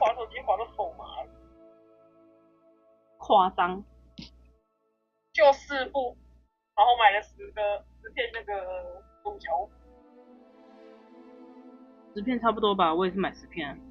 滑手机滑到手麻了，夸张。就4部，然后买了10片那个乳胶。10片差不多吧，我也是买10片。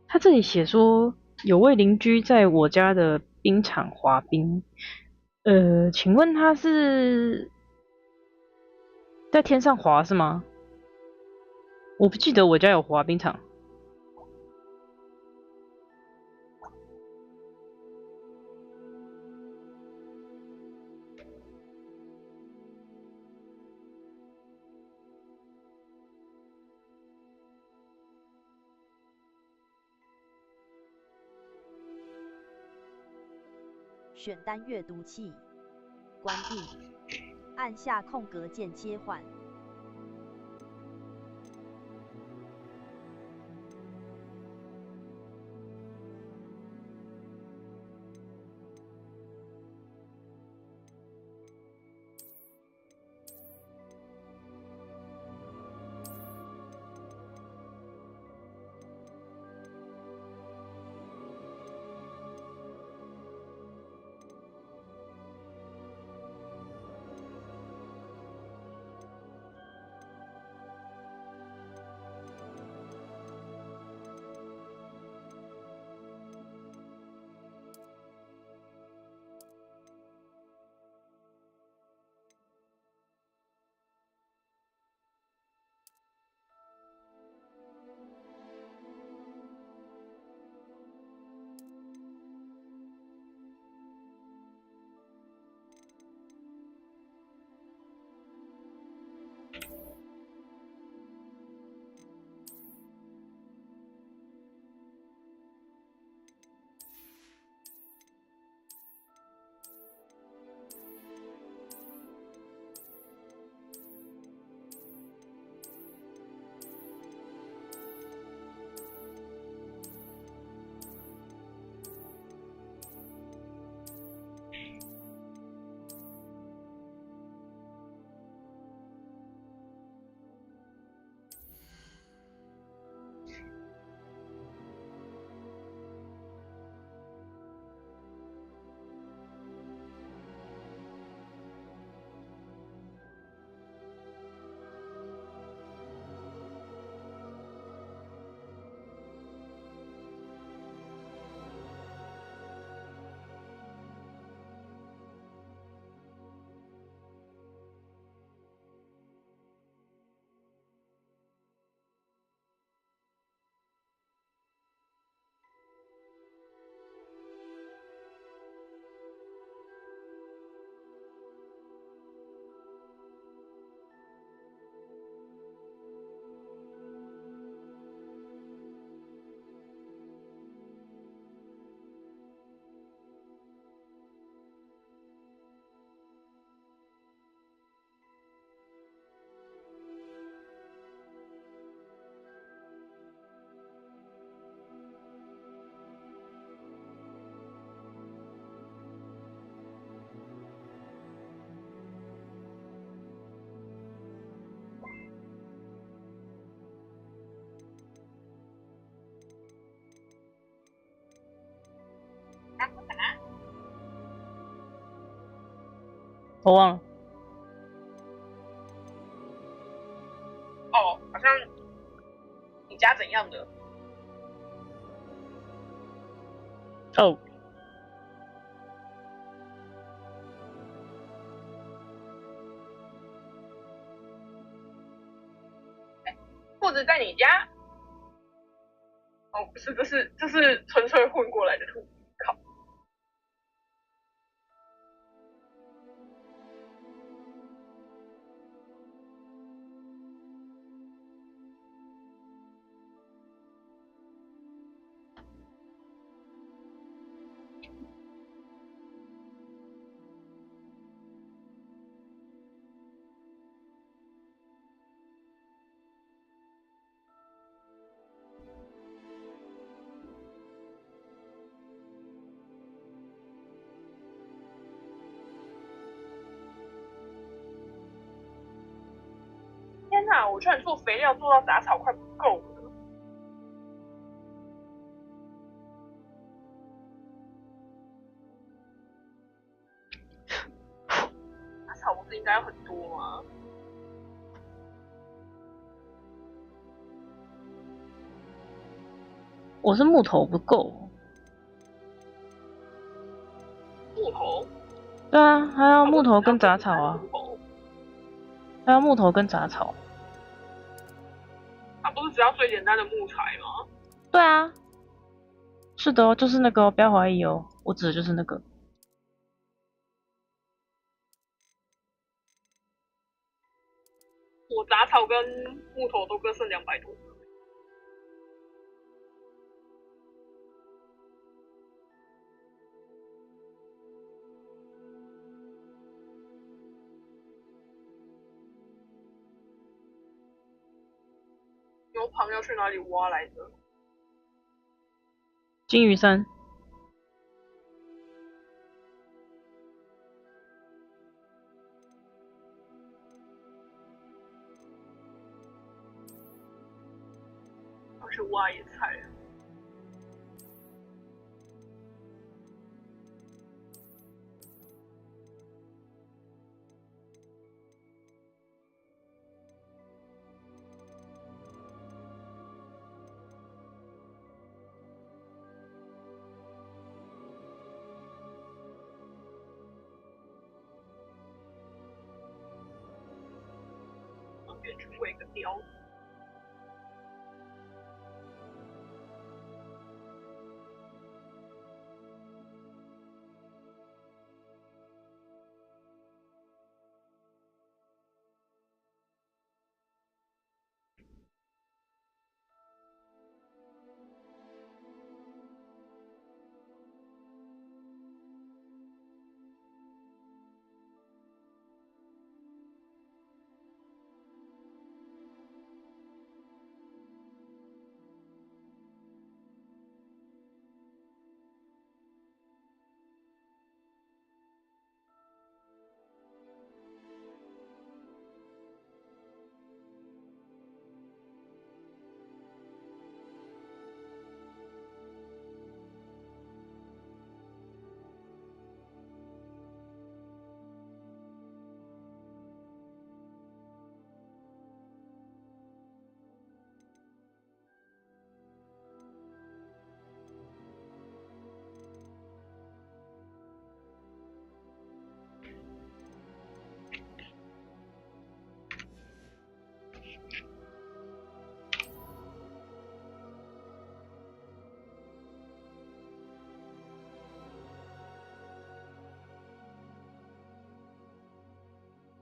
他这里写说，有位邻居在我家的冰场滑冰。请问他是在天上滑是吗？我不记得我家有滑冰场。选单阅读器，关闭，按下空格键切换。我忘了。哦，好像你家怎样的？哦，兔子在你家？哦，不是，这是纯粹混过来的兔子。靠！天哪！我居然做肥料做到杂草快不够了。杂草不是应该很多吗？我是木头不够。木头？对啊，还要木头跟杂草啊，还要木头跟杂草。它不是只要最简单的木材吗？对啊，是的哦，就是那个哦，不要怀疑哦，我指的就是那个。我杂草跟木头都各剩200多。牛旁要去哪里挖来着？金鱼山。要去挖野菜。顺便去喂个雕。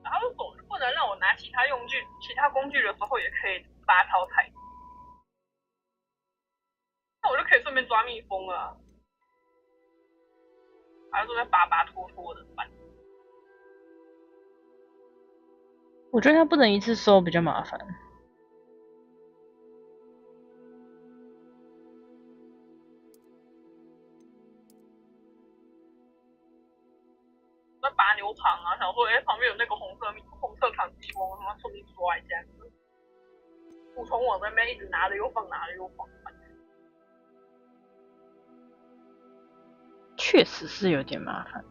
然后总是不能让我拿其他工具的时候也可以拔草采，那我就可以顺便抓蜜蜂了啊。还是说在拔脱脱的烦。我觉得它不能一次收比较麻烦。在拔牛旁啊，想说，旁边有那个红色长鸡窝，我他妈顺便抓一下。补充网在那边一直拿着又放，拿着又放。确实是有点麻烦。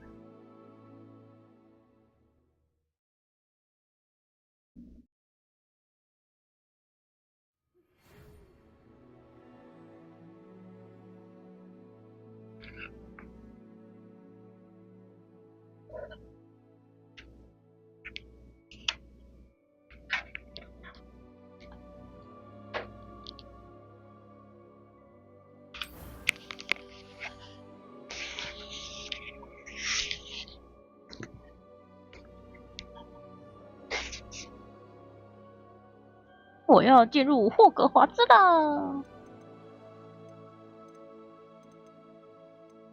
我要进入霍格华兹啦！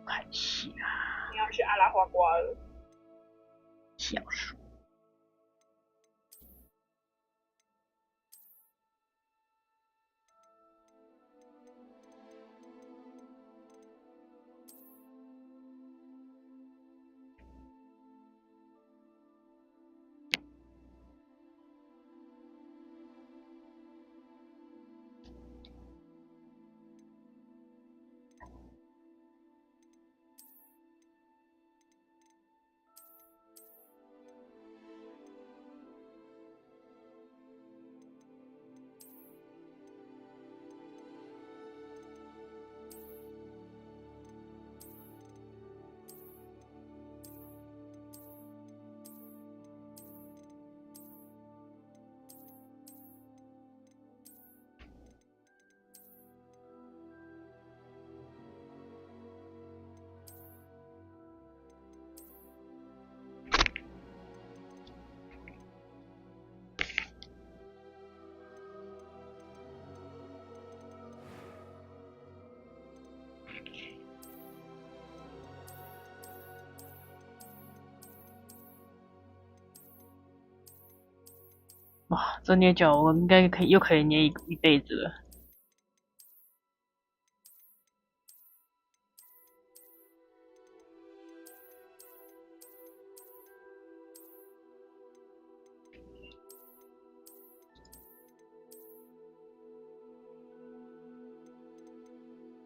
看戏啊！你要去阿拉花瓜了。小说。哇，这捏脚我应该可以捏一辈子了。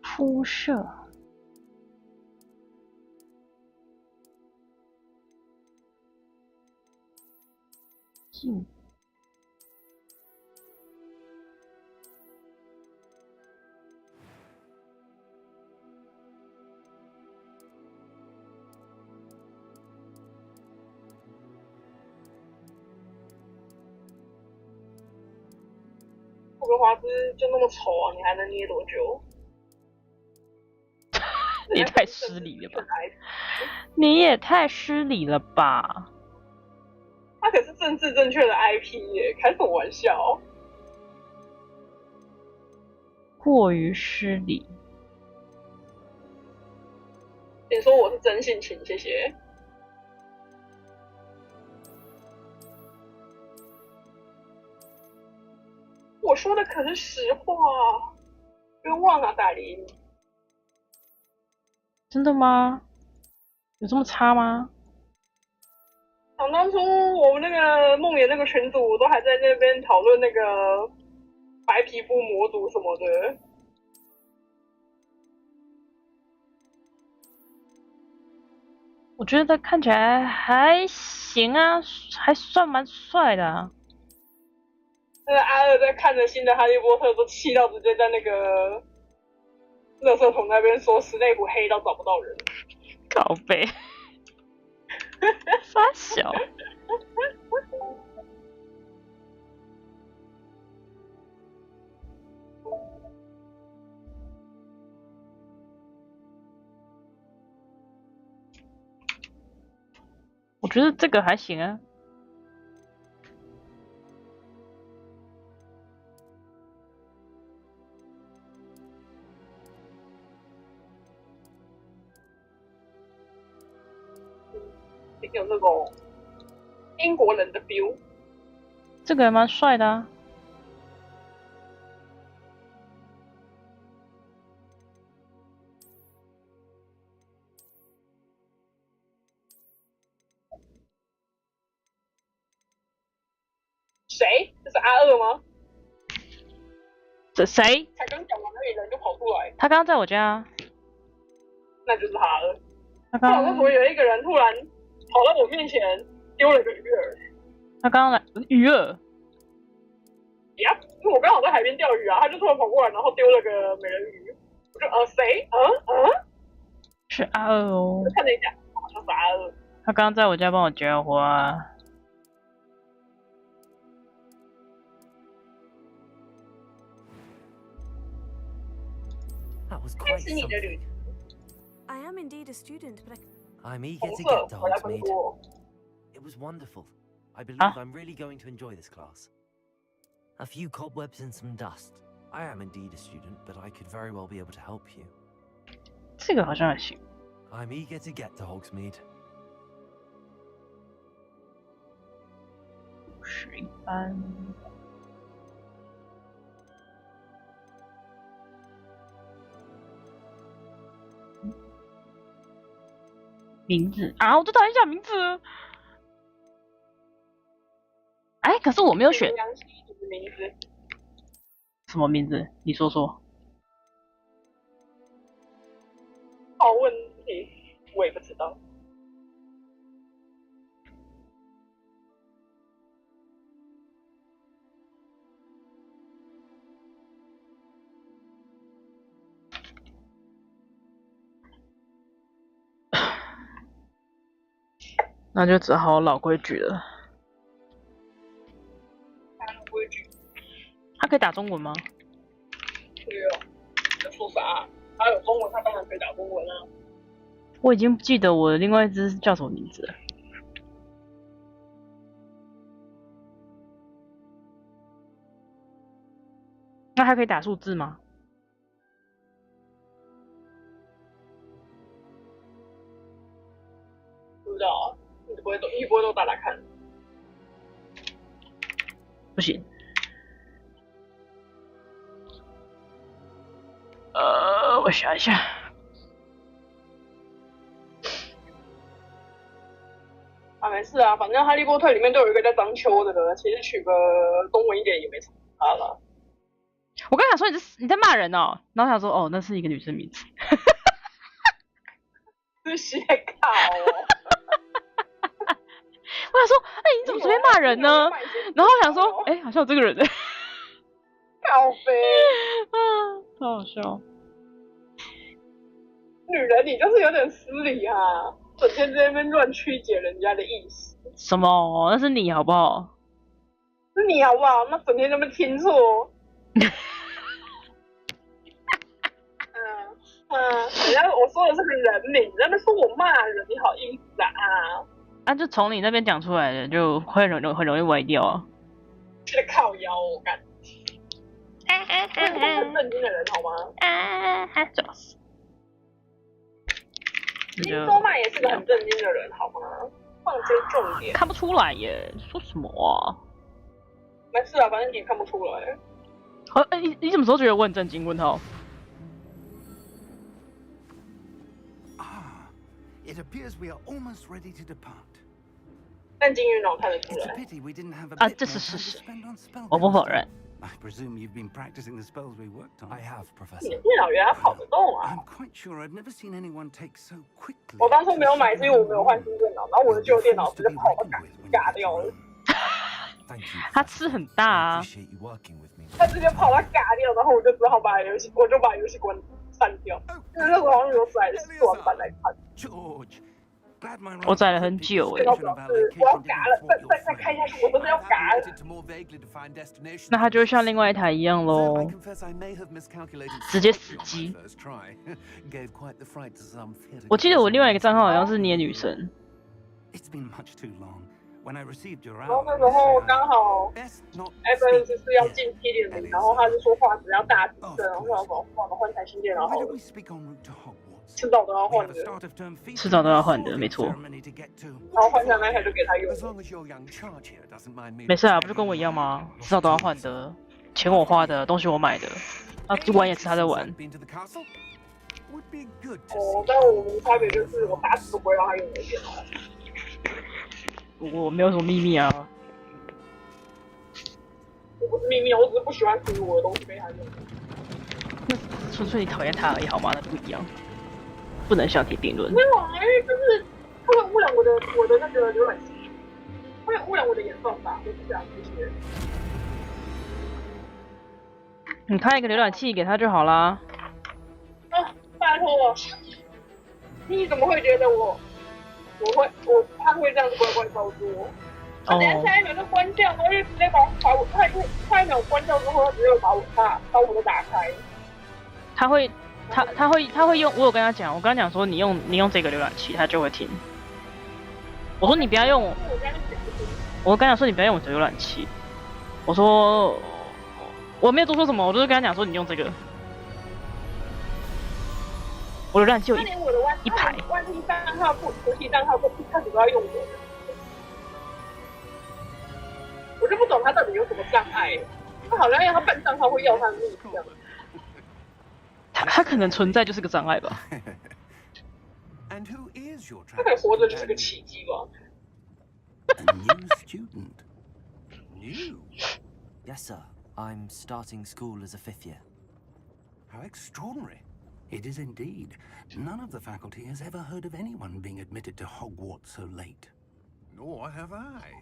肤色。镜。霍格华兹就那么丑啊，你还能捏多久？你也太失礼了吧！你也太失礼了吧！他可是政治正确的 IP 耶，开什么玩笑？过于失礼。请说我是真性情，谢谢。我说的可是实话，冤枉啊，大林！真的吗？有这么差吗？想当初我们那个梦魇那个群组都还在那边讨论那个白皮肤模组什么的。我觉得他看起来还行啊，还算蛮帅的啊。那个阿二在看着新的哈利波特都气到直接在那个垃圾桶那边说史内普黑到找不到人。靠背。傻小。我觉得这个还行啊。有那种英国人的 feel。这个还蛮帅的啊。谁？这是阿二吗？这谁？才刚讲完那里人就跑出来。他刚刚在我家。那就是他了。他刚刚为什么有一个人突然跑到我面前丢了个鱼饵？他刚刚来鱼饵。呀，因为我刚好在海边钓鱼啊，他就突然跑过来，然后丢了个美人鱼。我就谁？是阿二哦。看了一下，好像是阿二。他刚刚在我家帮我浇花。开始你的旅程。I am indeed a student, but I'm eager to get Dogsmead. It was wonderful. I believe I'm really going to enjoy this class. A few cobwebs and some dust. I am indeed a student, but I could very well be able to help you. 这个好像还行。I'm eager to get to Hogsmeade. 水班。名字啊，我最讨厌讲名字。哎，可是我没有选名字。什么名字？你说说。好问题，我也不知道。那就只好老规矩了。老规矩。他可以打中文吗？对哦，在说啥？他有中文，他当然可以打中文啊。我已经不记得我的另外一只叫什么名字了。那还可以打数字吗？不知道啊，你不会都打看？不行。我想一下。啊，没事啊，反正《哈利波特》里面都有一个叫张秋的了，其实取个中文一点也没差了。我刚想说你在骂人哦，然后想说哦，那是一个女生名字。是写考哦。我想说，哎，你怎么随便骂人呢？然后我想说，哎，好像有这个人呢。靠背啊，好好笑。女人，你就是有点失礼哈，整天在那边乱曲解人家的意思。什么？那是你好不好？是你好不好？那整天在那边听错。人家我说的是个人名，你在那边说我骂人，你好意思啊？啊，就从你那边讲出来的，就会很容易歪掉啊。去靠腰，我感觉。我是很正经的人，好吗？就是。金周曼也是个很正经的人，好吗？放些重点。看不出来耶，说什么啊？没事啊，反正你也看不出来。你什么时候觉得我很正经？问号。It appears we are almost ready to depart. 但金鱼脑看得出来。啊，这是事实，我不否认。I presume you've been practicing the spells we worked on. I have, Professor. 你的电脑原来跑得动啊 I'm quite sure I've never seen anyone take so quickly. 我当初没有买是因为我没有换新电脑，然后我的旧电脑直接跑到嘎掉了。他吃很大啊。他直接跑到嘎掉，然后我就只好把游戏关删掉。因为那时候好像有载试玩版来看。我载了很久哎。我要嘎了，再开下去，我真的要嘎了。那它就会像另外一台一样咯，直接死机。我记得我另外一个账号好像是你的女神。然后那时候刚好 Evans 是要进 P0，然后他就说画质要大提升，然后我说换台新电脑好了。迟早都要换的，迟早都要换的，没错。然后换下那台就给他用。没事啊，不就跟我一样吗？迟早都要换的，钱我花的，东西我买的，啊，玩也是他在玩。但我们差别就是我打死都不会让他用我的电脑。我没有什么秘密啊。我不是秘密，我只是不喜欢属于我的东西被他用。那纯粹你讨厌他而已，好吗？那不一样，不能相提并论。没有啊，因为就是他会污染我的那个浏览器，会污染我的演算法，就是这样这些。你开一个浏览器给他就好啦。啊，拜托了，你怎么会觉得他会这样子乖乖操作？他等下下一秒就关掉，然后就直接把我，下一秒关掉之后，他直接把我的打开。他会用，我有跟他讲，我跟他讲说你用这个浏览器，他就会听。我说你不要用，我跟他说你不要用我的浏览器。我说我没有多说什么，我就是跟他讲说你用这个。我的浏览器有他连我的一排。万题账号不，国际账号不，一开始都要用我的。我就不懂他到底有什么障碍，他好像要他办账号会要他的密这样。他可能存在就是个障碍吧。And who is your 他可能活着就是个奇迹吧。A new student. New? Yes, sir. I'm starting school as a 5th year. How extraordinary. It is indeed. None of the faculty has ever heard of anyone being admitted to Hogwarts so late. Nor have I.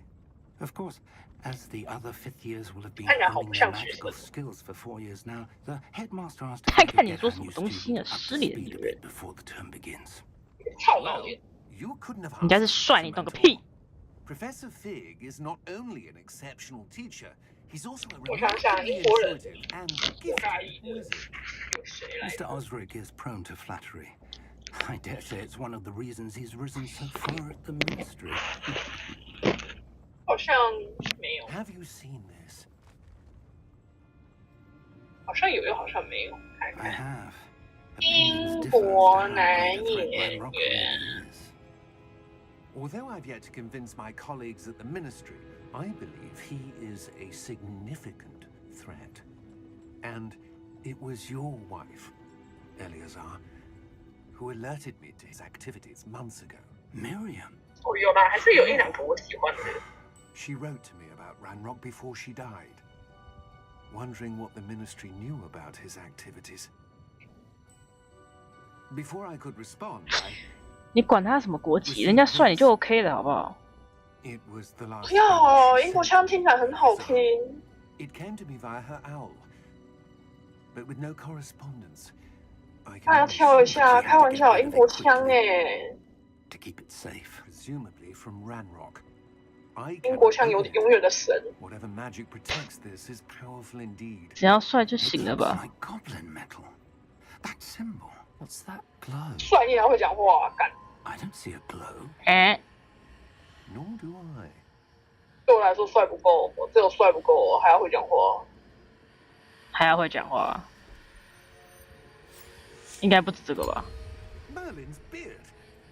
Of course, as the other 5th years will have been 看起来好 honing 不 their 像学 magical 生。 skills for 4 years now, the headmaster asked 看 if he 看 could 你 get 说 our 什 new 么东西呢？ student up 失 to 联 speed 女 a 人 bit，before the term begins. 操老脸！ You couldn't have 人家是 asked 帅， for 你懂个 mentor. 屁！ Professor Fig is not only an exceptional teacher, he's also a 我想想， remarkably 英国人 intuitive and 不大 gifted 意的 wizard. 有谁来 Mr. Osric is prone to flattery. I dare say it's one of the reasons he's risen so far at the ministry. 好像没有， Have you seen this? 好像有又好像没有。看 I 看 have. 英国男演员， Although I've yet to convince my colleagues at the ministry, I believe he is a significant threat. And it was your wife, Eleazar, who alerted me to his activities months ago. Miriam. 哦，有啦，还是有一两个我喜欢的。 She wrote to me about Ranrock before she died, wondering what the ministry knew about his activities. Before I could respond, 你管他什么国籍，人家帅你就 OK 了，好不好？ it was the last. 不要哦， thing she 英国 said 腔听起来很好听。 It came to me via her owl, but with no correspondence. I 大家 can only 跳一 assume 下， that 开玩笑， she had to get 英国 rid of it 腔 quickly 哎， to keep it safe. presumably from Ranrock. I 英国 cannot 腔有 open it. 永远的神。 Whatever magic protects this is powerful indeed. 只要帅就 It 行了 looks 吧？ like goblin metal. That symbol. What's that glow? 帅你还会讲话，干！ I don't see a glow. 哎， Nor do I. 对我来说帅不够，我只有帅不够，还要会讲话。还要会讲话，应该不止这个吧？ Merlin's beard.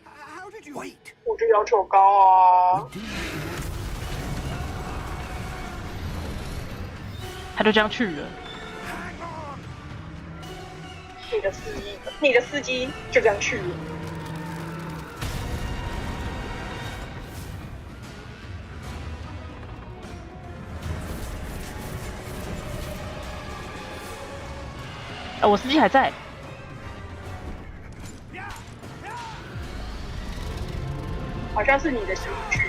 How did you Wait. 我就要求高啊 We！do. 他就这样去了。你的司机就这样去了。我司机还在。好像是你的刑具。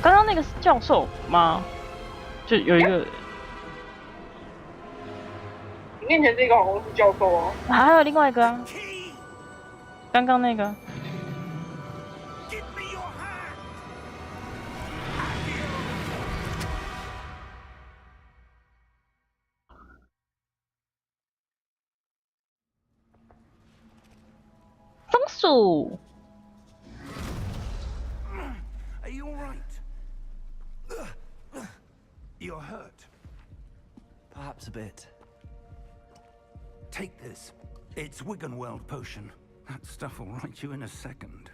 刚刚那个是教授吗？就有一个，你面前这个好像是教授哦。还有另外一个啊， key? 刚刚那个。 Give me your hand. 松鼠， Are you all right? You're hurt. Perhaps a bit. Take this. It's Wiggenweld potion. That stuff will right you in a second.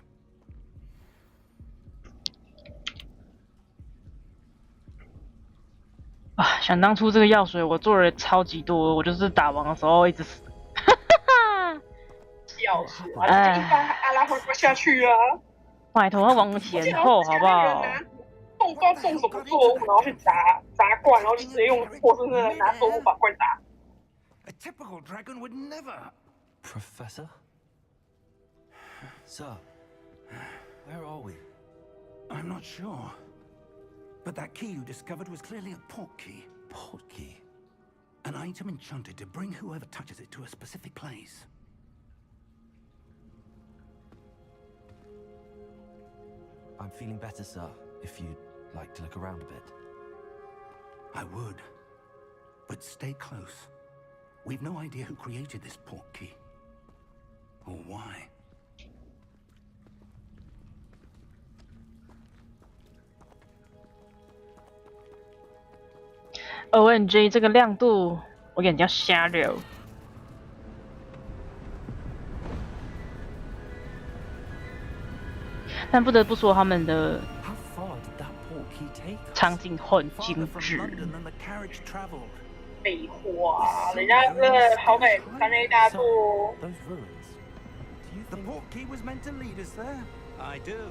啊，想当初这个药水我做了超级多，我就是打王的时候一直死。要死啊！这一般阿拉会不下去啊！拜托，王前后好不好？动不知道动什么作物，然后去砸罐，然后就直接用活生生的拿作物把罐打。 A typical dragon would never. Professor? Sir, where are we? I'm not sure. But that key you discovered was clearly a portkey. Portkey. An item enchanted to bring whoever touches it to a specific place. I'm feeling better, sir, if you'd like to look around a bit. I would. But stay close. We've no idea who created this portkey. Or why. OMG， 这个亮度，我眼睛瞎了。但不得不说，他们的 How far did that portkey take us? 场景很 Farther 精 from 致。 London than the carriage travelled. 废话，人家真的好歹搬了一大座。 Those ruins. Do you The think portkey was meant to lead us there? I do.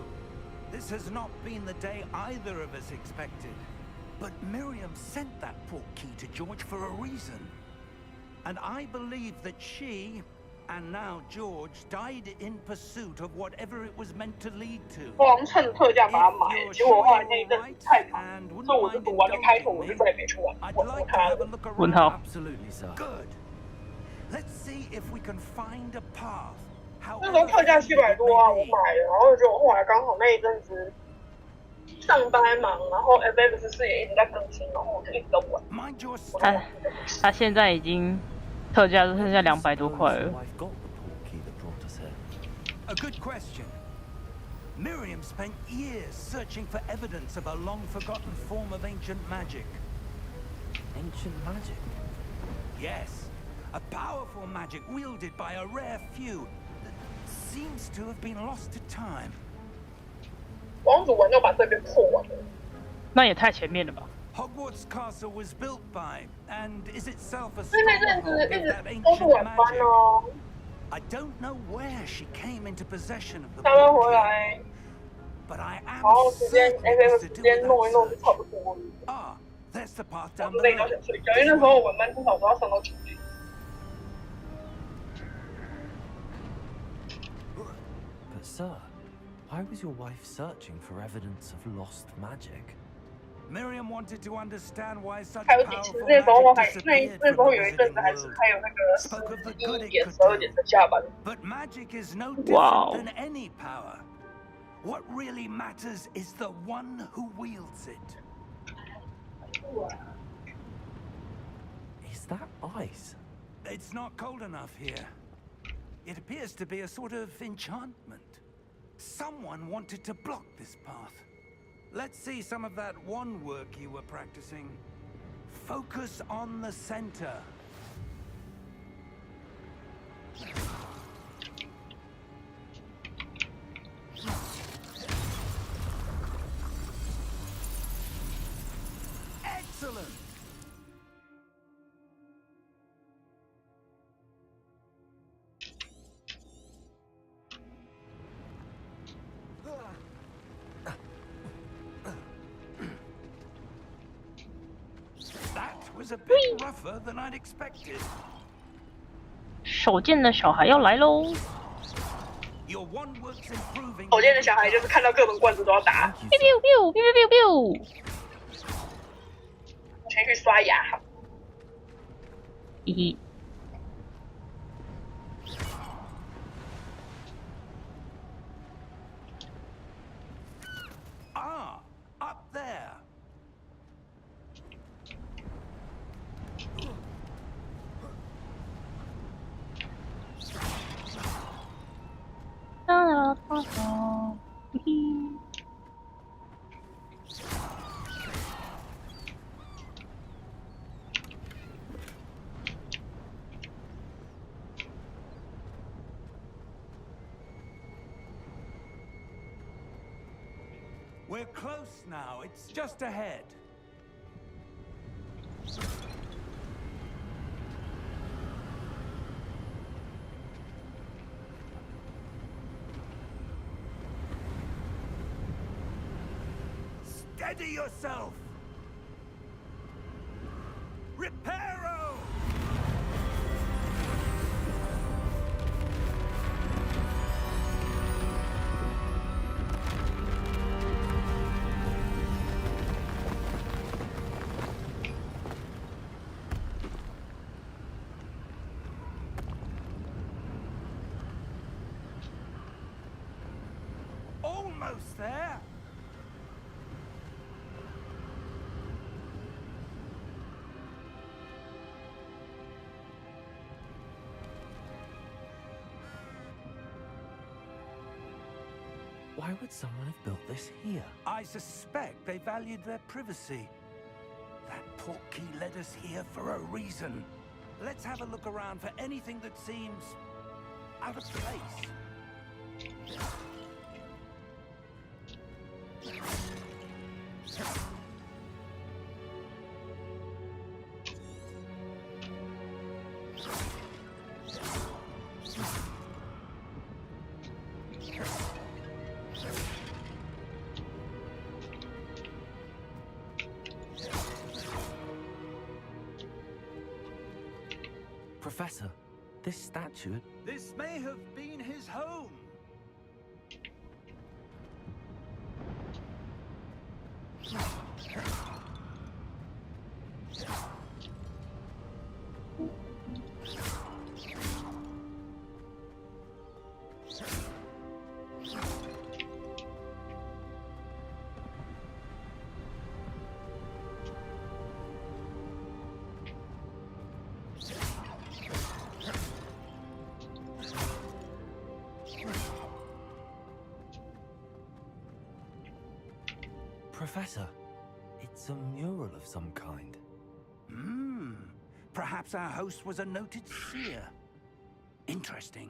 This has not been the day either of us expected. But Miriam sent that portkey to George for a reason. And I believe that she, and now George, died in pursuit of whatever it was meant to lead to. 我好像趁特价把它买，结果后来那一阵子太忙，所以我就读完了开头，我就再也没去玩 I'd 玩 like 过 to 它 have a 了。 look 问 around. 号。 absolutely, sir? Good. Let's see if we can find a path. 那时候特价700多啊，我买了，然后就后来刚好那一阵子上班忙，然后 FF14也一直在更新，然后我就一直都玩。 Mind your 他 step. 他现在已经特价就剩下200多块 Suppose your 了。 wife got the portkey that brought us here. A good question. Miriam spent years searching for evidence of a long-forgotten form of ancient magic. Ancient magic. Yes, a powerful magic wielded by a rare few that seems to have been lost to time. 王主玩就把这边破完了。那也太前面了吧？ Hogwarts Castle was built by, and is itself a 所以那阵 stronghold 子一 of 直 that 都是 ancient 晚班 magic. 哦， I don't know where she came into possession of the 下班回 portkey, 来， but I 然 am 后时间 certain it was FF to 时 do 间 with 弄一弄 that 就 search. 差不多了。 Ah, there's the path 我 down 就累到 below. 想睡觉，因为那时候晚班至少都要上到9点。 But, sir, why was your wife searching for evidence of lost magic? Miriam wanted to understand why such 还有几次 powerful 那时候我 magic 还 disappeared 那时 from 候 the 有一阵 wizarding 子还是 world. 还有那个11点、12点才下班。 But magic is no Wow. different than any power. What really matters is the one who wields it. Is that ice? It's not cold enough here. It appears to be a sort of enchantment. Someone wanted to block this path. Let's see some of that wand work you were practicing. Focus on the center. Excellent! That was a bit rougher than I'd expected. 手贱的小孩要来喽！ Your wand work's improving. 手贱的小孩就是看到各种罐子都要打。 Thank you, biu sir. biu biu biu biu biu。我先去刷牙。嘿嘿， Ah, up there. 哒啦哒啦，嘿嘿。 We're close now. It's just ahead. Steady yourself. Reparo! Almost there. Why would someone have built this here? I suspect they valued their privacy. That portkey led us here for a reason. Let's have a look around for anything that seems out of place. Professor, this statue... This may have been his home. Professor, it's a mural of some kind. Perhaps our host was a noted seer. Interesting.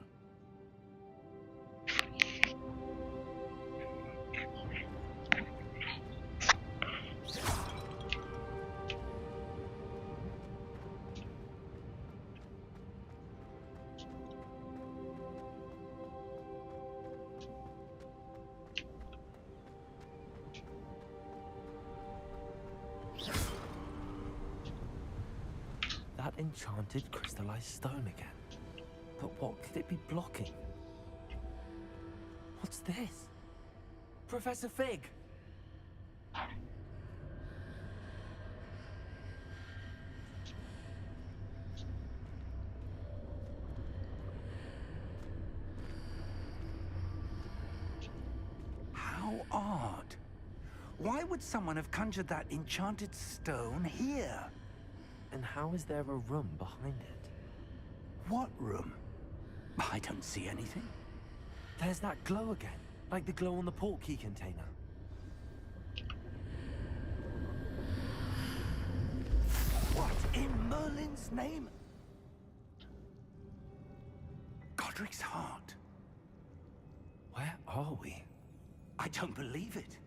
That enchanted crystallized stone again. But what could it be blocking? What's this? Professor Fig! How odd. Why would someone have conjured that enchanted stone here? And how is there a room behind it? What room? I don't see anything. There's that glow again, like the glow on the portkey container. What in Merlin's name? Godric's heart. Where are we? I don't believe it.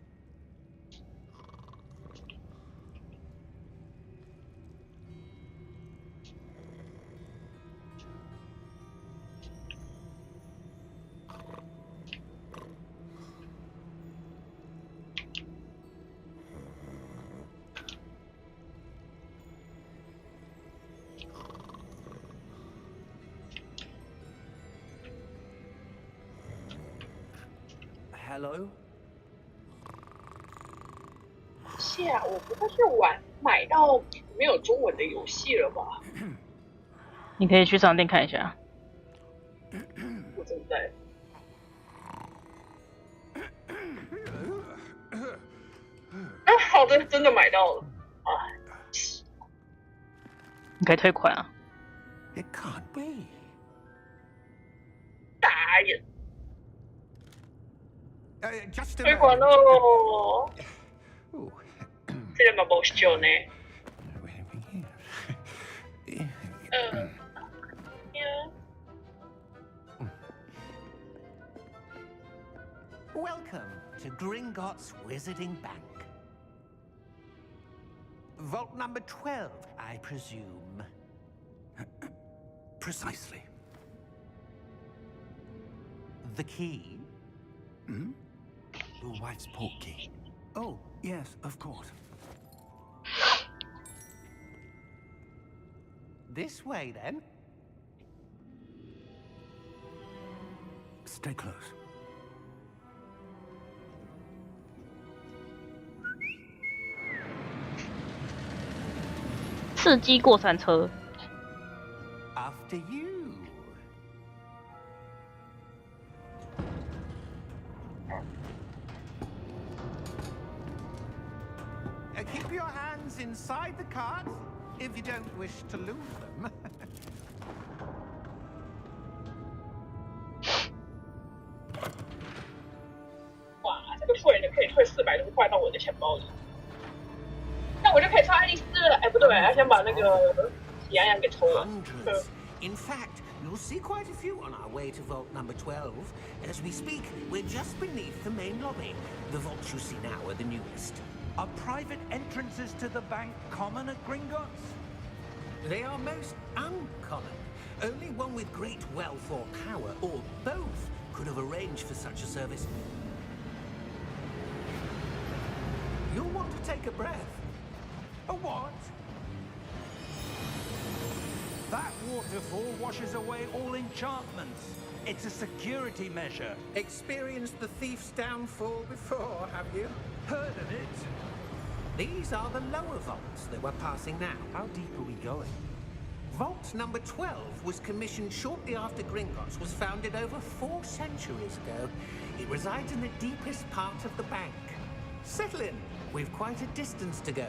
Hello? 是啊，我不会是买到没有中文的游戏了吧？你可以去商店看一下。我正在。啊，好的，真的买到了啊！你可以退款啊。It can't be. 打人， Just a 退款 moment. 喽！ Ooh. 这个蛮不秀呢。Welcome to Gringotts Wizarding Bank. Vault number 12, I presume. Precisely. The key? Hmm? Your wife's portkey. Oh, yes, of course. This way, then. Stay close. 刺激过山车。 After you. Keep your hands inside the cart if you don't wish to lose them. 哇，这个富人就可以退400多块到我的钱包里，那我就可以穿爱丽丝了。对，先把那个喜羊羊给抽了。 Hundreds. In fact, you'll see quite a few on our way to vault number 12. As we speak, we're just beneath the main lobby. The vaults you see now are the newest. Are private entrances to the bank common at Gringotts? They are most uncommon. Only one with great wealth or power, or both, could have arranged for such a service. You'll want to take a breath. A what? That waterfall washes away all enchantments. It's a security measure. Experienced the thief's downfall before, have you? Heard of it? These are the lower vaults that we're passing now. How deep are we going? Vault number 12 was commissioned shortly after Gringotts was founded over 4 centuries ago. It resides in the deepest part of the bank. Settle in. We've quite a distance to go.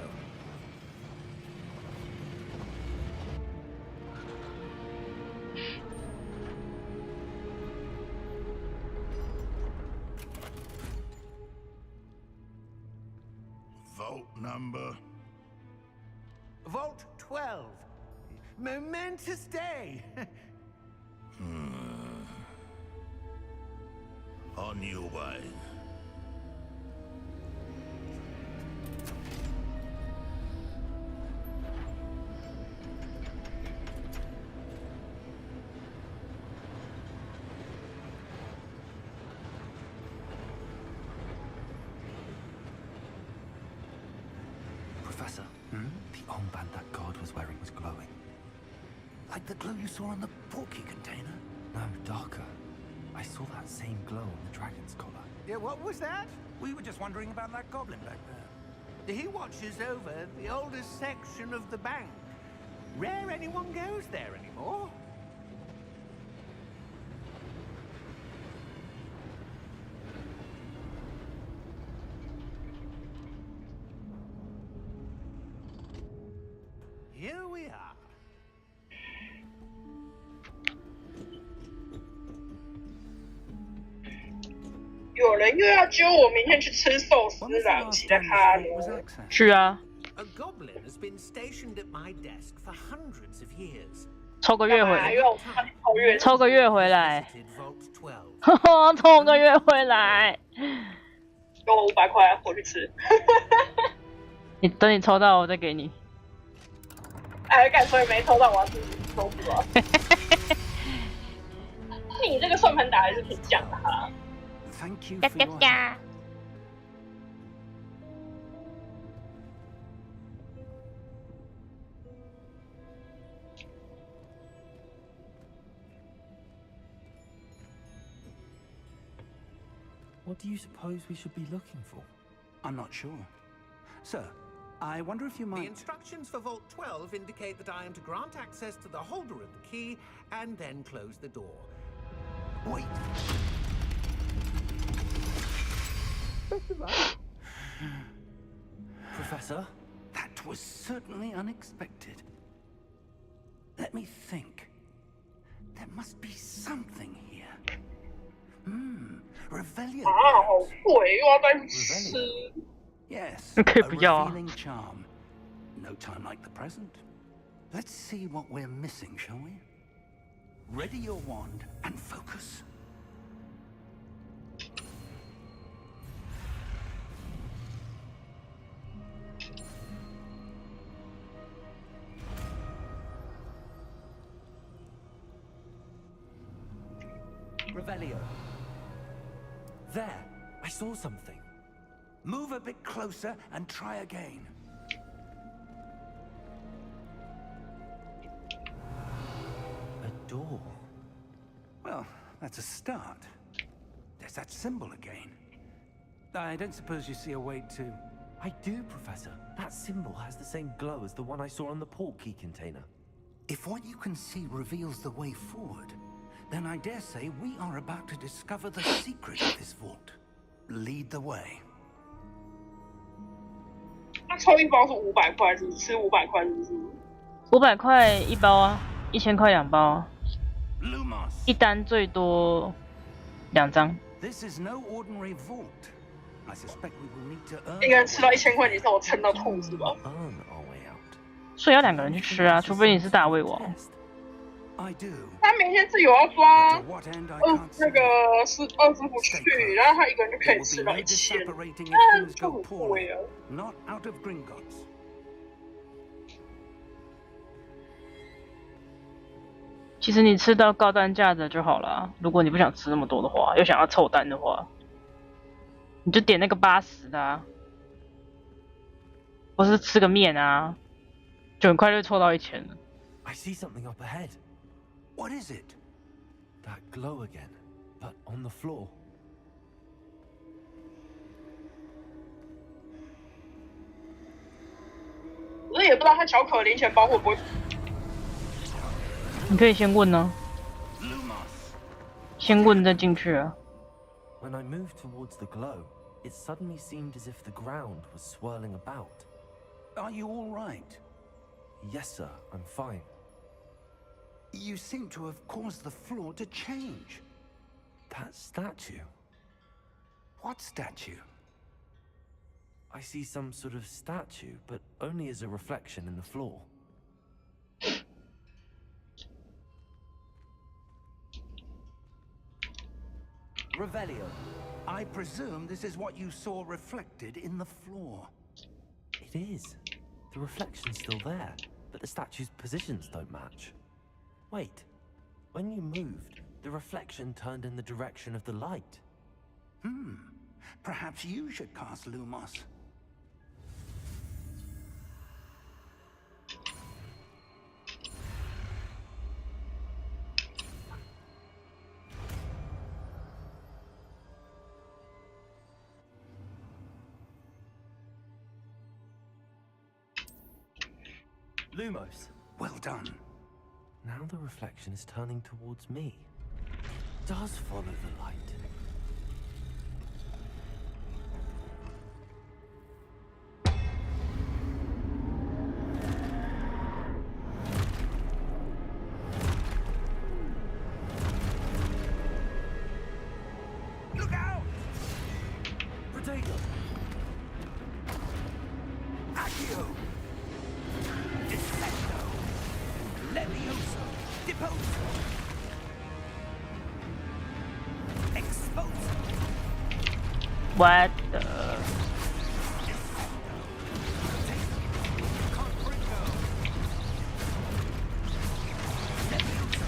Vault number. Vault 12. Momentous day. On your way. Professor, the armband that guard was wearing was glowing. Like the glow you saw on the porky container? No, darker. I saw that same glow on the dragon's collar. Yeah, what was that? We were just wondering about that goblin back there. He watches over the oldest section of the bank. Rare anyone goes there anymore. Here we are. 有人又要揪我明天去吃寿司 When was the 了， last 期待 time 他 this vault was 了。 accessed? 是啊， A goblin has been stationed at my desk for hundreds of years. 抽个月回，干嘛又超越？抽个月回来， Visited Vault 12. 呵呵，抽个月回来。给我500块，我去吃。等你抽到我再给你。哎，干，所以没抽到，我要自己收服啊。你这个算盘打还是挺强的哈。 Thank you 嘎 for 嘎 your help. 嘎。 What do you suppose we should be looking for? I'm not sure. Sir, I wonder if you The might... instructions for Vault 12 indicate that I am to grant access to the holder of the key and then close the door. Wait! Professor? That was certainly unexpected. Let me think. There must be something here. Revelio. 啊，好贵，又要再去吃。 Yes, 你 a 可以不要啊。 revealing charm. No time like the present. Let's see what we're missing, shall we? Ready your wand and focus. Revelio. There, I saw something. Move a bit closer and try again. A door. Well, that's a start. There's that symbol again. I don't suppose you see a way to... I do, Professor. That symbol has the same glow as the one I saw on the portkey container. If what you can see reveals the way forward, then I dare say we are about to discover the secret of this vault. Lead the way. 那抽一包是500块，是不是？吃500块是不是？ 500块一包啊，1000块2包啊， Lumos. 一单最多2张。 This is no ordinary vault. I suspect we will need to earn 一个人吃到1000块以上，我撑到痛是吧？ Earn our way out. 所以要2个人去吃啊，除非你是大胃王。 I do. 他每天是有要抓 To what end I 二 can't 那 say. 个二师傅去，然后他一个人就可 There 以 will 吃 be 到 no 1000， disapparating 那 if things 就 go 很贵 poorly. 啊。 Not out of Gringotts. 其实你吃到高单价的就好了，如果你不想吃那么多的话，又想要凑单的话，你就点那个80的啊，或是吃个面啊，就很快就凑到1000了。 I see something up ahead. What is it? That glow again, but on the floor. 可是也不知道他小可零钱包会不会。你可以先问呢， Lumos. 先问再进去啊。 When I moved towards the glow, it suddenly seemed as if the ground was swirling about. Are you all right? Yes, sir, I'm fine. You seem to have caused the floor to change. That statue. What statue? I see some sort of statue, but only as a reflection in the floor. Revelio. I presume this is what you saw reflected in the floor. It is. The reflection's still there, but the statue's positions don't match. Wait. When you moved, the reflection turned in the direction of the light. Perhaps you should cast Lumos. Lumos. Well done. Now the reflection is turning towards me. It does follow the light. Look out! Potato! Accio! Descendo! Levioso! Deposo! Exposo! What the? Confringo! Levioso!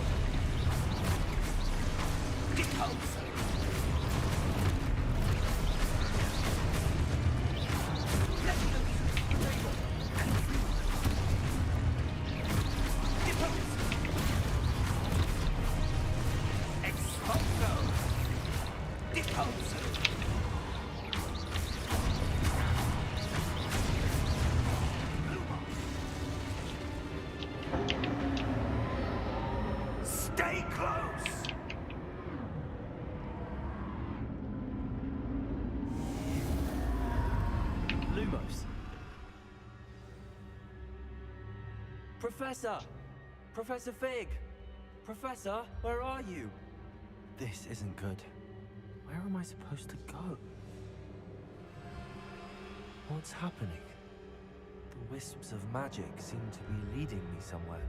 Deposo! Stay close! Lumos. Professor! Professor Fig! Professor, where are you? This isn't good. Where am I supposed to go? What's happening? The wisps of magic seem to be leading me somewhere.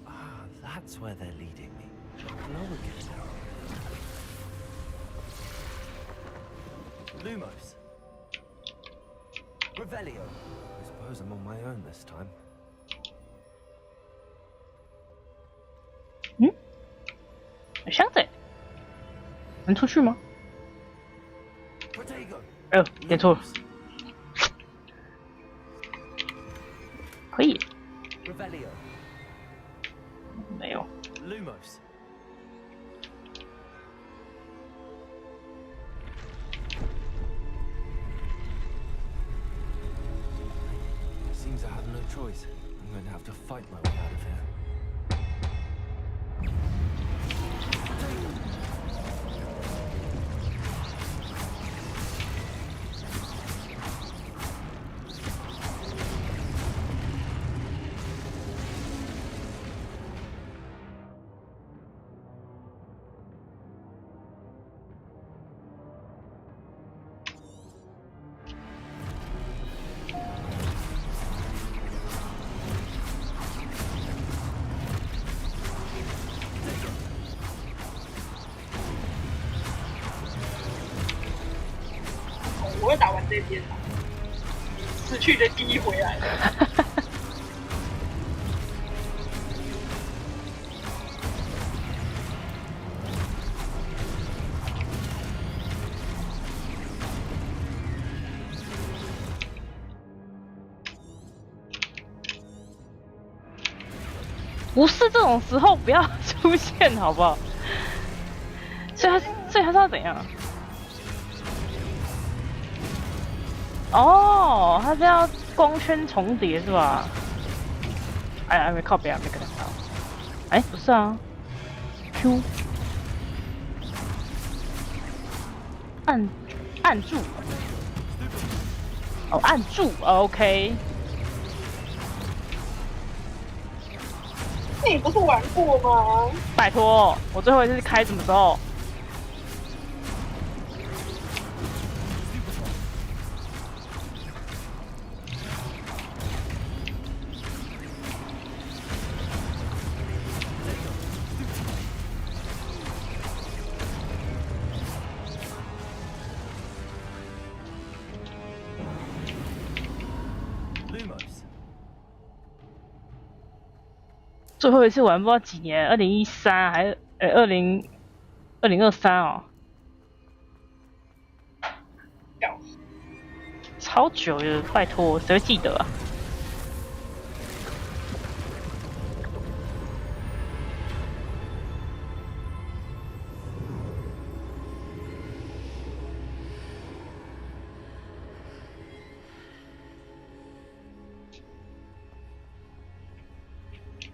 Ah, that's where they're leading me. Glow again. Lumos. Revelio. I suppose I'm on my own this time. 有箱子，能出去吗？ Protego. 哎呦，点错了，可以， Revelio. 没有。 Lumos. Seems I have no choice. I'm going to have to fight my way out of here. 这边啊，失去的记忆回来了。不是这种时候不要出现，好不好？所以他是要怎样？哦，他是要光圈重叠是吧？哎，没靠边啊，没跟他到。哎，不是啊 ，Q 按住，哦，按住 ，OK。你不是玩过吗？拜托，我最后一次开什么时候？最后一次玩不知道几年，2013还是2023哦，超久的，拜托，谁会记得啊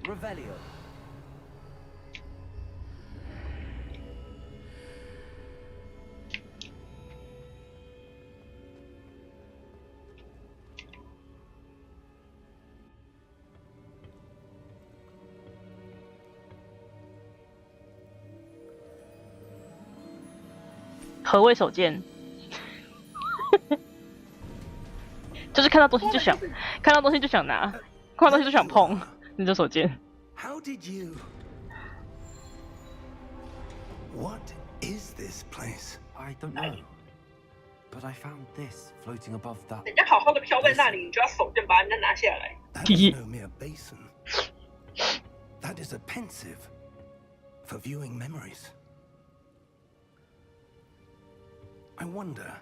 ？Revelio. 何为手剑？就是看到东西就想，看到东西就想拿，看到东西就想碰，那就手剑。How did you? What is this place? I don't know. But I found this floating above that. 人家好好的飘在那里，你就要手剑把人家拿下来。That is no mere basin. That is a pensive for viewing memories. I wonder.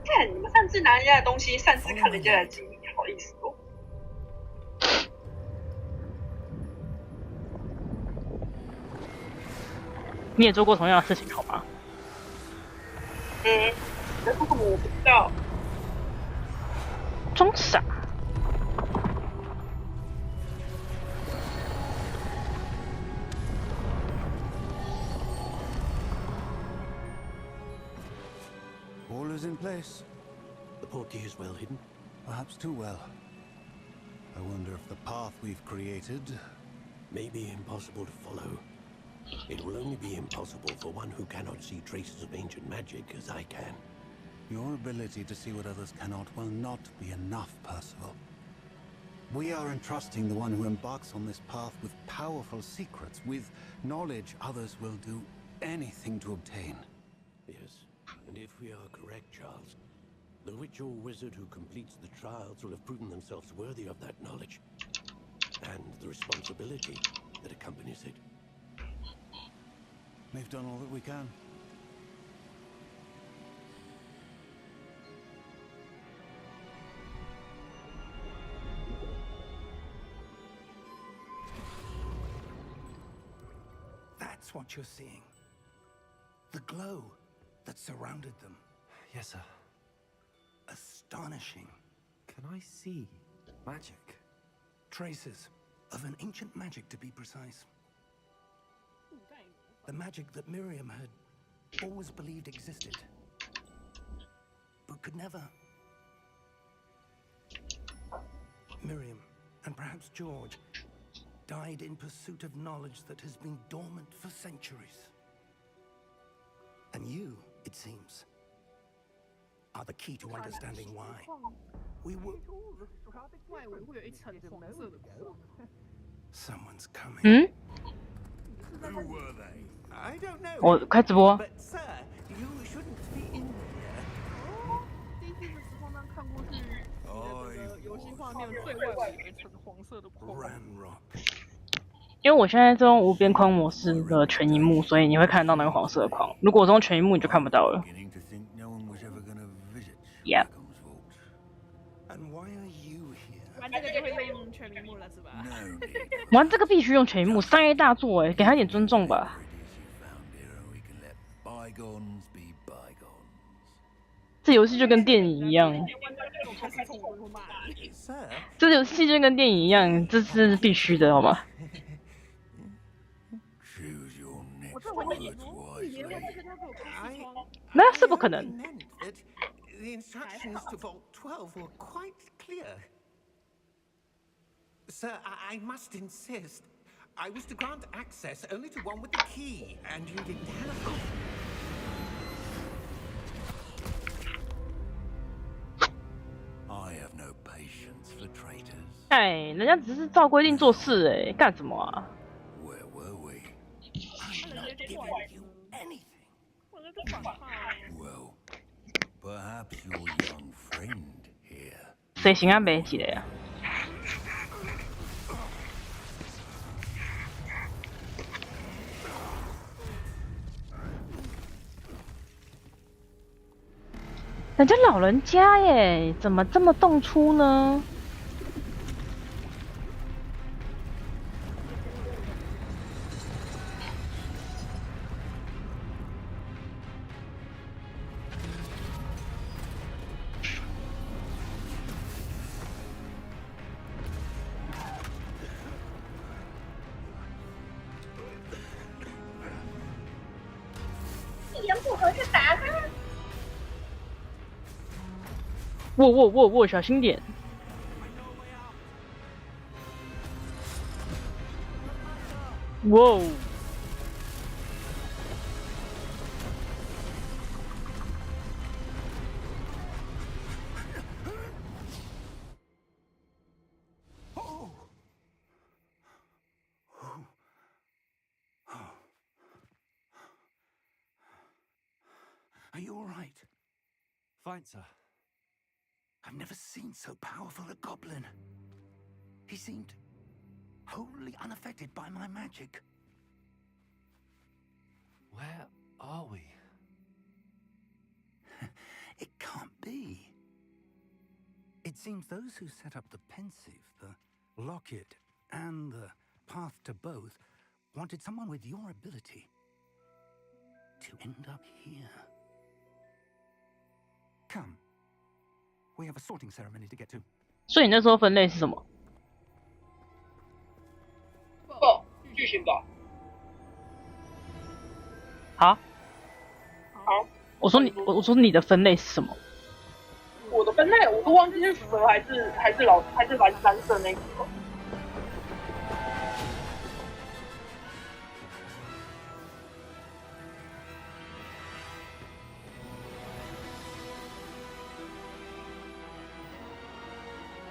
看你们擅自拿人家的东西，擅自看人家的记忆，好意思哦。你也做过同样的事情，好吗？你在说什么？我不知道。装傻。All is in place. The portkey is well hidden. Perhaps too well. I wonder if the path we've created May be impossible to follow. It will only be impossible for one who cannot see traces of ancient magic as I can. Your ability to see what others cannot will not be enough, Percival. We are entrusting the one who embarks on this path with powerful secrets, with knowledge others will do anything to obtain. Yes, and if we are correct, Charles, the witch or wizard who completes the trials will have proven themselves worthy of that knowledge, and the responsibility that accompanies it. We've done all that we can. That's what you're seeing. The glow that surrounded them. Yes, sir. Astonishing. Can I see magic? Traces of an ancient magic, to be precise. The magic that Miriam had always believed existed, but could never. Miriam, and perhaps George, died in pursuit of knowledge that has been dormant for centuries. And you, it seems, are the key to understanding why. We were. 外围会有一层黄色的光。Someone's coming. 嗯， Who were they? I don't know. 我开直播。 But sir, you shouldn't be in here. 第一次的时候呢，看过去你的这个游戏画面最外围有一层黄色的光。Ranrock. 因为我现在是用无边框模式的全荧幕，所以你会看到那个黄色的框。如果我是用全荧幕，你就看不到了。 Beginning to think no one was ever gonna visit Yep. Sherlock's vault. And why are you here? 玩这个就会用全屏幕了，是吧？ No need. 玩这个必须用全荧幕，3A 大作哎，给他一点尊重吧。 Whatever it is you found here, we can let bygones be bygones. 这游戏就跟电影一样，我开始冲我骂你。 Sir? 这游戏就跟电影一样，这是必须的，好吗？ Choose your 我 next 这回你 words 说，你连 wisely. 这个都给我开视窗。那是不可能。 meant that the instructions to Vault 12 were quite clear. Sir, I must insist. I was to grant access only to one with the key, and you didn't have it. I have no patience for traitors. 哎，人家只是照规定做事哎，干什么啊？ Where were we? I'm not giving you anything. 我这个反派。 Well, perhaps your young friend here. 谁行啊？没起来呀？ 人家老人家耶，怎么这么动粗呢？一言不合就打他。我，小心点！哇！ Are you all right? Fine, sir. I've never seen so powerful a goblin. He seemed wholly unaffected by my magic. Where are we? It can't be. It seems those who set up the pensive, the locket, and the path to both wanted someone with your ability to end up here. Come. We have a sorting ceremony to get to. 所以你那时候分类是什么？剧情吧。好，好，我说你的分类是什么？我的分类我都忘记是蛇还是蓝色那个。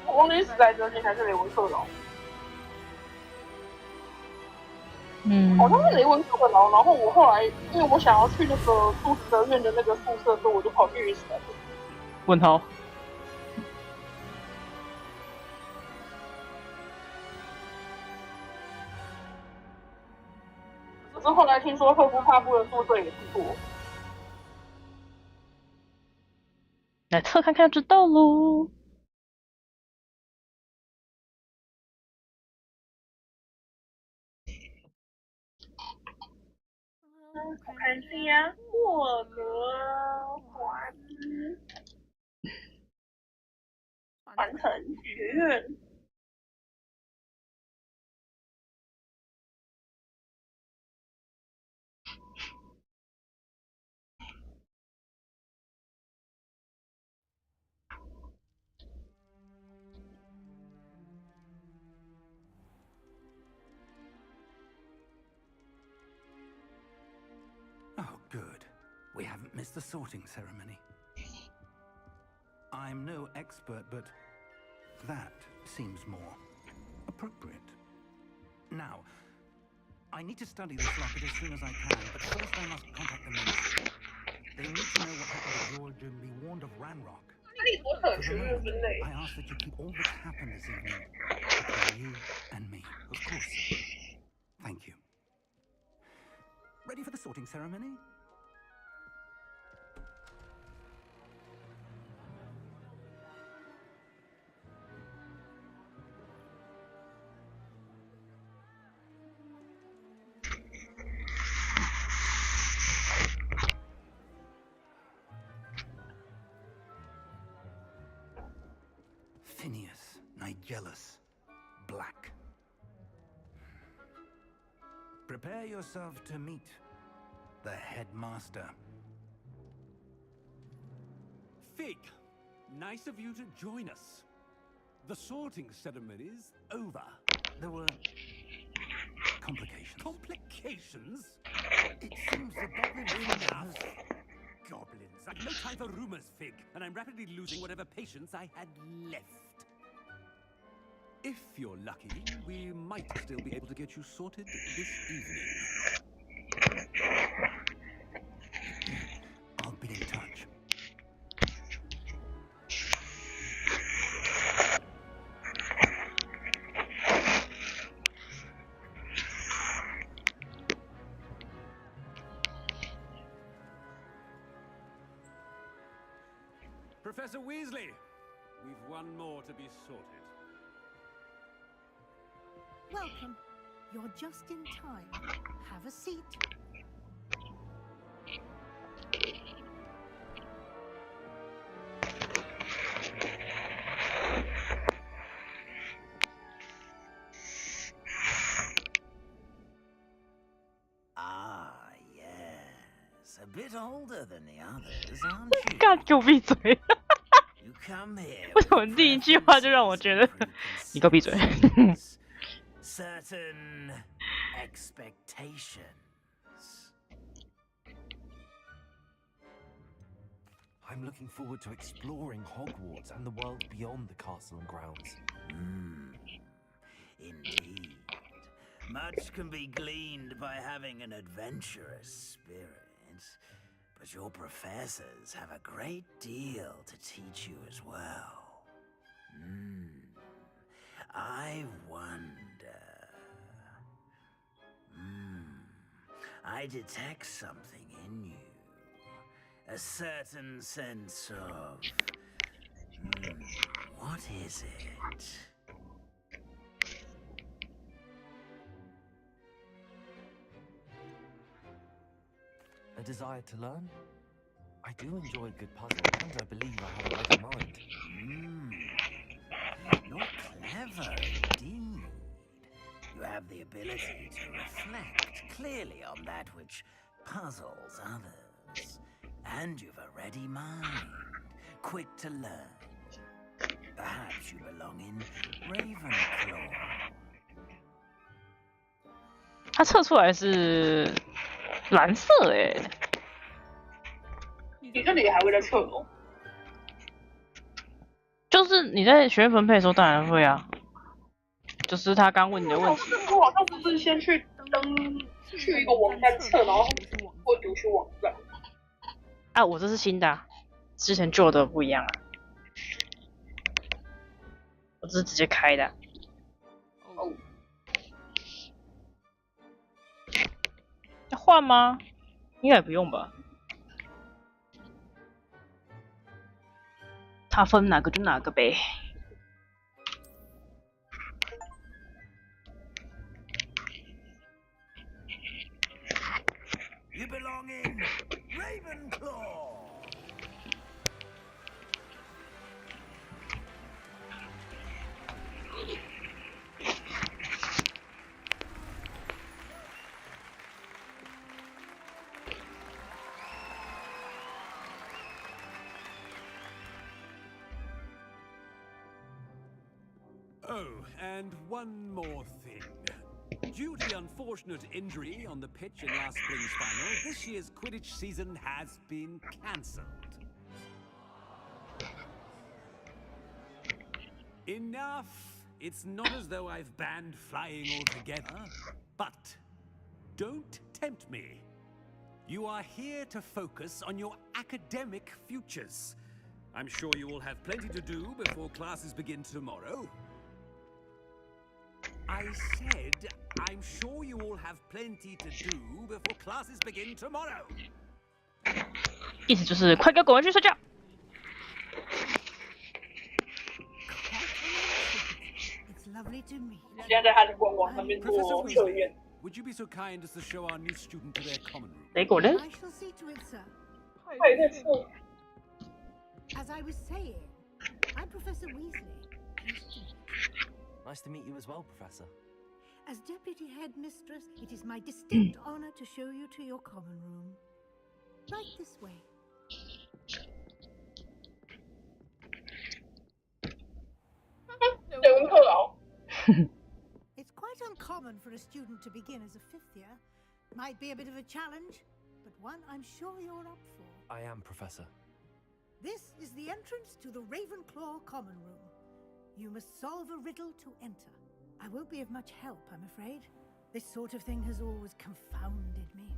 我忘记是史莱哲林还是雷文克劳。好像是雷文克劳，然后我后来因为我想要去那个杜斯德院的那个宿舍，所以我就跑去史莱哲。问号。可是后来听说赫夫帕夫的宿舍也不错。来测看看就知道喽。我看一下霍格华兹传承学院。Oh, good. We haven't missed the sorting ceremony. I'm no expert, but That seems more appropriate. Now, I need to study this locket as soon as I can, but first I must contact the ministry. They need to know what happened to George and be warned of Ranrock. 哈利波特 For 学 the 院 moment, 分类 I ask that you keep all that's happened this evening between you and me. Of course. Thank you. Ready for the sorting ceremony? Phineas, Nigellus, Black. Prepare yourself to meet the headmaster. Fig, nice of you to join us. The sorting ceremony's over. There were complications. Complications? It seems the goblin Enough! Goblins. I've no time for rumors, Fig, and I'm rapidly losing whatever patience I had left. If you're lucky, we might still be able to get you sorted this evening. I'll be in touch. Professor Weasley, we've one more to be sorted. Welcome. You're just in time. Have a seat. Ah, yes. A bit older than the others, aren't you? 干，给我闭嘴！ You come here 为什么第一句话就让我觉得你给我闭嘴？ certain expectations. I'm looking forward to exploring Hogwarts and the world beyond the castle and grounds. Indeed. Much can be gleaned by having an adventurous spirit, but your professors have a great deal to teach you as well. I wonder... I detect something in you. A certain sense of... what is it? A desire to learn? I do enjoy a good puzzle, and I believe I have a ready mind. You're clever indeed. You have the ability to reflect clearly on that which puzzles others. And you've a ready mind, quick to learn. Perhaps you belong in Ravenclaw. 它测出来是蓝色哎，你这里还会在测哦？就是你在学院分配的时候当然会啊，就是他刚问你的问题。我好像不是先去去一个网站测，然后会读取网站。啊，我这是新的、啊，之前旧的不一样啊。我这是直接开的、啊。哦。要换吗？应该也不用吧。它分哪个就哪个呗。You belong in Ravenclaw. Oh, and one more thing. Due to the unfortunate injury on the pitch in last spring's final, this year's Quidditch season has been cancelled. Enough. It's not as though I've banned flying altogether. But don't tempt me. You are here to focus on your academic futures. I'm sure you will have plenty to do before classes begin tomorrow. I said, I'm sure you all have plenty to do before classes begin tomorrow. 意思就是快给我滚回去睡觉。It's lovely to meet you. 现在在他的官网上面做测验。 Would you be so kind as to show our new student to their common room? 谁果人？ I shall see to it, sir. 他也在测。 As I was saying, I'm Professor Weasley. Nice to meet you as well, Professor. As Deputy Headmistress, it is my distinct honor to show you to your common room. Right this way. It's quite uncommon for a student to begin as a fifth year. Might be a bit of a challenge, but one I'm sure you're up for. I am, Professor. This is the entrance to the Ravenclaw common room. You must solve a riddle to enter. I won't be of much help, I'm afraid. This sort of thing has always confounded me.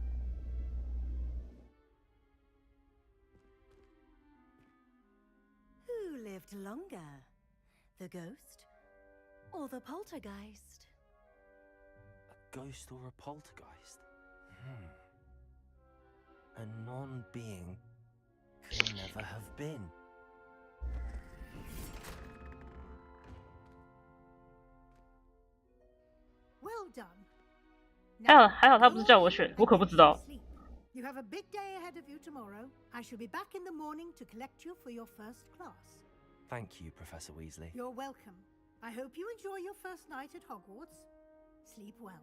Who lived longer? The ghost or the poltergeist? A ghost or a poltergeist? A non-being could never have been. Well done. 还好他不是叫我选，我可不知道。 You have a big day ahead of you tomorrow. I shall be back in the morning to collect you for your first class. Thank you, Professor Weasley. You're welcome. I hope you enjoy your first night at Hogwarts. Sleep well.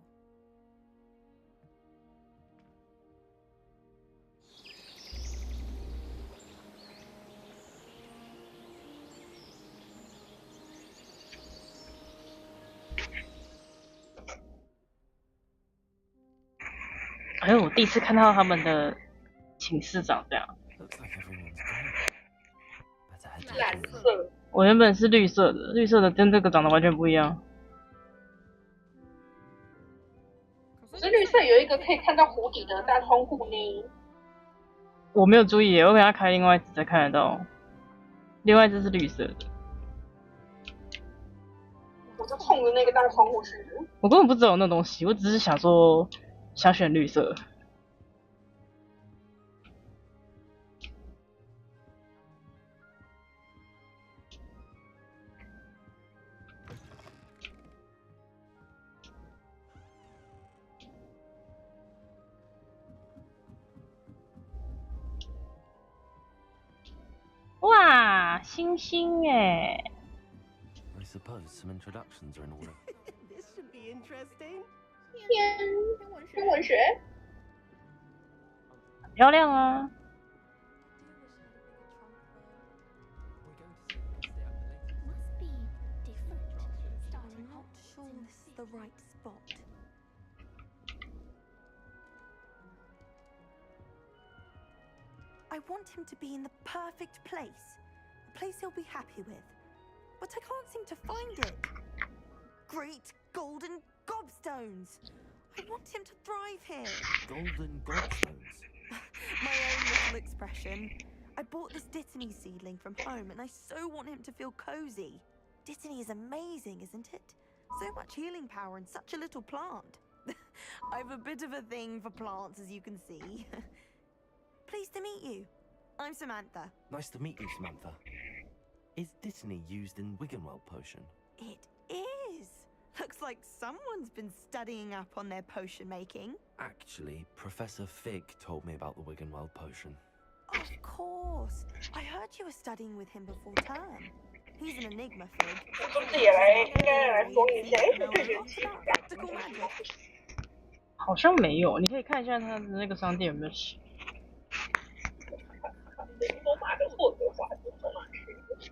我第一次看到他们的寝室长这样。蓝色。我原本是绿色的，绿色的跟这个长得完全不一样。可是绿色有一个可以看到湖底的大窗户呢。我没有注意耶，我给他开另外一只才看得到。另外一只是绿色的。我就冲着那个大窗户去的。我根本不知道有那东西，我只是想说。想选绿色。哇，星星耶！ I suppose some introductions are in order. This should be interesting. 天文学，很漂亮啊！ Must be different. I'm not sure this is the right spot. I want him to be in the perfect place, a place he'll be happy with. But I can't seem to find it. Great golden gobstones! I want him to thrive here. Golden gobstones? My own little expression. I bought this Dittany seedling from home and I so want him to feel cozy. Dittany is amazing, isn't it? So much healing power in such a little plant. I've a bit of a thing for plants, as you can see. Pleased to meet you. I'm Samantha. Nice to meet you, Samantha. Is Dittany used in Wiggenweld potion? It is. Looks like someone's been studying up on their potion making. Actually, Professor Fig told me about the Wiggenweld potion. Of course. I heard you were studying with him before term. He's an enigma, Fig. 自己应该来说一下，Practical magic. 好像没有，你可以看一下他的那个商店有没有写。霍格华兹走哪去？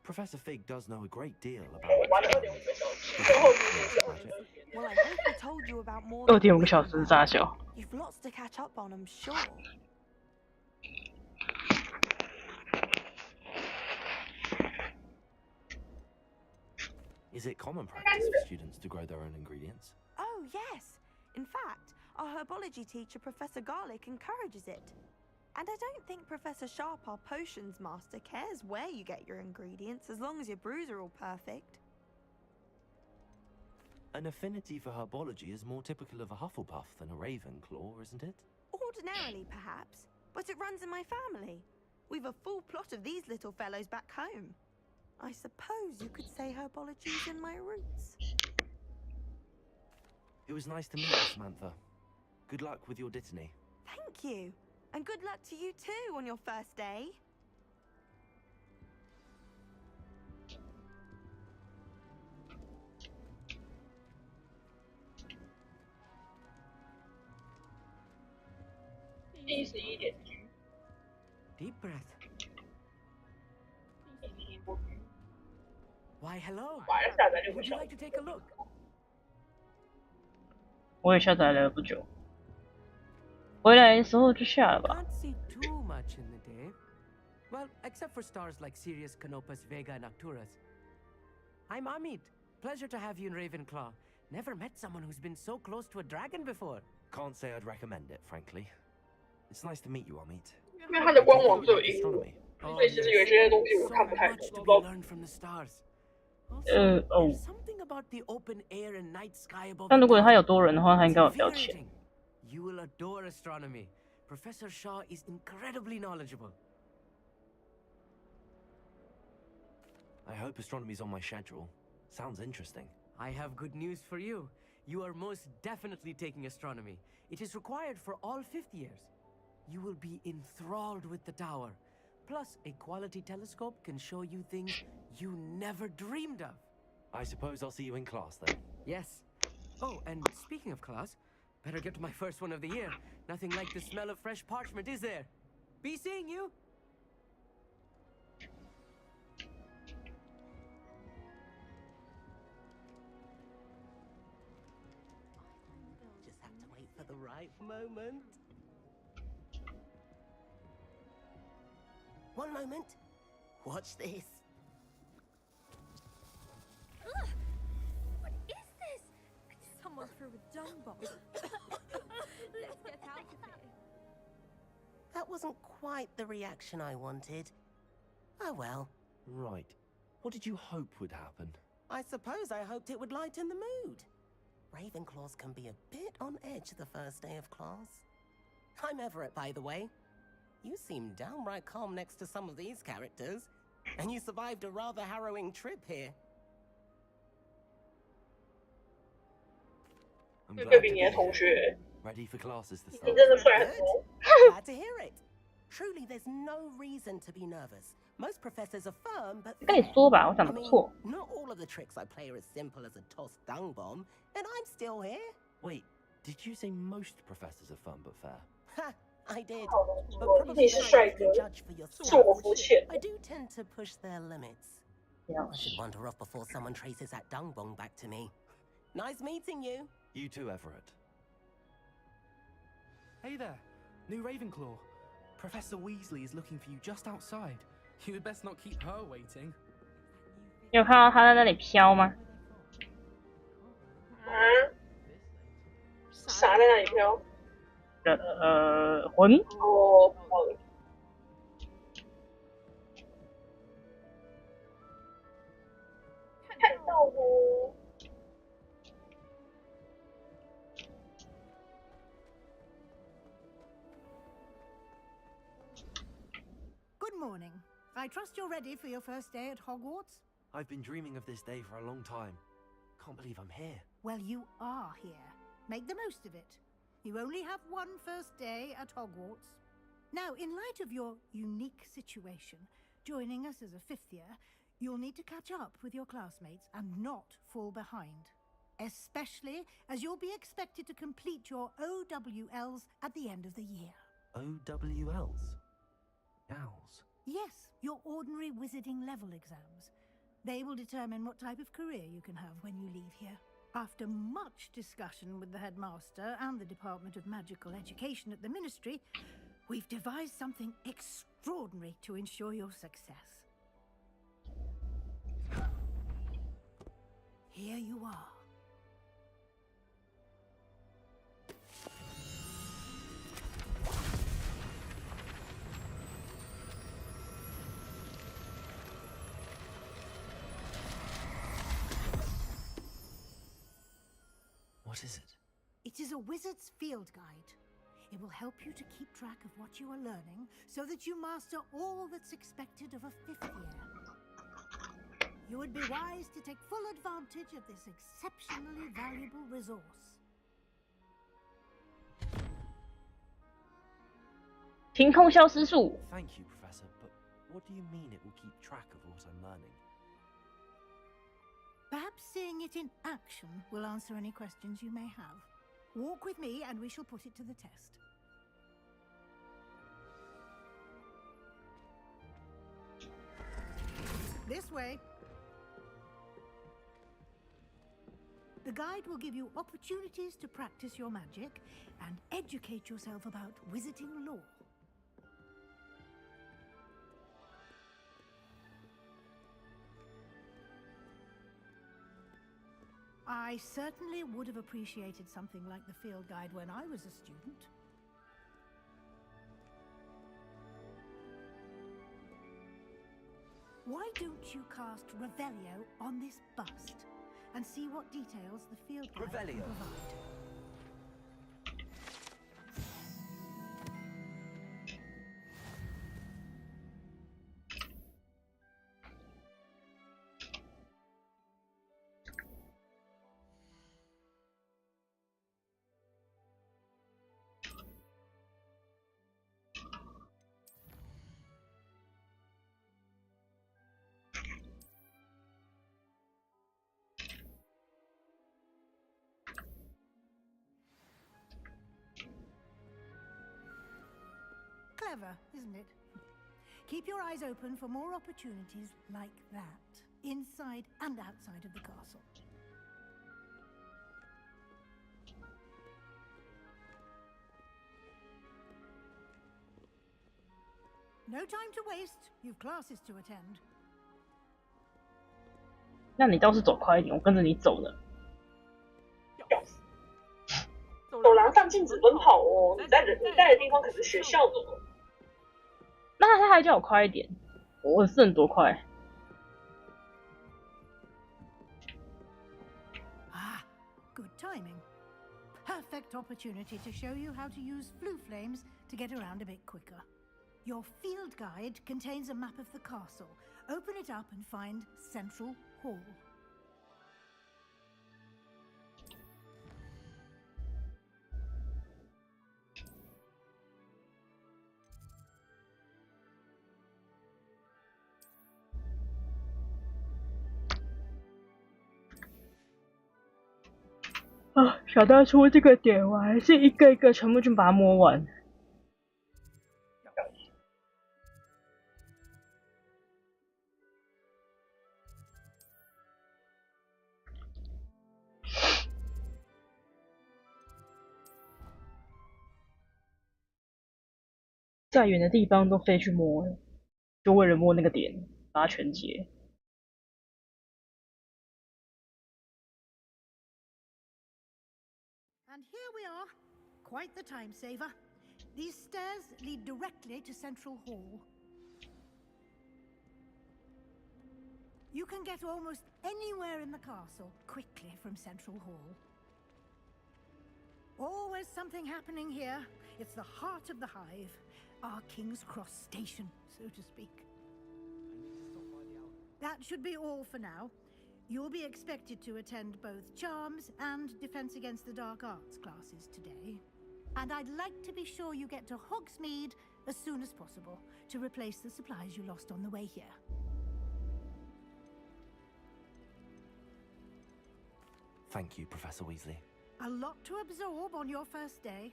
Professor Fig does know a great deal about 玩了2.5个小时，最后Well, I hope he told you about more. 2.5个小时大小。 You've lots to catch up on, I'm sure. Is it common practice for students to grow their own ingredients? Oh, yes. In fact, our herbology teacher, Professor Garlic, encourages it. And I don't think Professor Sharp, our potions master, cares where you get your ingredients as long as your brews are all perfect. An affinity for herbology is more typical of a Hufflepuff than a Ravenclaw, isn't it? Ordinarily, perhaps, but it runs in my family. We've a full plot of these little fellows back home. I suppose you could say herbology is in my roots. It was nice to meet you, Samantha. Good luck with your dittany. Thank you. And good luck to you too on your first day. Deep breath. Why, hello. Would you like to take a look? 我也下载了不久，回来的时候就下了吧。 Can't see too much in the day. Well, except for stars like Sirius, Canopus, Vega, and Arcturus. I'm Amit. Pleasure to have you in Ravenclaw. Never met someone who's been so close to a dragon before. Can't say I'd recommend it, frankly. It's nice to meet you, Amit. 因为它的官网就有英文，所以其实有些东西我看不太懂，不知道。 Something about the open air and night sky above. 但如果他有多人的话，他应该有标签。 You will adore astronomy. Professor Shaw is incredibly knowledgeable. I hope astronomy's on my schedule. Sounds interesting. I have good news for you. You are most definitely taking astronomy. It is required for all 5th years. You will be enthralled with the tower. Plus, a quality telescope can show you things you never dreamed of. I suppose I'll see you in class then. Yes. Oh, and speaking of class, better get to my first one of the year. Nothing like the smell of fresh parchment, is there? Be seeing you. Just have to wait for the right moment. One moment. Watch this. Ugh! What is this? Someone threw a dung bomb. Let's get out of here. That wasn't quite the reaction I wanted. Oh well. Right. What did you hope would happen? I suppose I hoped it would lighten the mood. Ravenclaws can be a bit on edge the first day of class. I'm Everett, by the way. You seem downright calm next to some of these characters. And you survived a rather harrowing trip here. I'm glad to be here. Ready for classes to start. Glad to hear it. Truly, there's no reason to be nervous. Most professors are firm, but跟你说吧，我长得不错。 not all of the tricks I play are as simple as a tossed dung bomb, and I'm still here. Wait, did you say most professors are fun but fair? Ha, I did. But probably you judge for yourself. I do tend to push their limits. I should wander off before someone traces that dung bomb back to me. Nice meeting you. You too, Everett. Hey there, new Ravenclaw. Professor Weasley is looking for you just outside. You had best not keep her waiting. 你有看到他在那里飘吗？啥在那里飘？魂。哦，看到哦。 Good morning. I trust you're ready for your first day at Hogwarts? I've been dreaming of this day for a long time. Can't believe I'm here. Well, you are here. Make the most of it. You only have one first day at Hogwarts. Now, in light of your unique situation, joining us as a 5th year, you'll need to catch up with your classmates and not fall behind. Especially as you'll be expected to complete your OWLs at the end of the year. OWLs? Owls? Yes, your ordinary wizarding level exams. They will determine what type of career you can have when you leave here. After much discussion with the headmaster and the Department of Magical Education at the Ministry, we've devised something extraordinary to ensure your success. here you are. What is it? It is a wizard's field guide. It will help you to keep track of what you are learning so that you master all that's expected of a 5th year. You would be wise to take full advantage of this exceptionally valuable resource. 凭空消失术。 Thank you, Professor, but what do you mean it will keep track of what I'm learning? Perhaps seeing it in action will answer any questions you may have. Walk with me and we shall put it to the test. This way. The guide will give you opportunities to practice your magic and educate yourself about wizarding lore. I certainly would have appreciated something like the field guide when I was a student. Why don't you cast Revelio on this bust and see what details the field guide can Revelio. provide? Clever, isn't it? Keep your eyes open for more opportunities like that, inside and outside of the castle. No time to waste. You've classes to attend. 那你倒是走快一点，我跟着你走了。走廊上禁止奔跑哦，你在的地方可是学校的哦。那他还叫我快一点，我是能多快？ Ah, good timing. Perfect opportunity to show you how to use flue flames to get around a bit quicker. Your field guide contains a map of the castle. Open it up and find Central Hall. 啊，想当初这个点，我还是一个一个全部就把它摸完。再远的地方都飞去摸了，就为了摸那个点，把它全解。 And here we are. Quite the time saver. These stairs lead directly to Central Hall. You can get almost anywhere in the castle quickly from Central Hall. Always something happening here. It's the heart of the hive. Our King's Cross station, so to speak. That should be all for now. You'll be expected to attend both Charms and Defense Against the Dark Arts classes today. And I'd like to be sure you get to Hogsmeade as soon as possible to replace the supplies you lost on the way here. Thank you, Professor Weasley. A lot to absorb on your first day,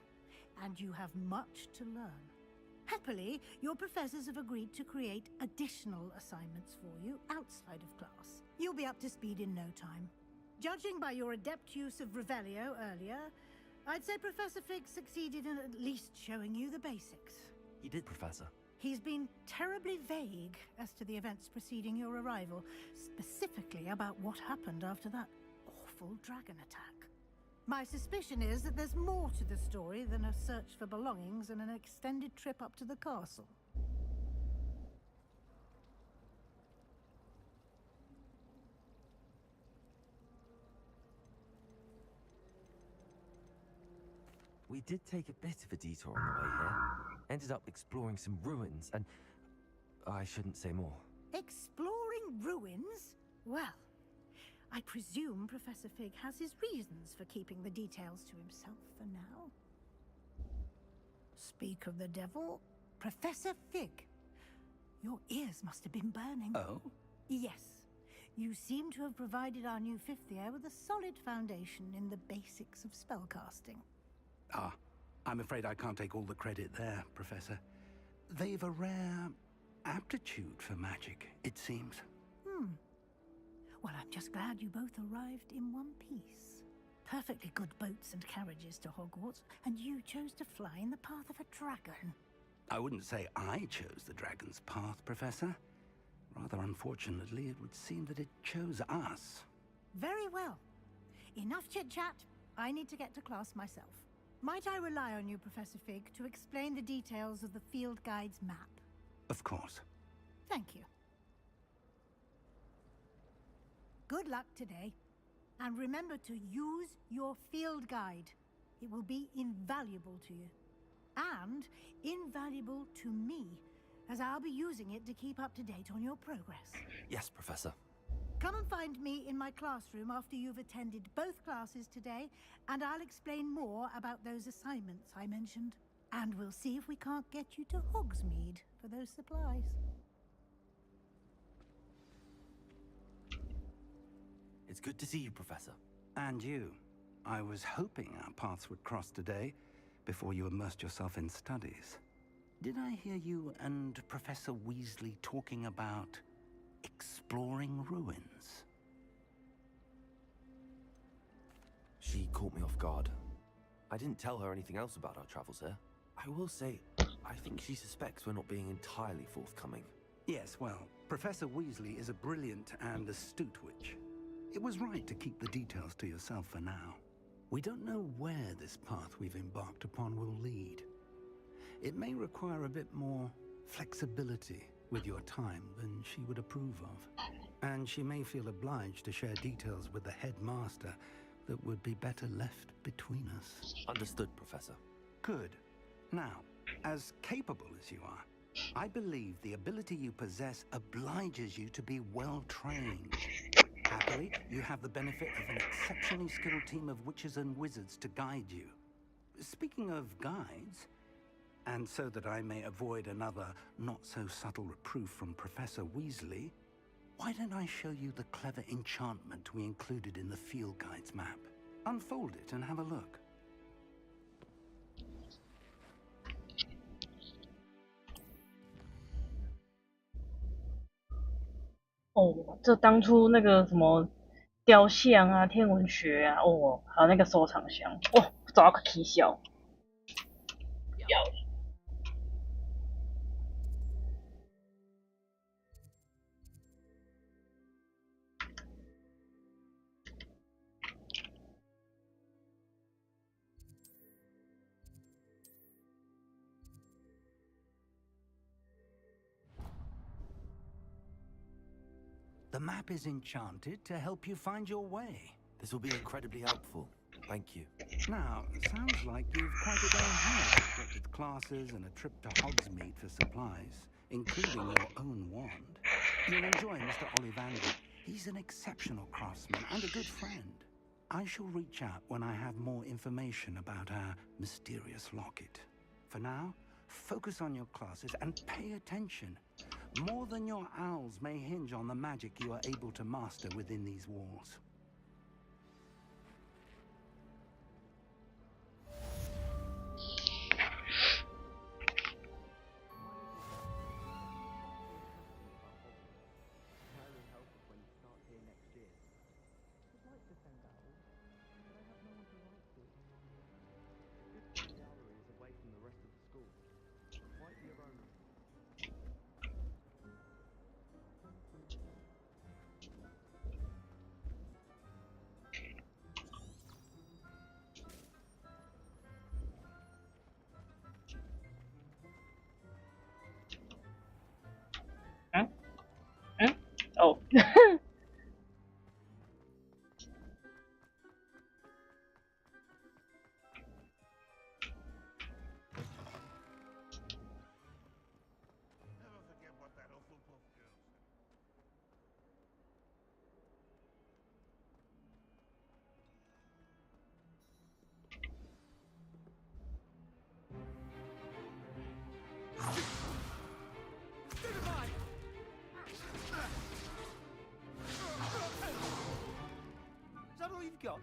and you have much to learn. Happily, your professors have agreed to create additional assignments for you outside of class. You'll be up to speed in no time. Judging by your adept use of Revelio earlier, I'd say Professor Fig succeeded in at least showing you the basics. He did, Professor. He's been terribly vague as to the events preceding your arrival, specifically about what happened after that awful dragon attack. My suspicion is that there's more to the story than a search for belongings and an extended trip up to the castle. We did take a bit of a detour on the way here. Ended up exploring some ruins and... I shouldn't say more. Exploring ruins? Well, I presume Professor Fig has his reasons for keeping the details to himself for now. Speak of the devil, Professor Fig. Your ears must have been burning. Oh? Yes. You seem to have provided our new fifth year with a solid foundation in the basics of spellcasting. Ah, I'm afraid I can't take all the credit there, Professor. They've a rare aptitude for magic, it seems. Well, I'm just glad you both arrived in one piece. Perfectly good boats and carriages to Hogwarts, and you chose to fly in the path of a dragon. I wouldn't say I chose the dragon's path, Professor. Rather unfortunately, it would seem that it chose us. Very well. Enough chit-chat. I need to get to class myself. Might I rely on you, Professor Fig, to explain the details of the field guide's map? Of course. Thank you. Good luck today. And remember to use your field guide. It will be invaluable to you. And invaluable to me, as I'll be using it to keep up to date on your progress. Yes, Professor. Come and find me in my classroom after you've attended both classes today, and I'll explain more about those assignments I mentioned. And we'll see if we can't get you to Hogsmeade for those supplies. It's good to see you, Professor. And you. I was hoping our paths would cross today, before you immersed yourself in studies. Did I hear you and Professor Weasley talking about exploring ruins? She caught me off guard. I didn't tell her anything else about our travels here. I will say, I think she suspects we're not being entirely forthcoming. Yes, well, Professor Weasley is a brilliant and astute witch. It was right to keep the details to yourself for now. We don't know where this path we've embarked upon will lead. It may require a bit more flexibility with your time than she would approve of. And she may feel obliged to share details with the headmaster that would be better left between us. Understood, Professor. Good. Now, as capable as you are, I believe the ability you possess obliges you to be well trained. Happily, you have the benefit of an exceptionally skilled team of witches and wizards to guide you. Speaking of guides, and so that I may avoid another not-so-subtle reproof from Professor Weasley, why don't I show you the clever enchantment we included in the field guide's map? Unfold it and have a look.哦，这当初那个什么雕像啊、天文学啊，哦，还有那个收藏箱，哦，找到个起笑。The map is enchanted to help you find your way. This will be incredibly helpful. Thank you. Now, sounds like you've quite a day ahead, what with classes and a trip to Hogsmeade for supplies, including your own wand. You'll enjoy Mr. Ollivander. He's an exceptional craftsman and a good friend. I shall reach out when I have more information about our mysterious locket. For now, focus on your classes and pay attention. More than your owls may hinge on the magic you are able to master within these walls. got.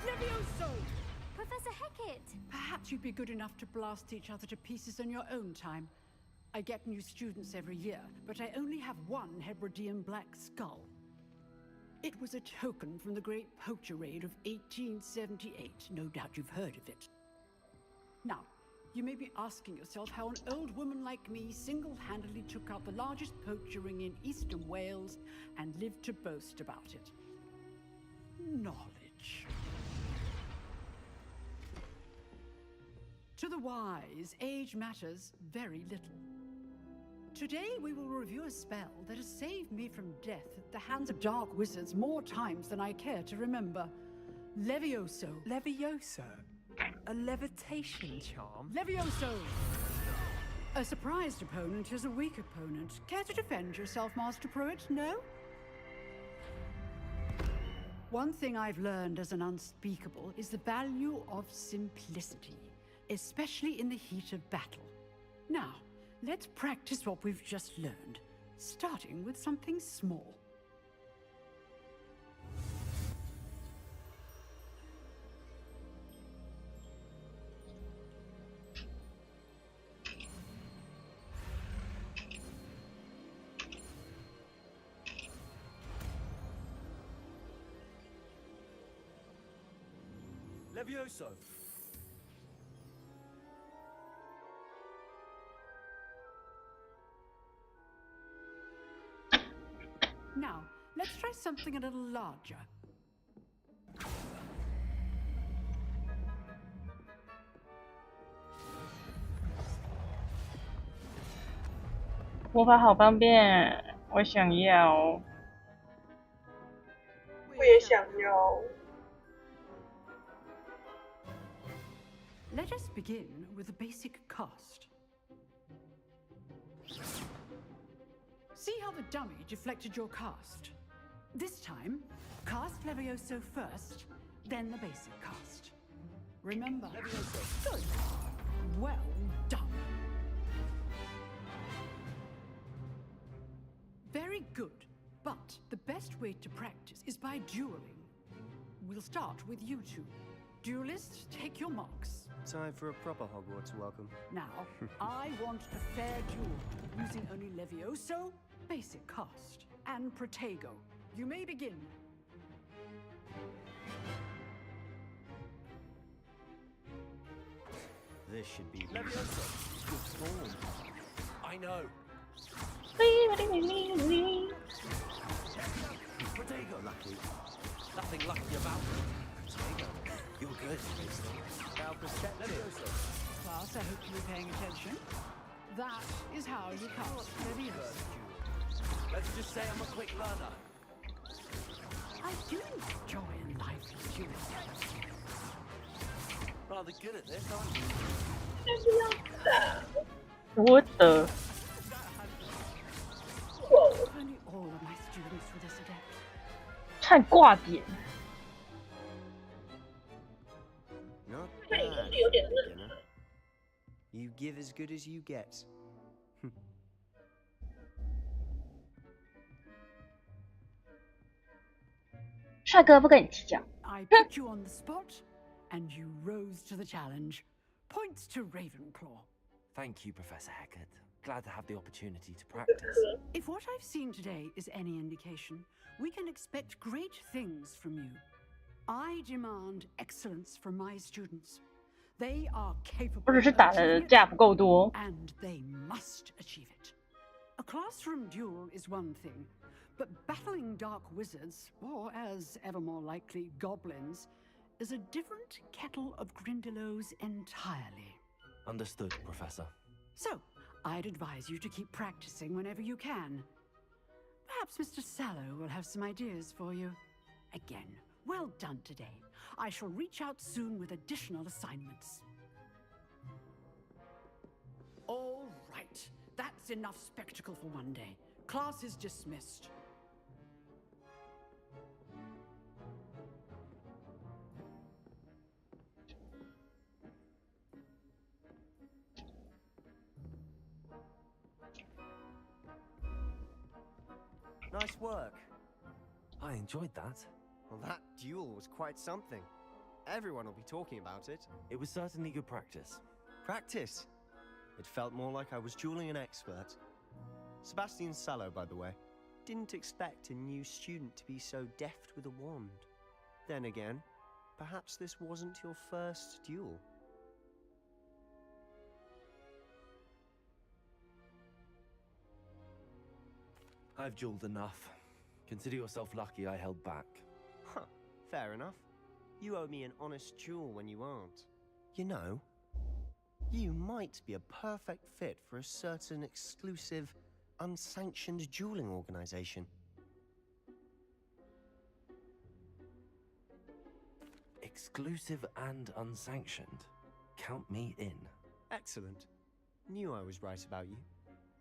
Levioso! Professor Hecat! Perhaps you'd be good enough to blast each other to pieces on your own time. I get new students every year, but I only have one Hebridean black skull. It was a token from the Great Poacher Raid of 1878. No doubt you've heard of it. Now, you may be asking yourself how an old woman like me single-handedly took out the largest poacher ring in eastern Wales and lived to boast about it. Knowledge. To the wise, age matters very little. Today we will review a spell that has saved me from death at the hands of dark wizards more times than I care to remember. Levioso. Levioso? A levitation charm? Levioso! A surprised opponent is a weak opponent. Care to defend yourself, Master Pruitt? No? One thing I've learned as an unspeakable is the value of simplicity, especially in the heat of battle. Now, let's practice what we've just learned, starting with something small. Levioso! Now, let's try something a little larger. 魔法好方便，我想要。我也想要。 Let us begin with a basic cast. See how the dummy deflected your cast? This time, cast Levioso first, then the basic cast. Remember, Levioso. Good. Well done. Very good, but the best way to practice is by dueling. We'll start with you two. Duelists, take your marks. Time for a proper Hogwarts welcome. Now, I want a fair duel, using only Levioso, basic cast, and Protego. You may begin. This should be Levioso. Good form. I know. Protego lucky. Nothing lucky about it. Protego, you're good. Now Levioso. Class, I hope you're paying attention. That is how you cast Levioso. Let's just say I'm a quick learner. I do enjoy a lively duel. Rather good at this, aren't you? What the? If only all of my students were this adept. 差点挂点。 Not 那你 bad 就是有点 for a 嫩。 beginner. You give as good as you get. 帅哥不跟你计较。 I put you on the spot, and you rose to the challenge. Points to Ravenclaw. Thank you, Professor Hecat. Glad to have the opportunity to practice. If what I've seen today is any indication, we can expect great things from you. I demand excellence from my students. They are capable 我只是 of 打的 achieving it, 架不够多。 and they must achieve it. A classroom duel is one thing, but battling dark wizards, or as ever more likely, goblins, is a different kettle of Grindylows entirely. Understood, Professor. So, I'd advise you to keep practicing whenever you can. Perhaps Mr. Sallow will have some ideas for you. Again, well done today. I shall reach out soon with additional assignments. All right, that's enough spectacle for one day. Class is dismissed. Nice work. I enjoyed that. Well, that duel was quite something. Everyone will be talking about it. It was certainly good practice. Practice? It felt more like I was dueling an expert. Sebastian Sallow, by the way. Didn't expect a new student to be so deft with a wand. Then again, perhaps this wasn't your first duel. I've dueled enough. Consider yourself lucky I held back. Huh, fair enough. You owe me an honest duel when you aren't. You know, you might be a perfect fit for a certain exclusive, unsanctioned dueling organization. Exclusive and unsanctioned. Count me in. Excellent. Knew I was right about you.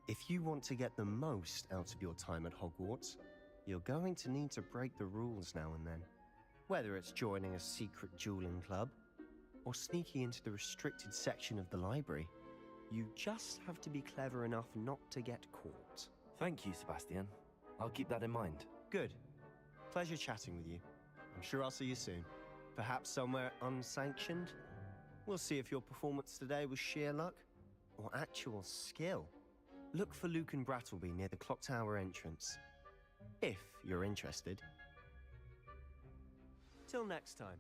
If you want to get the most out of your time at Hogwarts, you're going to need to break the rules now and then. Whether it's joining a secret dueling club, or sneaking into the restricted section of the library, you just have to be clever enough not to get caught. Thank you, Sebastian. I'll keep that in mind. Good. Pleasure chatting with you. I'm sure I'll see you soon. Perhaps somewhere unsanctioned? We'll see if your performance today was sheer luck, or actual skill. Look for Luke and Brattleby near the clock tower entrance. If you're interested. Till next time.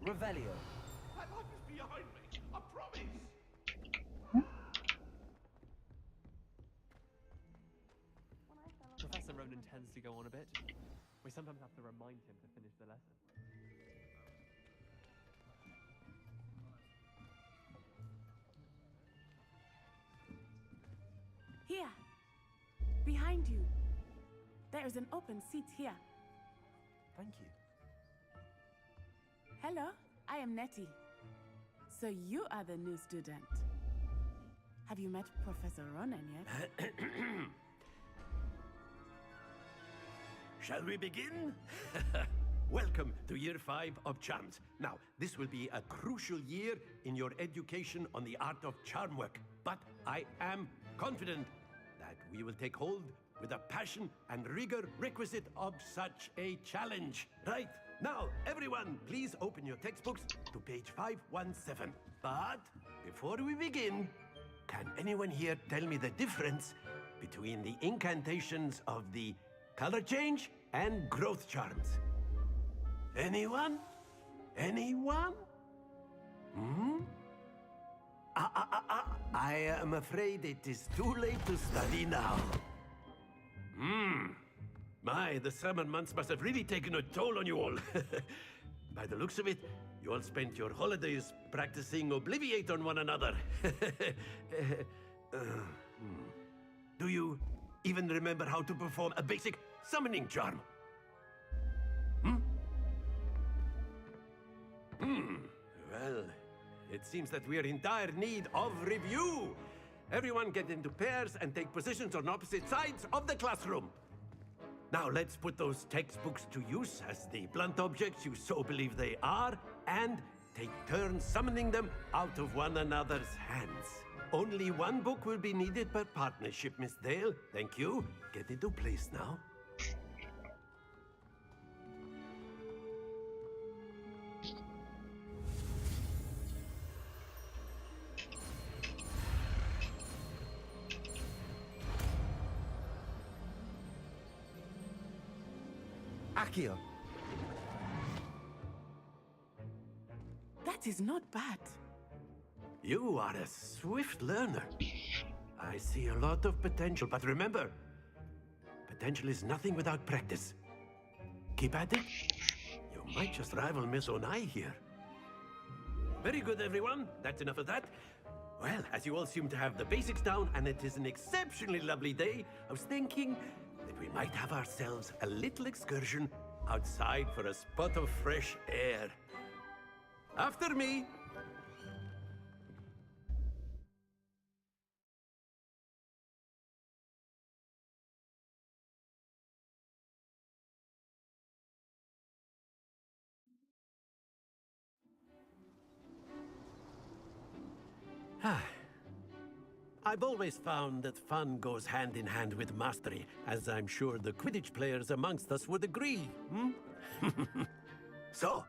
Revelio. My life is behind me, I promise! Professor Ronan tends to go on a bit. We sometimes have to remind him to finish the lesson. Here. Behind you. There is an open seat here. Thank you. Hello, I am Nettie. So you are the new student. Have you met Professor Ronan yet? Shall we begin? Welcome to Year 5 of Charms. Now, this will be a crucial year in your education on the art of charm work. But I am confident that we will take hold with the passion and rigor requisite of such a challenge. Right, now, everyone, please open your textbooks to page 517. But before we begin, can anyone here tell me the difference between the incantations of the color change and growth charms? Anyone? Anyone? Hmm? I am afraid it is too late to study now. My, the summer months must have really taken a toll on you all. By the looks of it, you all spent your holidays practicing Obliviate on one another. Do you even remember how to perform a basic summoning charm? Well, it seems that we are in dire need of review. Everyone get into pairs and take positions on opposite sides of the classroom. Now let's put those textbooks to use as the blunt objects you so believe they are, and take turns summoning them out of one another's hands. Only one book will be needed per partnership, Miss Dale. Thank you. Get into place now. Accio. That is not bad. You are a swift learner. I see a lot of potential, but remember, potential is nothing without practice. Keep at it. You might just rival Miss Onai here. Very good, everyone. That's enough of that. Well, as you all seem to have the basics down, and it is an exceptionally lovely day, I was thinking that we might have ourselves a little excursion outside for a spot of fresh air. After me. I've always found that fun goes hand in hand with mastery, as I'm sure the Quidditch players amongst us would agree. So,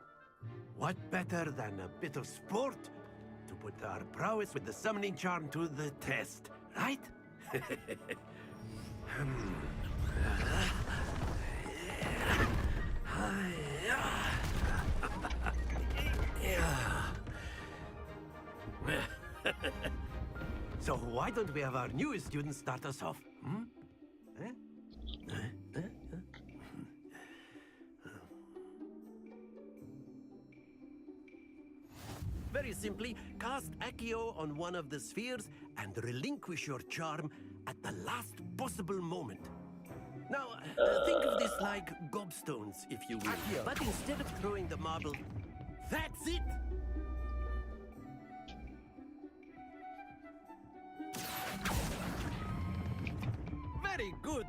what better than a bit of sport to put our prowess with the summoning charm to the test, right? So why don't we have our newest student start us off? Very simply, cast Accio on one of the spheres and relinquish your charm at the last possible moment. Now, think of this like gobstones, if you will. Accio. But instead of throwing the marble, that's it! Very good!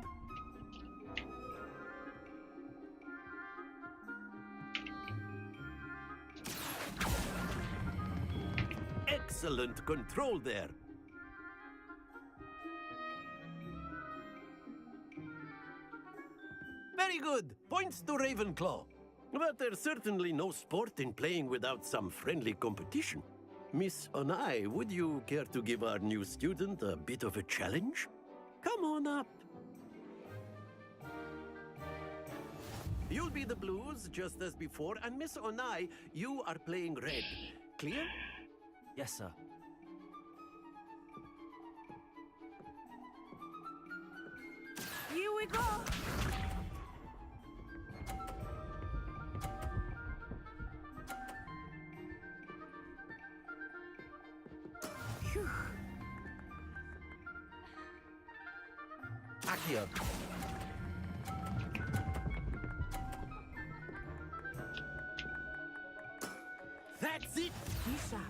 Excellent control there. Very good. Points to Ravenclaw. But there's certainly no sport in playing without some friendly competition. Miss Onai, would you care to give our new student a bit of a challenge? Come on up. You'll be the blues, just as before, and Miss Onai, you are playing red. Clear? Yes, sir. Here we go! Phew. Accio. That's it! Be sharp.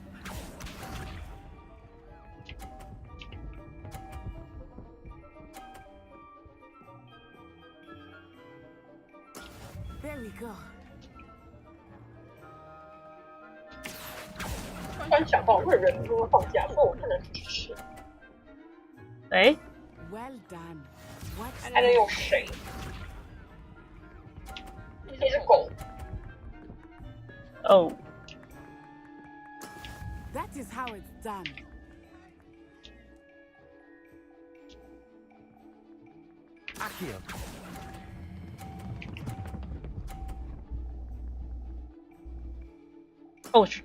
There we go. 突然想到，我会人多放假，不过我看能吃，哎， Well done. What's 还能有谁？一只狗。哦， That is how it's done. Accio. 哦去，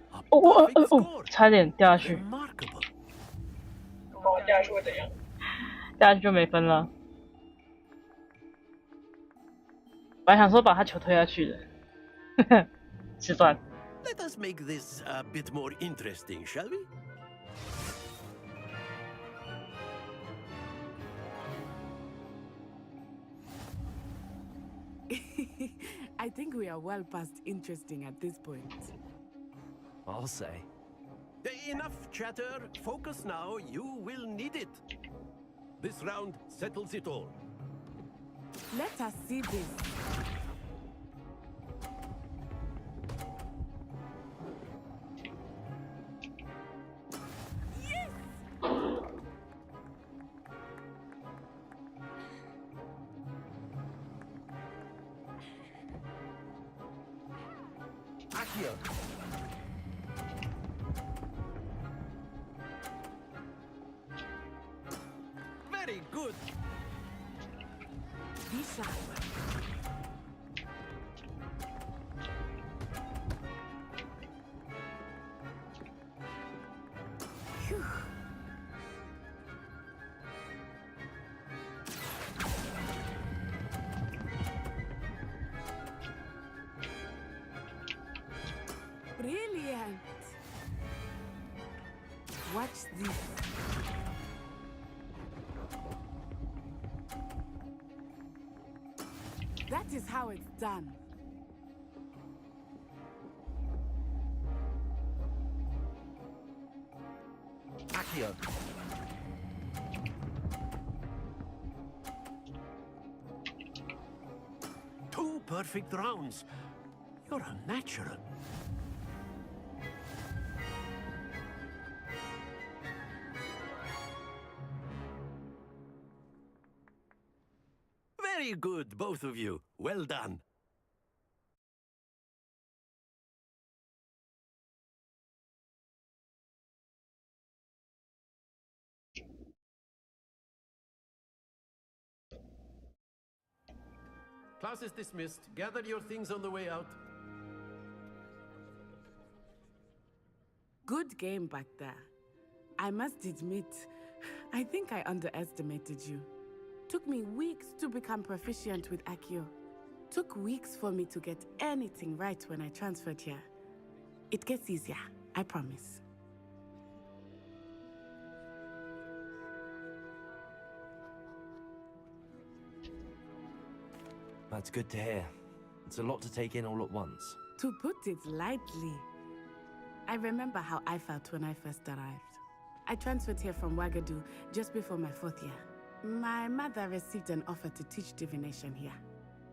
差点掉下去，我掉下去会怎样？掉下去就没分了。本来想说把他球推下去的，吃饭。 Let us make this a bit more interesting, shall we? I think we are well past interesting at this point. I'll say. Enough chatter. Focus now. You will need it. This round settles it all. Let us see this. Accio. Very good. Be sharp. Phew. Brilliant! Watch this. That is how it's done. Accio. Two perfect rounds. You're a natural. Very good, both of you. Well done. Class is dismissed. Gather your things on the way out. Good game back there. I must admit, I think I underestimated you. Took me weeks to become proficient with Accio. Took weeks for me to get anything right when I transferred here. It gets easier, I promise. That's good to hear. It's a lot to take in all at once. To put it lightly, I remember how I felt when I first arrived. I transferred here from Ouagadougou just before my 4th year. My mother received an offer to teach divination here.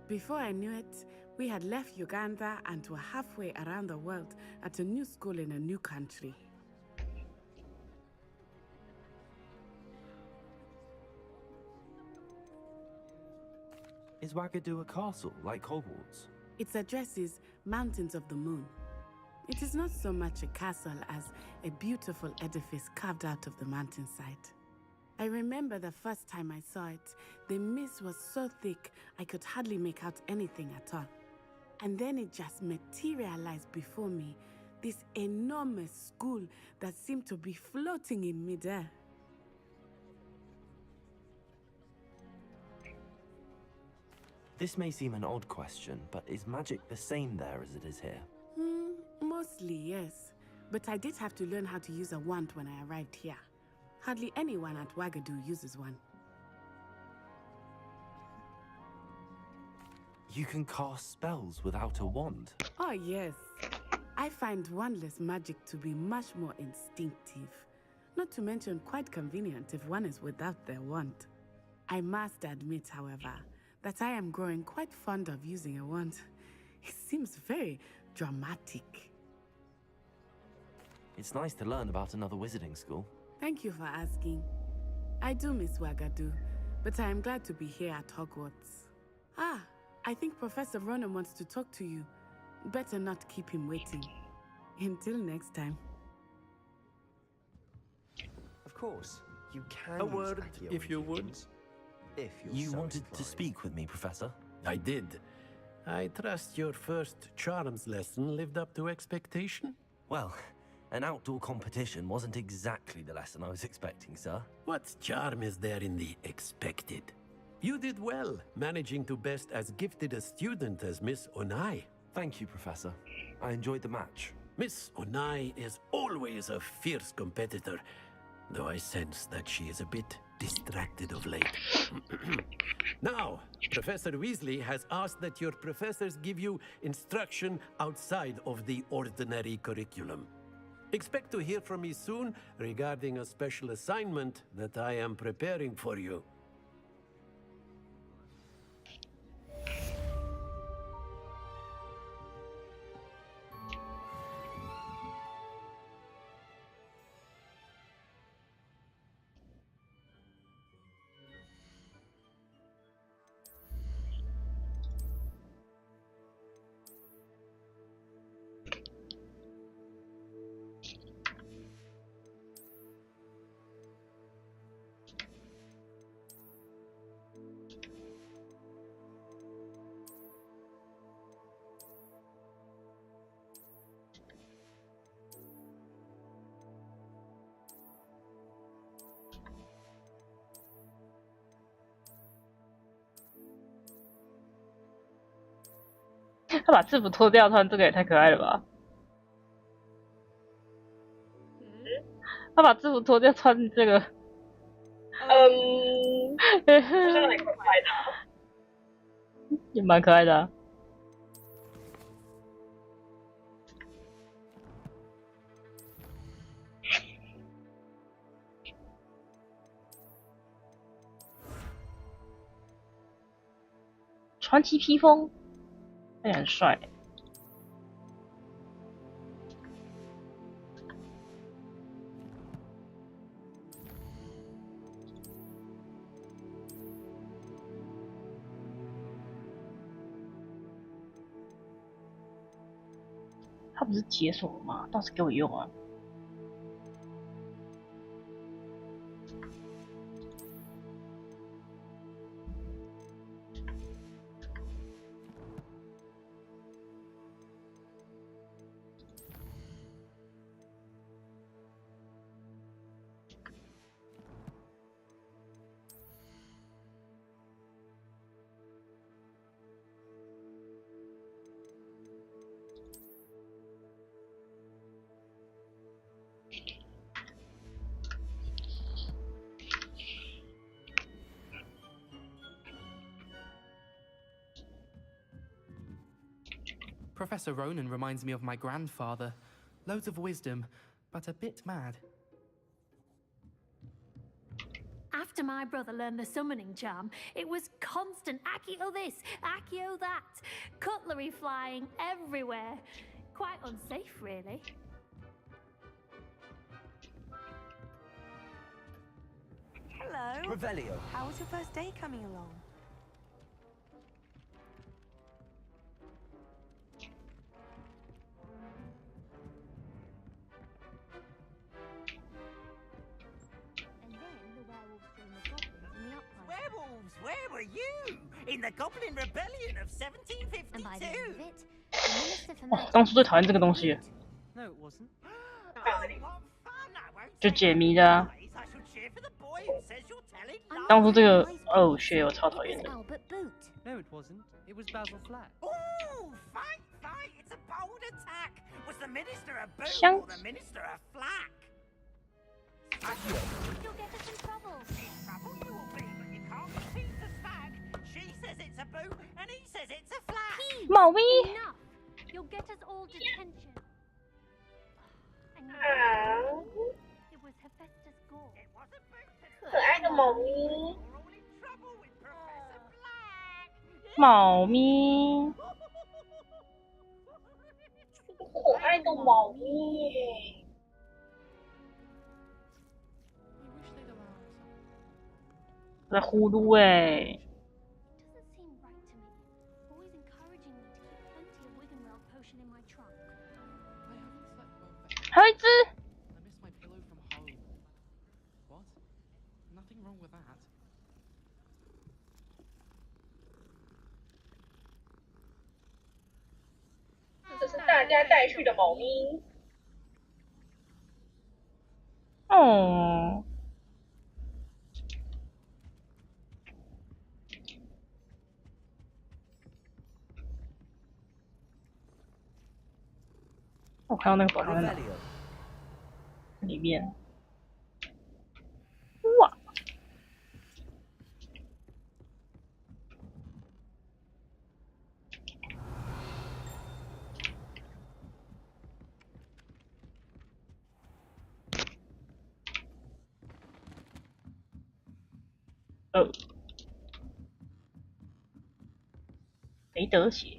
Before I knew it, we had left Uganda and were halfway around the world at a new school in a new country. Is Ouagadougou a castle, like Hogwarts? Its address is Mountains of the Moon. It is not so much a castle as a beautiful edifice carved out of the mountainside. I remember the first time I saw it, the mist was so thick I could hardly make out anything at all. And then it just materialized before me, this enormous school that seemed to be floating in midair. This may seem an odd question, but is magic the same there as it is here? Mostly, yes. But I did have to learn how to use a wand when I arrived here. Hardly anyone at Ouagadougou uses one. You can cast spells without a wand? Oh, yes. I find wandless magic to be much more instinctive. Not to mention quite convenient if one is without their wand. I must admit, however, that I am growing quite fond of using a wand. It seems very dramatic. It's nice to learn about another wizarding school. Thank you for asking. I do miss Ouagadougou, but I am glad to be here at Hogwarts. Ah, I think Professor Ronan wants to talk to you. Better not keep him waiting. Until next time. Of course, you can A use word, Accio if you on would. humans, if you're You so wanted to inclined. speak with me, Professor? I did. I trust your first charms lesson lived up to expectation? Well, an outdoor competition wasn't exactly the lesson I was expecting, sir. What charm is there in the expected? You did well, managing to best as gifted a student as Miss Onai. Thank you, Professor. I enjoyed the match. Miss Onai is always a fierce competitor, though I sense that she is a bit distracted of late. Now, Professor Weasley has asked that your professors give you instruction outside of the ordinary curriculum. Expect to hear from me soon regarding a special assignment that I am preparing for you.他把制服脱掉穿这个也太可爱了吧！他把制服脱掉穿这个，好像蛮可爱的啊。也蛮可爱的啊。传奇披风，也很帅。他不是解锁了吗？倒是给我用啊！Professor Ronan reminds me of my grandfather. Loads of wisdom, but a bit mad. After my brother learned the summoning charm, it was constant Accio this, Accio that. Cutlery flying everywhere. Quite unsafe, really. Hello. Revelio. How was your first day coming along? Werewolves, where were you? In the Goblin Rebellion of 1752. And by the end of it, the Minister for 哦，当初最讨厌这个东西， No, it wasn't. 就解谜的啊。当初这个哦，shit，我超讨厌的。 No, it wasn't. It was Basil Flack. Oh, fight, fight! It's a bold attack. Was the Minister a boot or the Minister a flack? You'll get us in trouble. In trouble you will be, but you can't defeat the stag. She says it's a boot, and he says it's a flack. Mommy! Enough. You'll get us all detention. And it was Hephaestus Gore. It wasn't boot. 可爱的猫咪， 猫咪，可爱的猫咪。在呼噜哎。 Doesn't seem right to me. Always encouraging me to keep plenty of Wiggenweld potion in my trunk. 还有一只。 I miss my pillow from home. What? Nothing wrong with that. 这是大家带去的猫咪。哦。我看到那个宝箱在哪？里面。哇！没得写。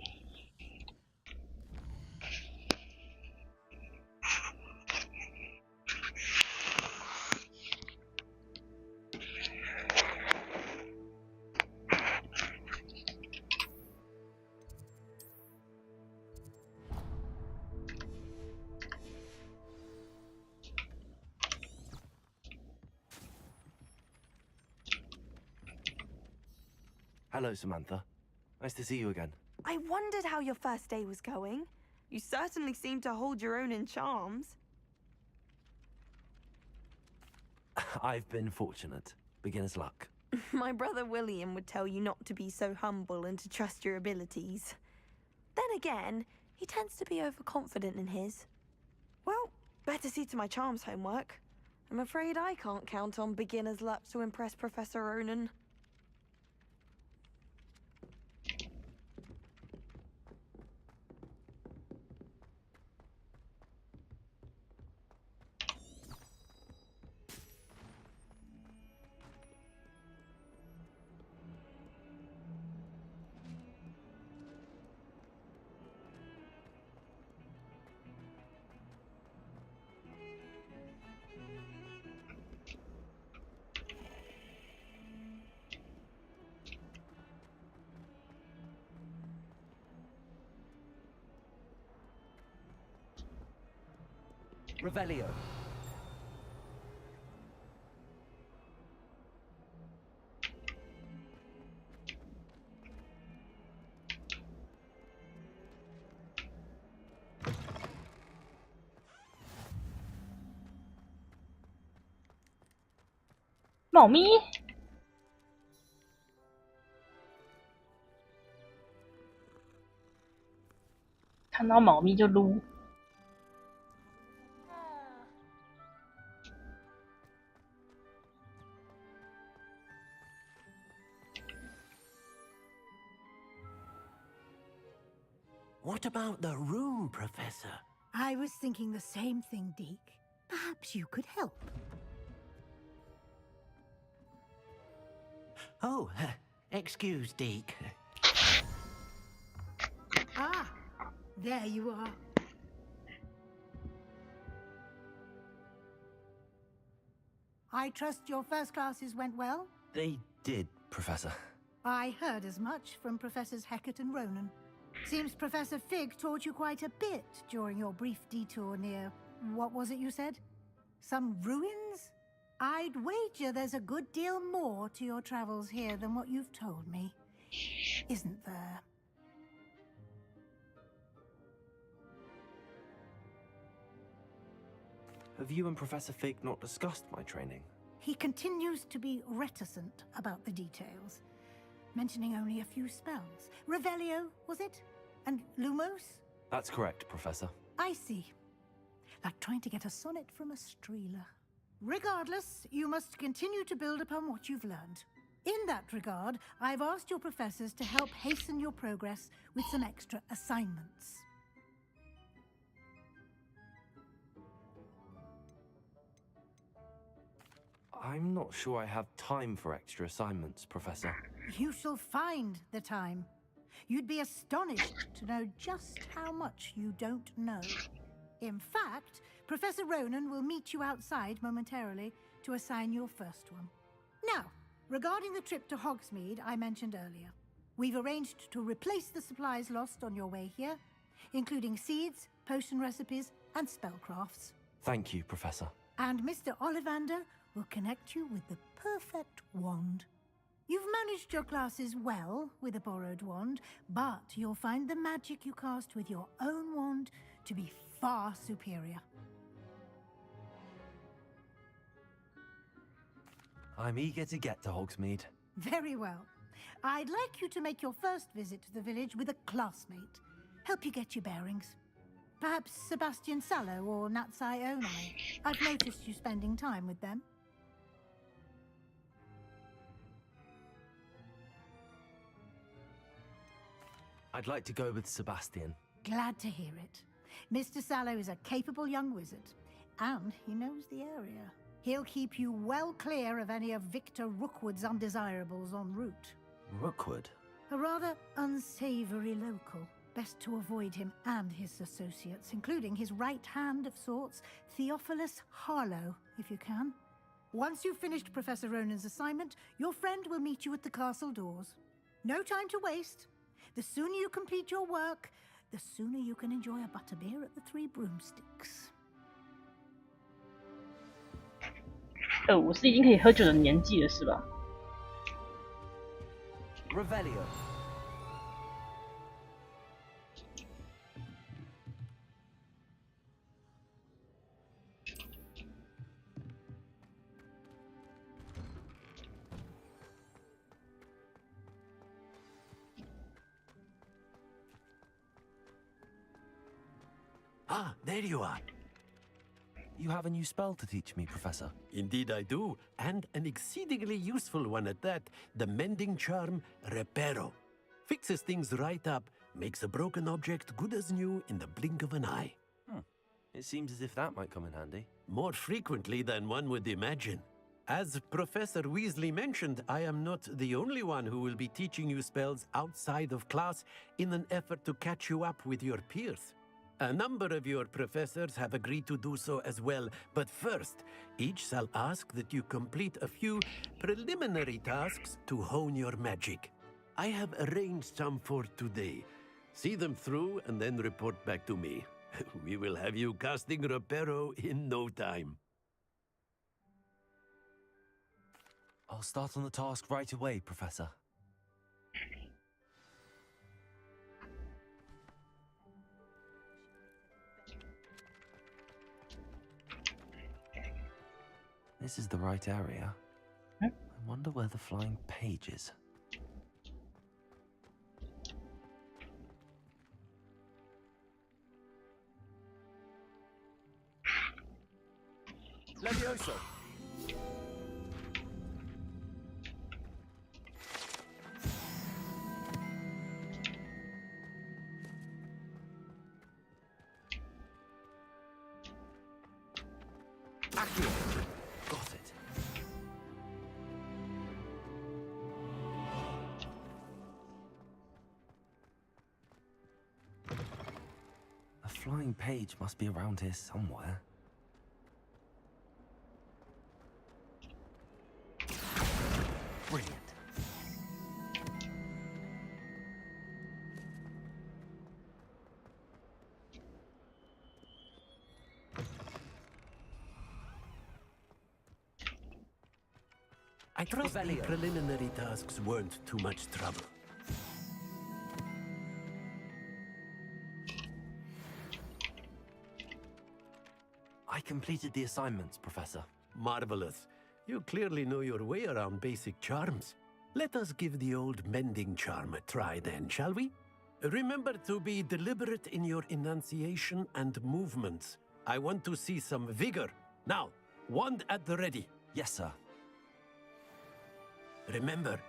Hello, Samantha. Nice to see you again. I wondered how your first day was going. You certainly seem to hold your own in charms. I've been fortunate. Beginner's luck. My brother William would tell you not to be so humble and to trust your abilities. Then again, he tends to be overconfident in his. Well, better see to my charms homework. I'm afraid I can't count on beginner's luck to impress Professor Ronan. Revelio.猫咪，看到猫咪就撸。What about the room, Professor? I was thinking the same thing, Deke. Perhaps you could help. Oh, excuse, Deke. Ah, there you are. I trust your first classes went well? They did, Professor. I heard as much from Professors Hecat and Ronan. Seems Professor Fig taught you quite a bit during your brief detour near... what was it you said? Some ruins? I'd wager there's a good deal more to your travels here than what you've told me. Isn't there? Have you and Professor Fig not discussed my training? He continues to be reticent about the details, mentioning only a few spells. Revelio, was it? And Lumos? That's correct, Professor. I see. Like trying to get a sonnet from a streeler. Regardless, you must continue to build upon what you've learned. In that regard, I've asked your professors to help hasten your progress with some extra assignments. I'm not sure I have time for extra assignments, Professor. You shall find the time. You'd be astonished to know just how much you don't know. In fact, Professor Ronan will meet you outside momentarily to assign your first one. Now, regarding the trip to Hogsmeade I mentioned earlier, we've arranged to replace the supplies lost on your way here, including seeds, potion recipes, and spellcrafts. Thank you, Professor. And Mr. Ollivander will connect you with the perfect wand. You've managed your classes well with a borrowed wand, but you'll find the magic you cast with your own wand to be far superior. I'm eager to get to Hogsmeade. Very well. I'd like you to make your first visit to the village with a classmate. Help you get your bearings. Perhaps Sebastian Sallow or Natsai Onai. I've noticed you spending time with them. I'd like to go with Sebastian. Glad to hear it. Mr. Sallow is a capable young wizard, and he knows the area. He'll keep you well clear of any of Victor Rookwood's undesirables en route. Rookwood? A rather unsavory local. Best to avoid him and his associates, including his right hand of sorts, Theophilus Harlow, if you can. Once you've finished Professor Ronan's assignment, your friend will meet you at the castle doors. No time to waste. The sooner you complete your work, the sooner you can enjoy a butterbeer at the Three Broomsticks. 我是已经可以喝酒的年纪了，是吧？ Revelio. Ah, there you are. You have a new spell to teach me, Professor. Indeed I do, and an exceedingly useful one at that. The mending charm, Reparo. Fixes things right up, makes a broken object good as new in the blink of an eye. It seems as if that might come in handy. More frequently than one would imagine. As Professor Weasley mentioned, I am not the only one who will be teaching you spells outside of class in an effort to catch you up with your peers. A number of your professors have agreed to do so as well, but first, each shall ask that you complete a few preliminary tasks to hone your magic. I have arranged some for today. See them through and then report back to me. We will have you casting Reparo in no time. I'll start on the task right away, Professor. This is the right area. I wonder where the flying page is. Levioso! Accio! Got it. A flying page must be around here somewhere. Brilliant. I trust the preliminary tasks weren't too much trouble. I completed the assignments, Professor. Marvelous. You clearly know your way around basic charms. Let us give the old mending charm a try then, shall we? Remember to be deliberate in your enunciation and movements. I want to see some vigor. Now, wand at the ready. Yes, sir. Remember,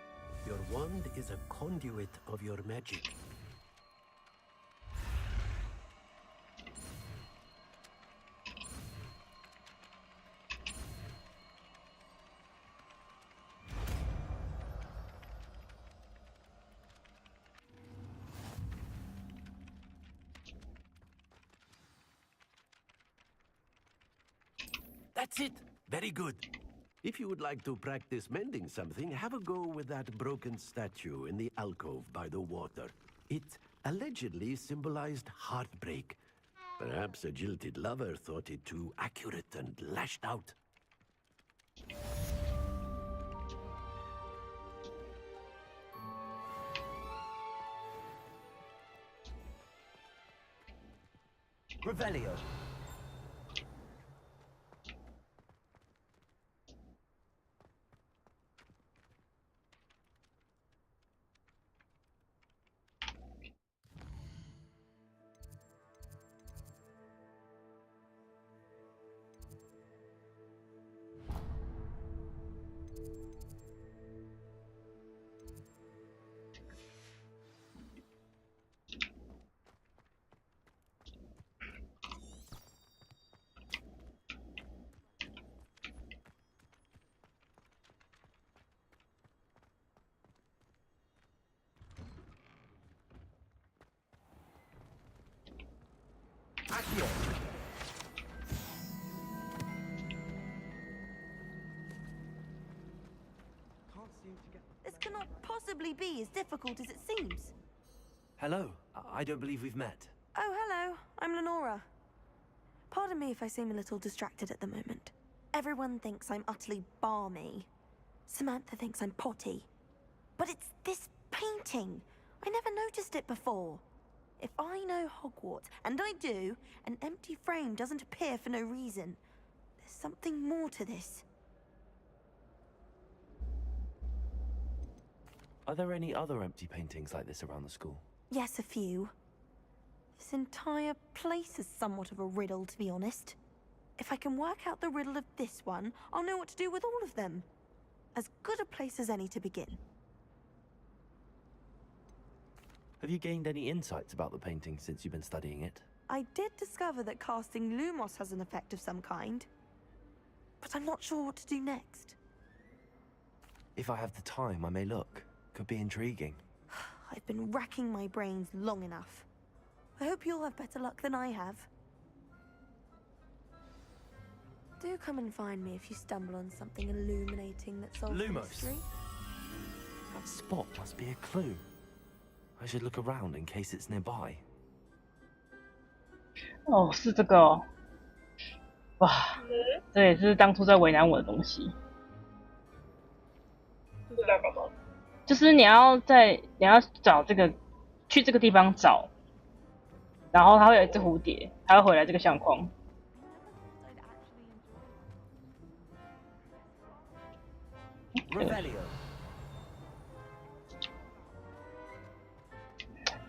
your wand is a conduit of your magic. That's it. Very good. If you would like to practice mending something, have a go with that broken statue in the alcove by the water. It allegedly symbolized heartbreak. Perhaps a jilted lover thought it too accurate and lashed out. Revelio. Accio. This cannot possibly be as difficult as it seems. Hello. I don't believe we've met. Oh, hello. I'm Lenora. Pardon me if I seem a little distracted at the moment. Everyone thinks I'm utterly balmy. Samantha thinks I'm potty. But it's this painting. I never noticed it before. If I know Hogwarts, and I do, an empty frame doesn't appear for no reason. There's something more to this. Are there any other empty paintings like this around the school? Yes, a few. This entire place is somewhat of a riddle, to be honest. If I can work out the riddle of this one, I'll know what to do with all of them. As good a place as any to begin. Have you gained any insights about the painting since you've been studying it? I did discover that casting Lumos has an effect of some kind, but I'm not sure what to do next. If I have the time, I may look. Could be intriguing. I've been racking my brains long enough. I hope you'll have better luck than I have. Do come and find me if you stumble on something illuminating that solves the Lumos. mystery. That spot must be a clue. I should look around in case it's nearby. 哦，是这个哦。哇，这也是当初在为难我的东西。是在干嘛？就是你要找这个，去这个地方找，然后它会有一只蝴蝶，它会回来这个相框。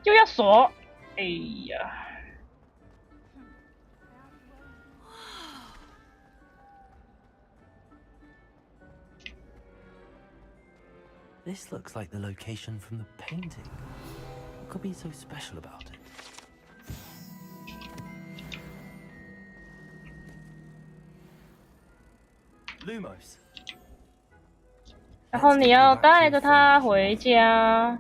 就要锁，哎呀！ This looks like the location from the painting. What could be so special about it? Lumos. 然后你要带着它回家。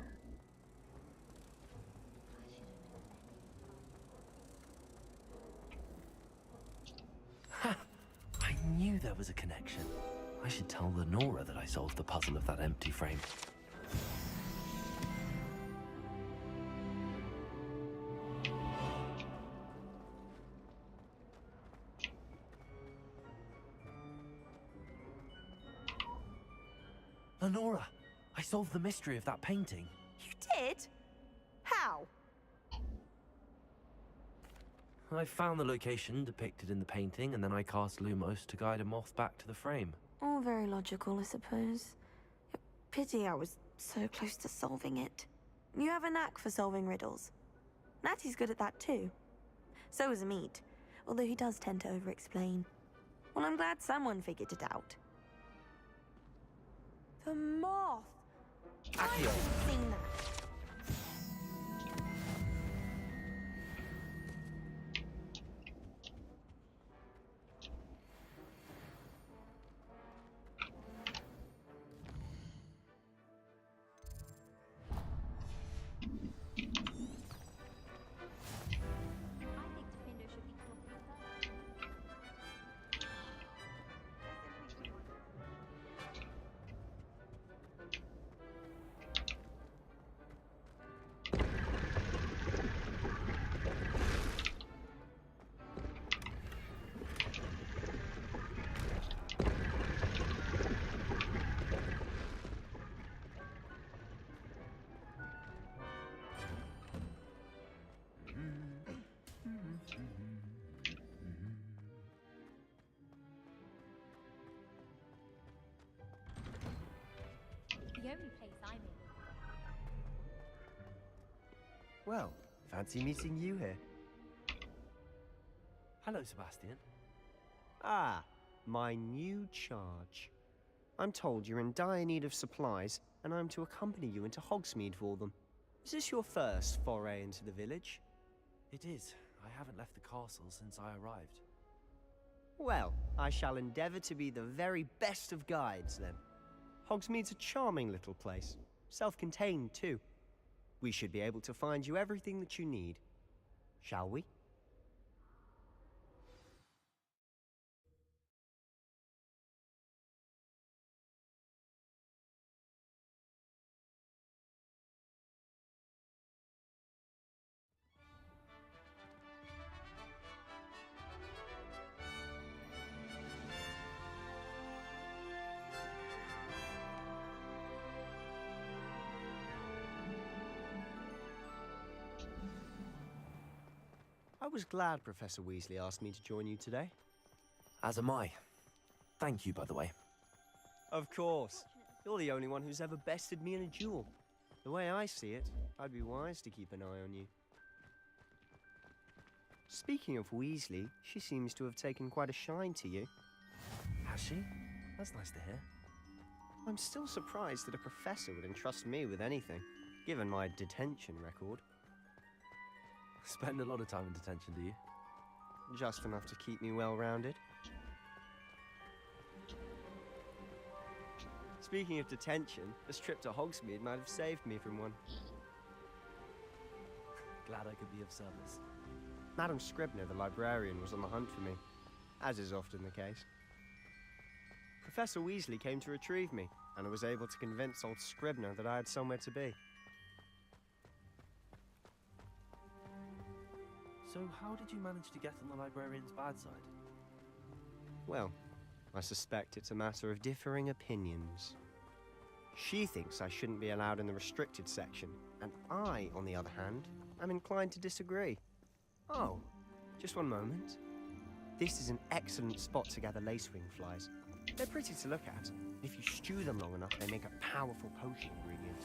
I knew there was a connection. I should tell Lenora that I solved the puzzle of that empty frame. Lenora, I solved the mystery of that painting. You did? How? I found the location depicted in the painting, and then I cast Lumos to guide a moth back to the frame. All very logical, I suppose. Pity I was so close to solving it. You have a knack for solving riddles. Natty's good at that too. So is Amit, although he does tend to over-explain. Well, I'm glad someone figured it out. The moth! I haven't seen that. The only place I'm in. Well, fancy meeting you here. Hello, Sebastian. Ah, my new charge. I'm told you're in dire need of supplies, and I'm to accompany you into Hogsmeade for them. Is this your first foray into the village? It is. I haven't left the castle since I arrived. Well, I shall endeavour to be the very best of guides, then. Hogsmeade's a charming little place. Self-contained, too. We should be able to find you everything that you need. Shall we? I was glad Professor Weasley asked me to join you today. As am I. Thank you, by the way. Of course. You're the only one who's ever bested me in a duel. The way I see it, I'd be wise to keep an eye on you. Speaking of Weasley, she seems to have taken quite a shine to you. Has she? That's nice to hear. I'm still surprised that a professor would entrust me with anything, given my detention record. Spend a lot of time in detention, do you? Just enough to keep me well-rounded. Speaking of detention, this trip to Hogsmeade might have saved me from one. Glad I could be of service. Madam Scribner, the librarian, was on the hunt for me, as is often the case. Professor Weasley came to retrieve me, and I was able to convince old Scribner that I had somewhere to be. So how did you manage to get on the librarian's bad side? Well, I suspect it's a matter of differing opinions. She thinks I shouldn't be allowed in the restricted section, and I, on the other hand, am inclined to disagree. Oh, just one moment. This is an excellent spot to gather lacewing flies. They're pretty to look at. If you stew them long enough, they make a powerful potion ingredient.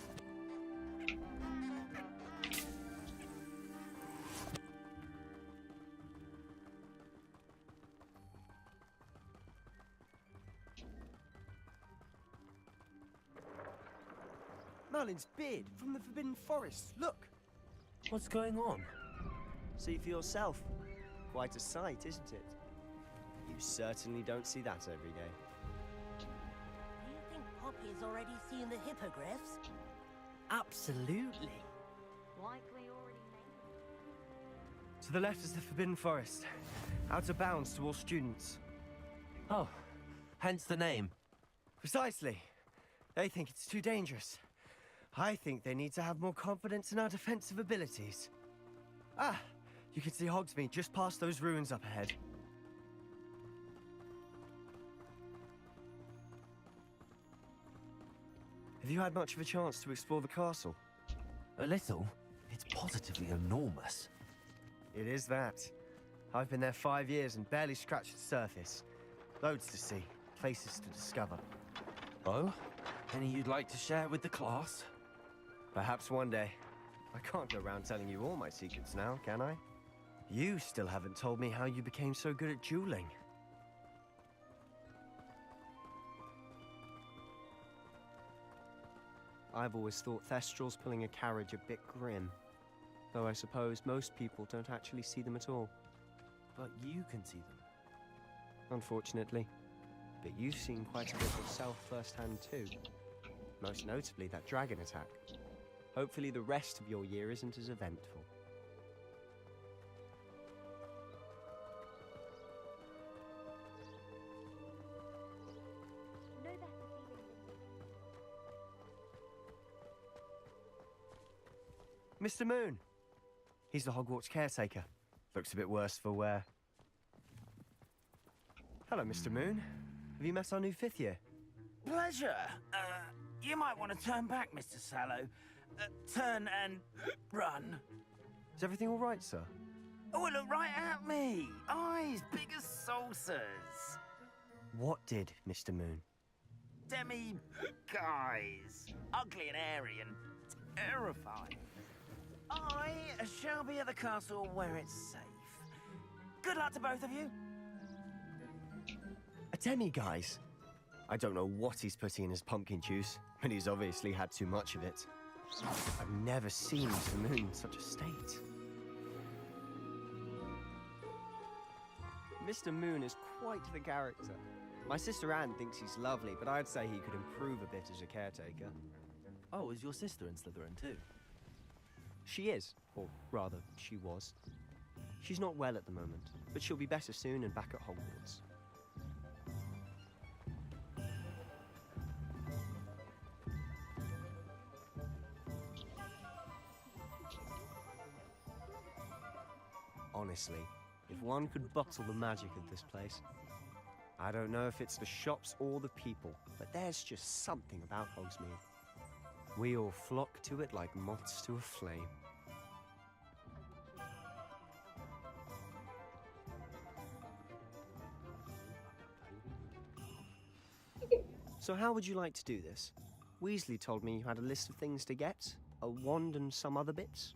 Merlin's beard from the Forbidden Forest. Look! What's going on? See for yourself. Quite a sight, isn't it? You certainly don't see that every day. Do you think Poppy's already seen the hippogriffs? Absolutely. Likely already made. To the left is the Forbidden Forest. Out of bounds to all students. Oh, hence the name. Precisely. They think it's too dangerous. I think they need to have more confidence in our defensive abilities. Ah, you can see Hogsmeade just past those ruins up ahead. Have you had much of a chance to explore the castle? A little. It's positively enormous. It is that. I've been there 5 years and barely scratched the surface. Loads to see, places to discover. Oh? Any you'd like to share with the class? Perhaps one day. I can't go around telling you all my secrets now, can I? You still haven't told me how you became so good at dueling. I've always thought Thestrals pulling a carriage a bit grim. Though I suppose most people don't actually see them at all. But you can see them. Unfortunately. But you've seen quite a bit yourself firsthand too. Most notably that dragon attack. Hopefully the rest of your year isn't as eventful. No better feeling than Mr. Moon! He's the Hogwarts caretaker. Looks a bit worse for wear. Hello, Mr. Moon. Have you met our new 5th year? Pleasure. You might want to turn back, Mr. Sallow. Turn and run. Is everything all right, sir? Oh, look right at me. Eyes big as saucers. What did, Mr. Moon? Demi-guys. Ugly and airy and terrifying. I shall be at the castle where it's safe. Good luck to both of you. A demi-guise? I don't know what he's putting in his pumpkin juice, but he's obviously had too much of it. I've never seen Mr. Moon in such a state. Mr. Moon is quite the character. My sister Anne thinks he's lovely, but I'd say he could improve a bit as a caretaker. Oh, is your sister in Slytherin too? She is, or rather, she was. She's not well at the moment, but she'll be better soon and back at Hogwarts. Honestly, if one could bottle the magic of this place. I don't know if it's the shops or the people, but there's just something about Hogsmeade. We all flock to it like moths to a flame. So how would you like to do this? Weasley told me you had a list of things to get, a wand and some other bits.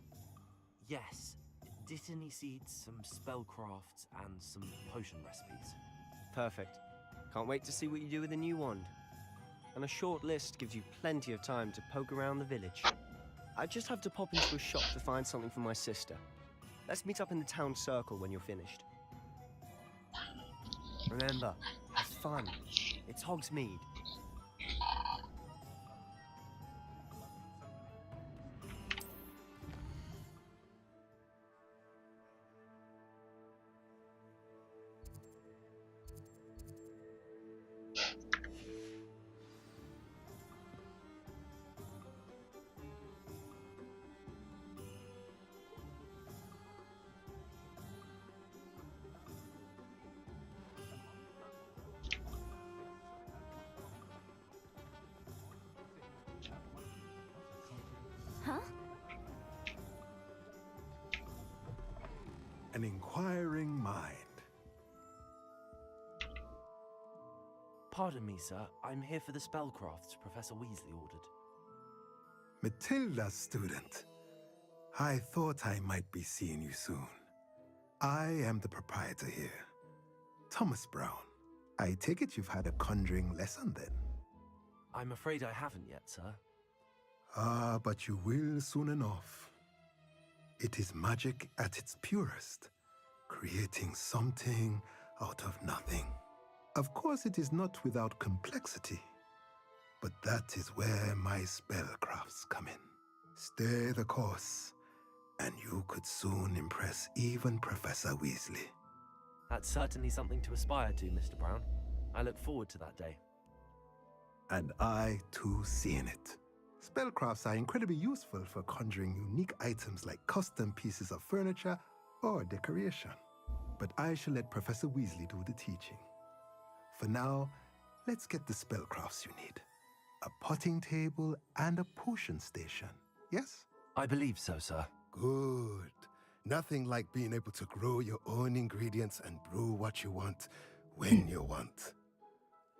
Yes. Dittany seeds, some spellcrafts, and some potion recipes. Perfect. Can't wait to see what you do with the new wand. And a short list gives you plenty of time to poke around the village. I just have to pop into a shop to find something for my sister. Let's meet up in the town circle when you're finished. Remember, have fun. It's Hogsmeade. Huh? An inquiring mind. Pardon me, sir. I'm here for the spellcrafts Professor Weasley ordered. Matilda, student. I thought I might be seeing you soon. I am the proprietor here, Thomas Brown. I take it you've had a conjuring lesson then? I'm afraid I haven't yet, sir. Ah, but you will soon enough. It is magic at its purest, creating something out of nothing. Of course, it is not without complexity, but that is where my spellcrafts come in. Stay the course, and you could soon impress even Professor Weasley. That's certainly something to aspire to, Mr. Brown. I look forward to that day. And I, too, see in it. Spellcrafts are incredibly useful for conjuring unique items like custom pieces of furniture or decoration. But I shall let Professor Weasley do the teaching. For now, let's get the spellcrafts you need. A potting table and a potion station, yes? I believe so, sir. Good. Nothing like being able to grow your own ingredients and brew what you want when you want.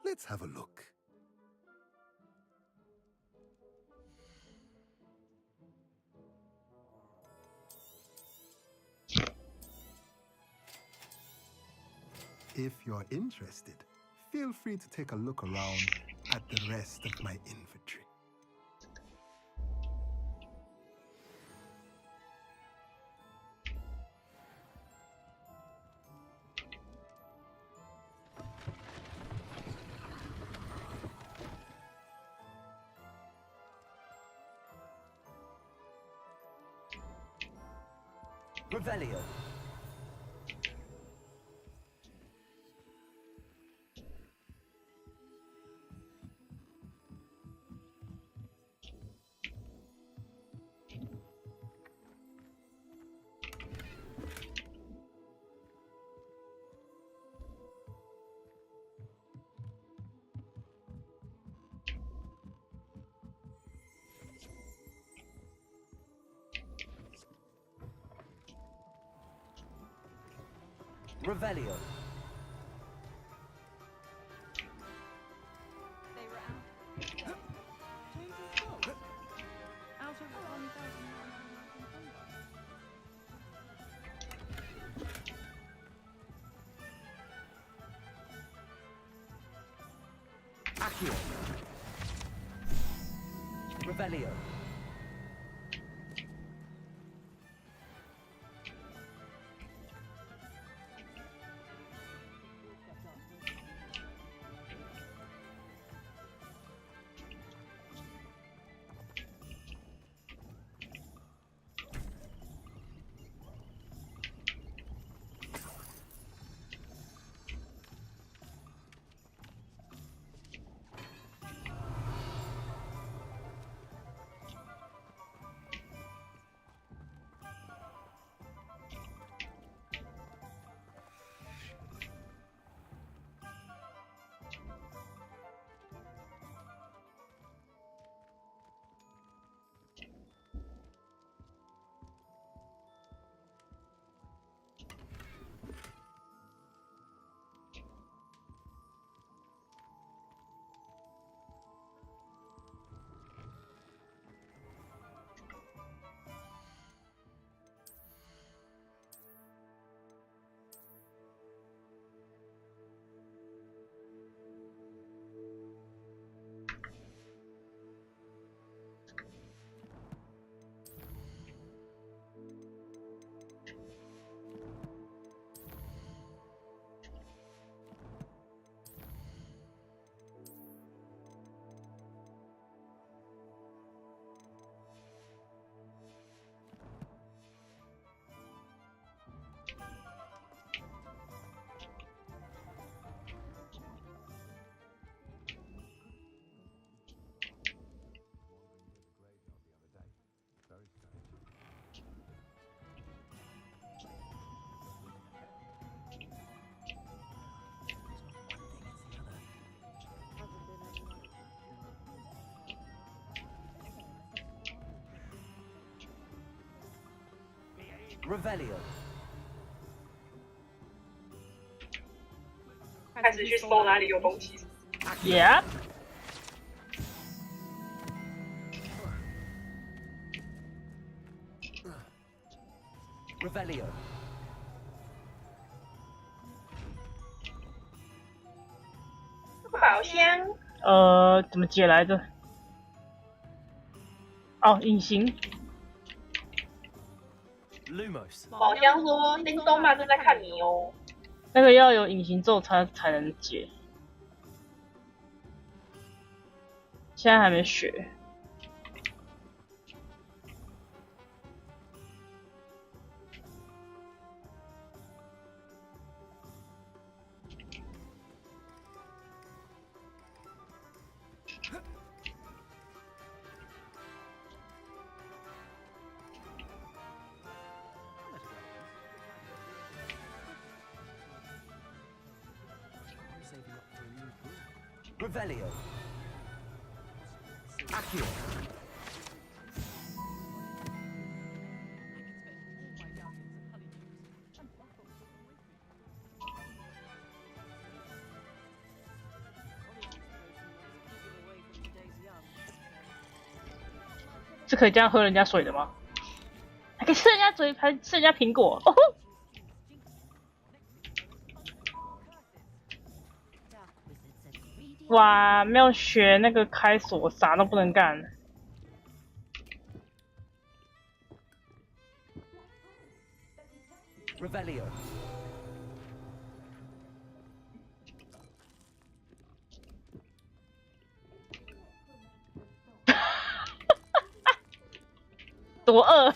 Let's have a look. If you're interested, feel free to take a look around at the rest of my inventory. Revelio. Revelio. Accio. Revelio. Revelio. 开始去搜哪里有东西。Yeah。Revelio. 宝箱。怎么解来着？哦，隐形。Lumos. 宝箱说：“叮咚妈正在看你哦。”那个要有隐形咒才能解，现在还没学。Revelio. Accio. 是可以这样喝人家水的吗？还可以吃人家嘴，还吃人家苹果。哦吼，哇，没有学那个开锁，啥都不能干。Revelio. 多饿。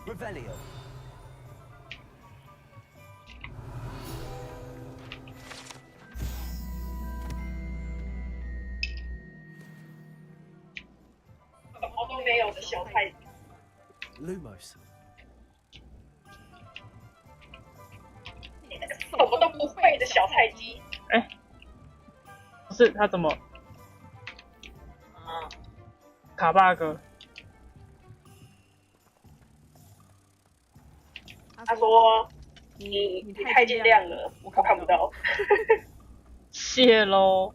Revelio. 什么都没有的小菜。Lumos. 什么都不会的小菜鸡。哎，不是他怎么？卡 bug。他说：“你太尽量了，我看不到。”谢喽。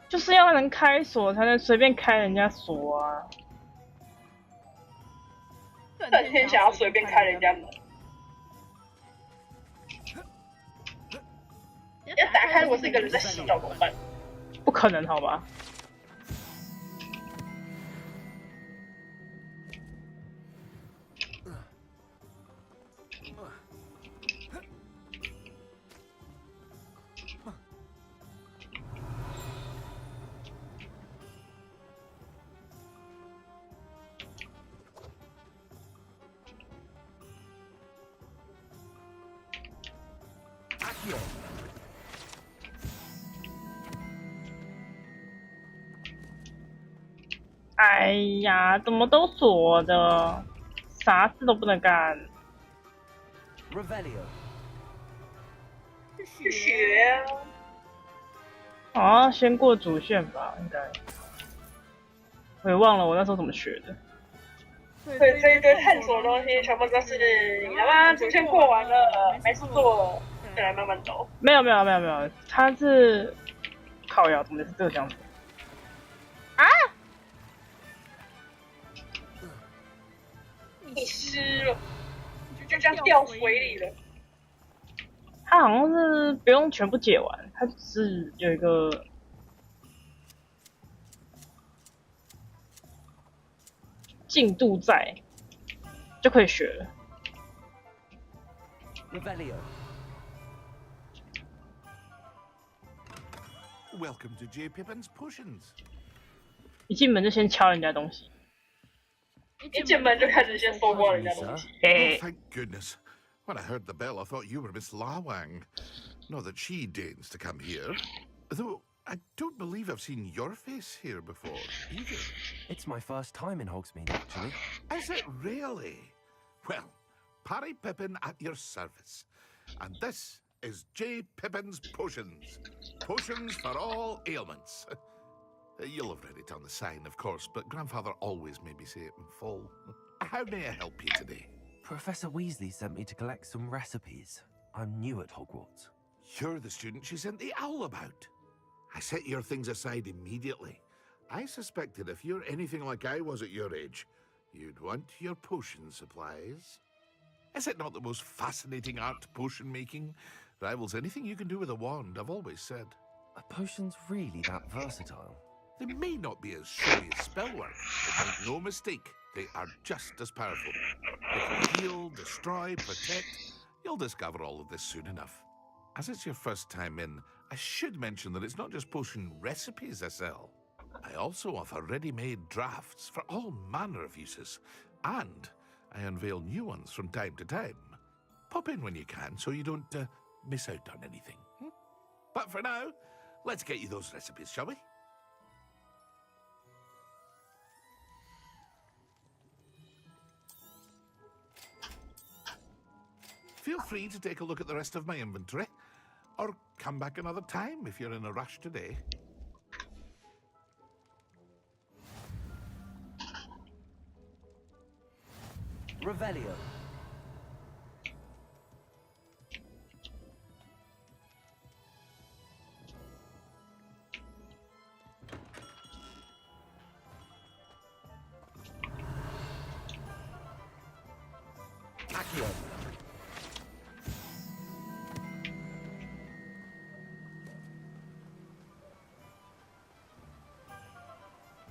就是要能开锁，才能随便开人家锁啊！整天想要随便开人家门，要打开我是一个人在洗澡怎么办？不可能，好吧？哎呀，怎么都锁的，啥事都不能干。Revelio. 去学啊，先过主线吧，应该。我也忘了我那时候怎么学的。对，这一堆探索的东西全部都是你他妈主线过完了，没事做了，再来慢慢走。没有，他是靠腰，怎么是这个样子？啊！你湿了，就这样掉水里了。他好像是不用全部解完，他只是有一个进度在，就可以学了。Revelio. Welcome to J. Pippin's Potions. 一进门就先敲人家东西，一进门就开始先搜刮人家东西。Oh, thank goodness. When I heard the bell, I thought you were Miss Lawang. Not that she deigns to come here. Though I don't believe I've seen your face here before, either. It's my first time in Hogsmeade, actually. Is it really? Well, Parry Pippin at your service. And this is J. Pippin's Potions. Potions for all ailments. You'll have read it on the sign, of course, but Grandfather always made me say it in full. How may I help you today? Professor Weasley sent me to collect some recipes. I'm new at Hogwarts. You're the student she sent the owl about. I set your things aside immediately. I suspected if you're anything like I was at your age, you'd want your potion supplies. Is it not the most fascinating art, potion making? Rivals anything you can do with a wand, I've always said. Are potions really that versatile? They may not be as showy as spellwork, but make no mistake, they are just as powerful. They can heal, destroy, protect. You'll discover all of this soon enough. As it's your first time in, I should mention that it's not just potion recipes I sell. I also offer ready-made drafts for all manner of uses, and I unveil new ones from time to time. Pop in when you can so you don't miss out on anything. But for now, let's get you those recipes, shall we? Feel free to take a look at the rest of my inventory, or come back another time if you're in a rush today. Revelio. Accio.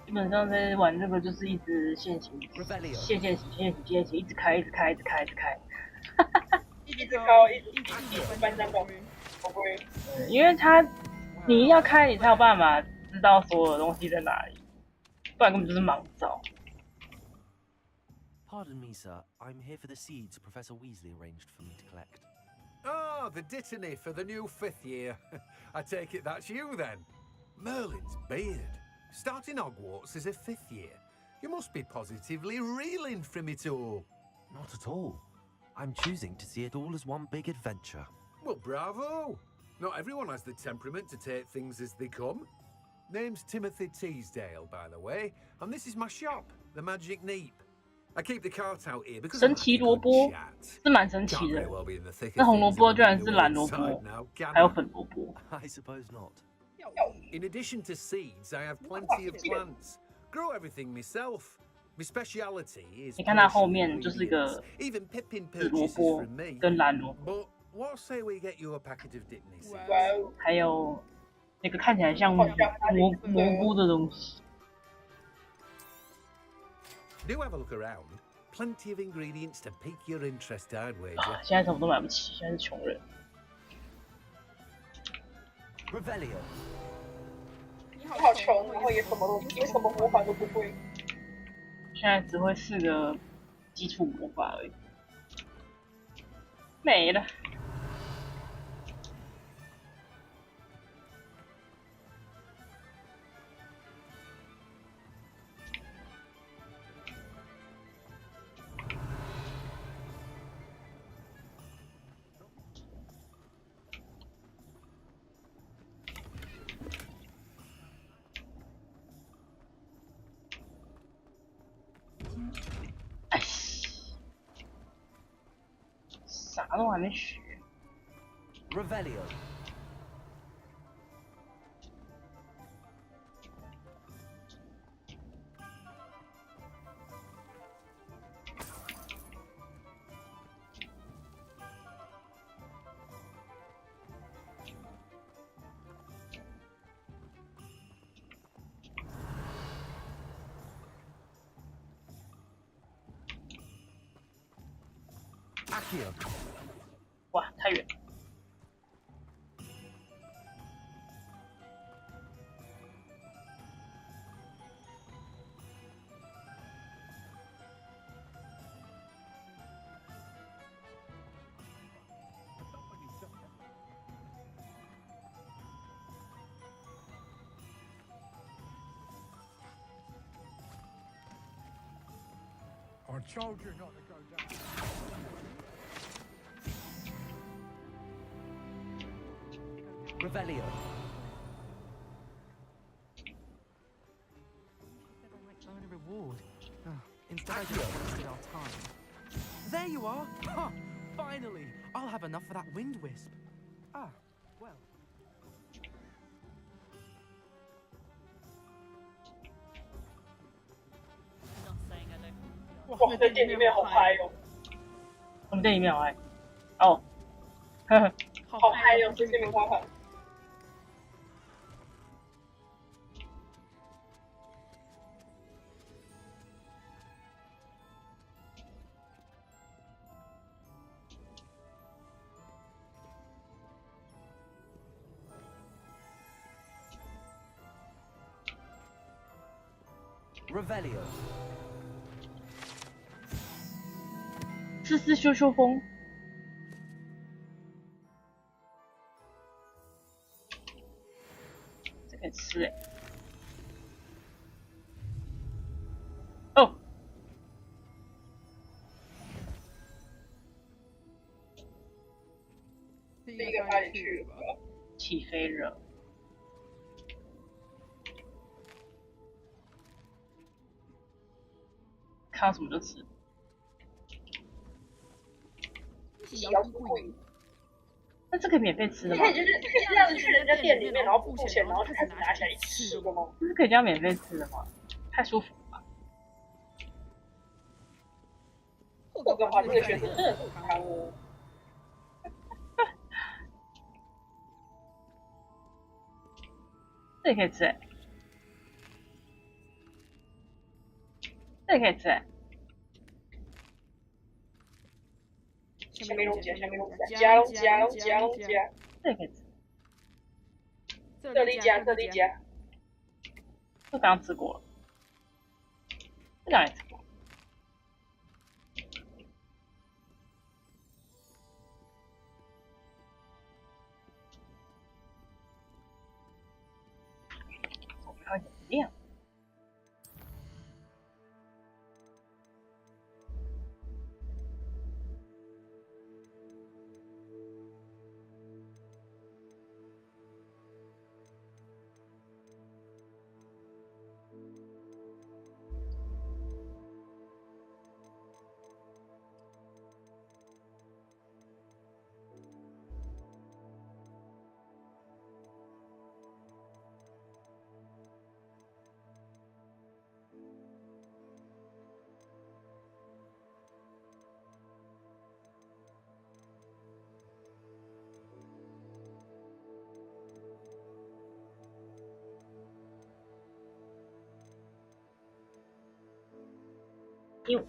基本上在玩这个就是一直现行，一直开，一直开。一直高，一直搬上高面，好贵。因为你一定要开，你才有办法知道所有的东西在哪里，不然根本就是盲找。Pardon me, sir. I'm here for the seeds Professor Weasley arranged for me to collect. Oh, the dittany for the new 5th year. I take it that's you then. Merlin's beard. Starting Hogwarts as a 5th year. You must be positively reeling from it all. Not at all. I'm choosing to see it all as one big adventure. Well, bravo. Not everyone has the temperament to take things as they come. Name's Timothy Teasdale, by the way, and this is my shop, the Magic Neep. I keep the cart out here because 神奇萝卜是蛮神奇的，那红萝卜居然是蓝萝卜，还有粉萝卜。I suppose not. In addition to seeds, I have plenty of plants. Grow everything myself. My speciality is 你看它后面就是一个紫萝卜跟蓝萝卜。 But what say we get you a packet of Dittany seeds? 还有那个看起来像蘑菇的东西。 Do have a look around. Plenty of ingredients to pique your interest, I'd wager. 现在什么都买不起，现在是穷人。 Revelio. 你好穷，然后也什么魔法都不会。现在只会4个基础魔法而已，没了。啥都还没学。Revelio. Accio. 哇，太远了。I told you not to go down. Revelio. Earn a reward. Instead, I just wasted our time. There you are! Ha! Finally! I'll have enough for that wind wisp. Ah, well. 哇，在店里面好嗨哦！我们店里面好嗨。哦，呵呵，好嗨哦！在这边看看。Revelio. 丝丝咻咻风。这可以吃哎。哦。第一个派去了。起飞了。看到什么就吃。摇不过瘾。那这可以免费吃的吗？可以就是这样子去人家店里面，然后不付钱，然后就开始拿起来一起吃的吗？这是可以这样免费吃的吗？太舒服了吧！霍格华兹的学生真的很贪哦。这也可以吃哎，这也可以吃哎。下面弄加，下面弄加，龙加，龙加，龙加，这也可以吃。这里加，这里加。这刚刚吃过了，这刚也吃过。我们要饮料。因为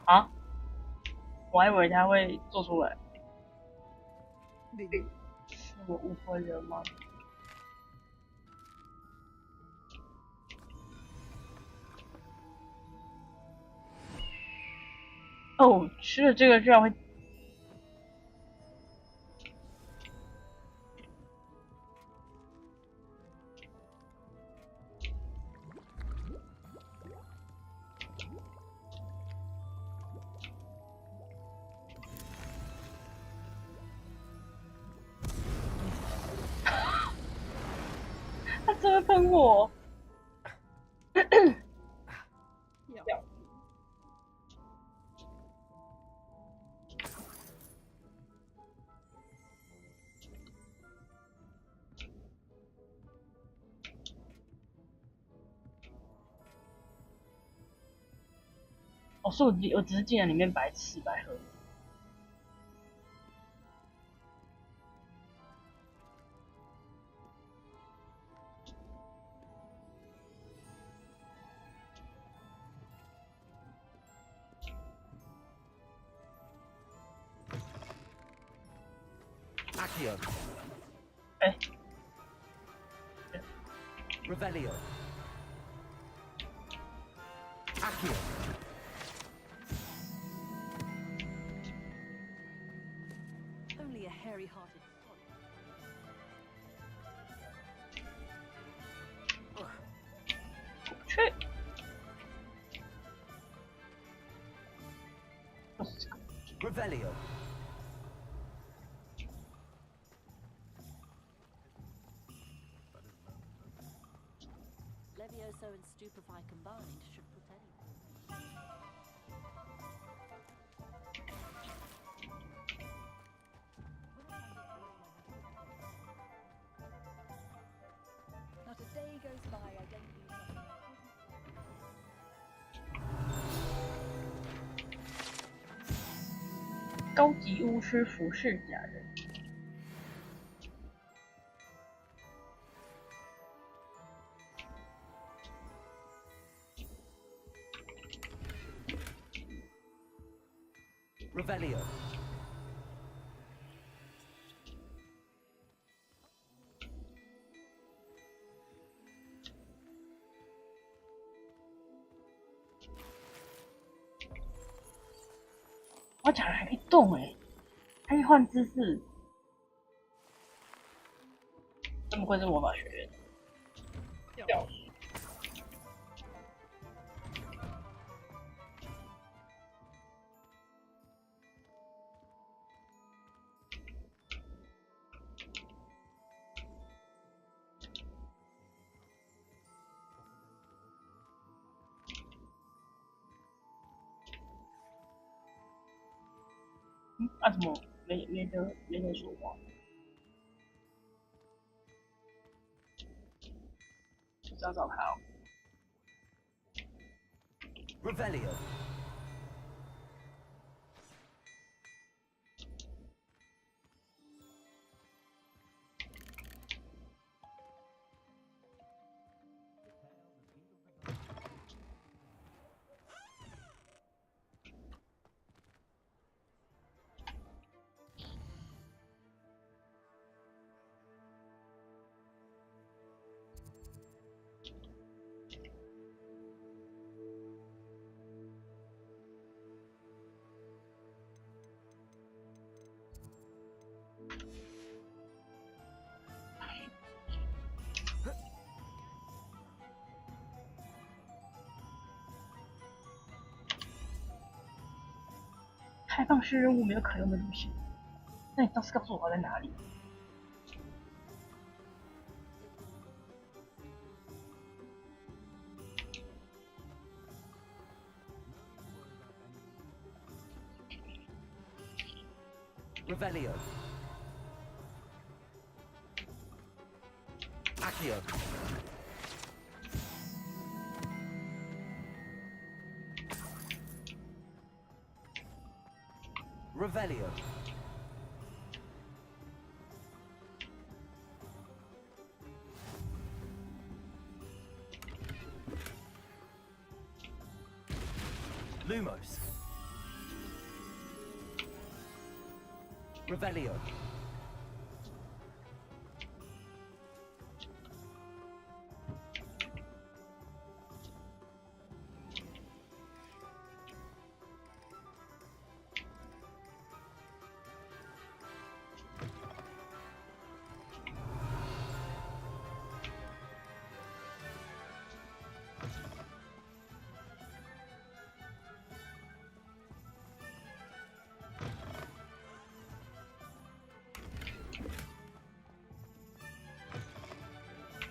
啊，我还以为他会做出来，是我误会了吗？哦，吃了这个居然会。他真会喷我！哦，是我只是进来里面白吃白喝。Accio. 哎。Revelio. Accio. Only a hairy-hearted去。Revelio. Levioso and Stupefy combined should put anyone. Not a day goes by I don't do something. 高级巫师服饰假人。Revelio.哇，假人还可以动哎，还可以换姿势，真不愧是魔法学院。教啊，怎么没得说话？去找找他哦。Revelio.开放式任务没有可用的路线，那你倒是告诉我它在哪里？Revelio. Accio. Revelio. Lumos. Revelio.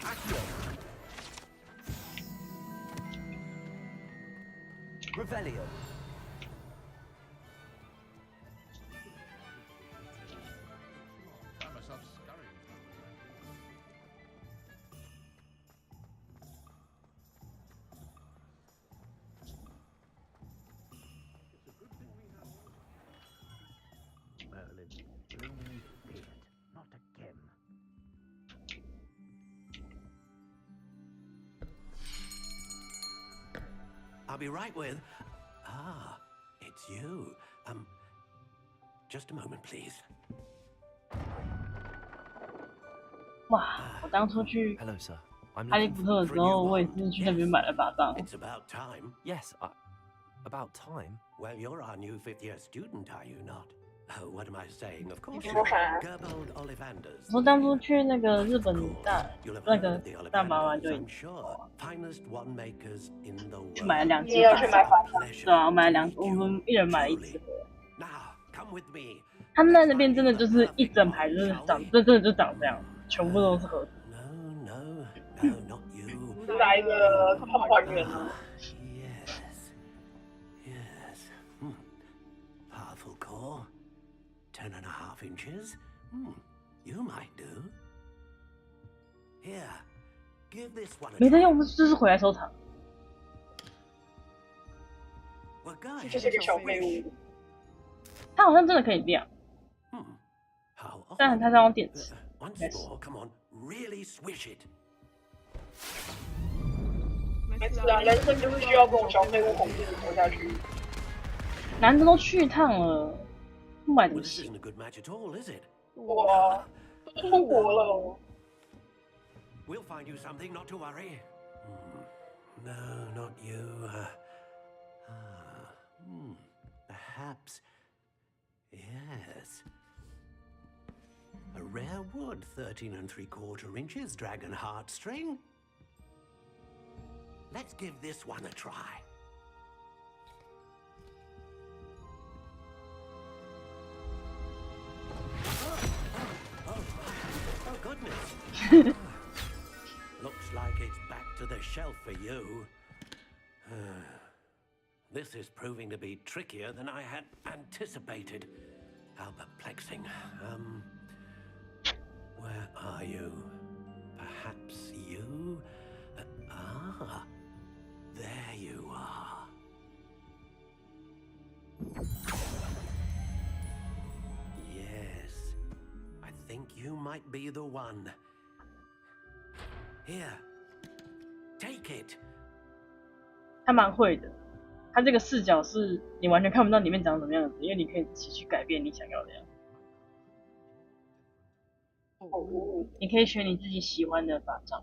Accio. Revelio. Found myself scurrying. I'll be right with. Ah, it's you. Just a moment, please. 哇，我当初去 Hello, sir. I'm 哈利 looking 波特的时候，我也是去那边买了把杖。 It's about time. Yes, about time. Well, you're our new fifth-year student, are you not? Oh, what am I saying? Of course, 你 you're 说啥？ Gerbold Ollivanders. 我当初去那个日本那个大妈妈就 I'm sure. Finest wand makers in the world. 去买了2你也要只把杖。去买法杖？对啊，我买了我们一人买了1只。 Now, come with me. 他们在那边真的就是一整排就是真的就长这样，全部都是盒子。 No, not you. 是哪一个看还原呢？ Yes. Powerful core. 10.5 inches. You might do. Here, give this one a 没得 try. 用，这是回来收藏。 We're going. 这是个小废物。它好像真的可以亮， How 但它是要用电池。 Once more, come on, really swish it. 没事啊，人生就是需要这种小废物哄自己活下去。男的都去一趟了，不买怎么 This 行？ isn't a good match at all, is it? 哇，都出国了。 We'll find you something, not to worry. No, not you. Perhaps. Yes. A rare wood, 13 3/4 inches, dragon heartstring. Let's give this one a try. Oh, goodness. Looks like it's back to the shelf for you. This is proving to be trickier than I had anticipated. How perplexing. Where are you? Perhaps you? There you are. Yes, I think you might be the one. Here, take it. 他蛮会的，他这个视角是你完全看不到里面长什么样子，因为你可以自己去改变你想要的样子。你可以选你自己喜欢的法杖。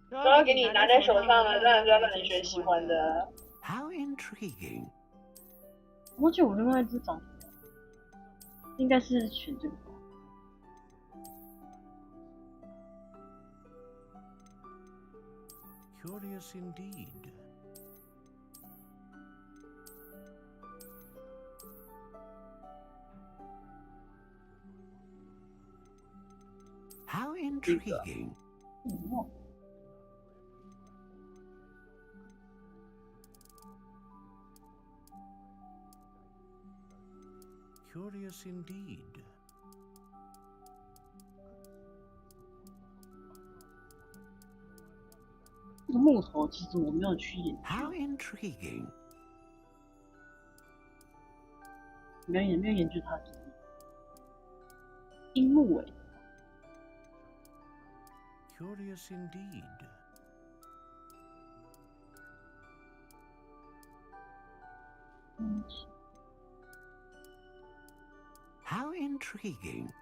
都要给你拿在手上了，当然是要让你选喜欢的。 How intriguing. 我觉得我另外一只长，应该是选这个。 Curious indeed. How intriguing. Curious indeed. 这个木头其实我没有去研究， How intriguing. 没有研究它。樱木诶。 Curious indeed. How intriguing.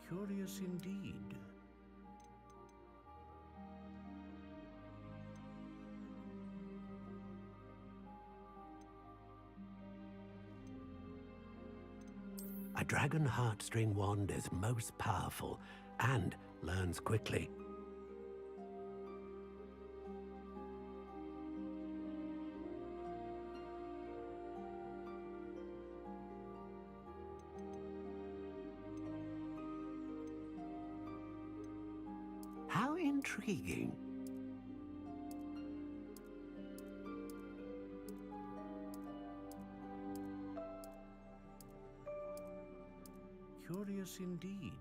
Curious indeed. A dragon heartstring wand is most powerful and learns quickly. How intriguing. Curious indeed.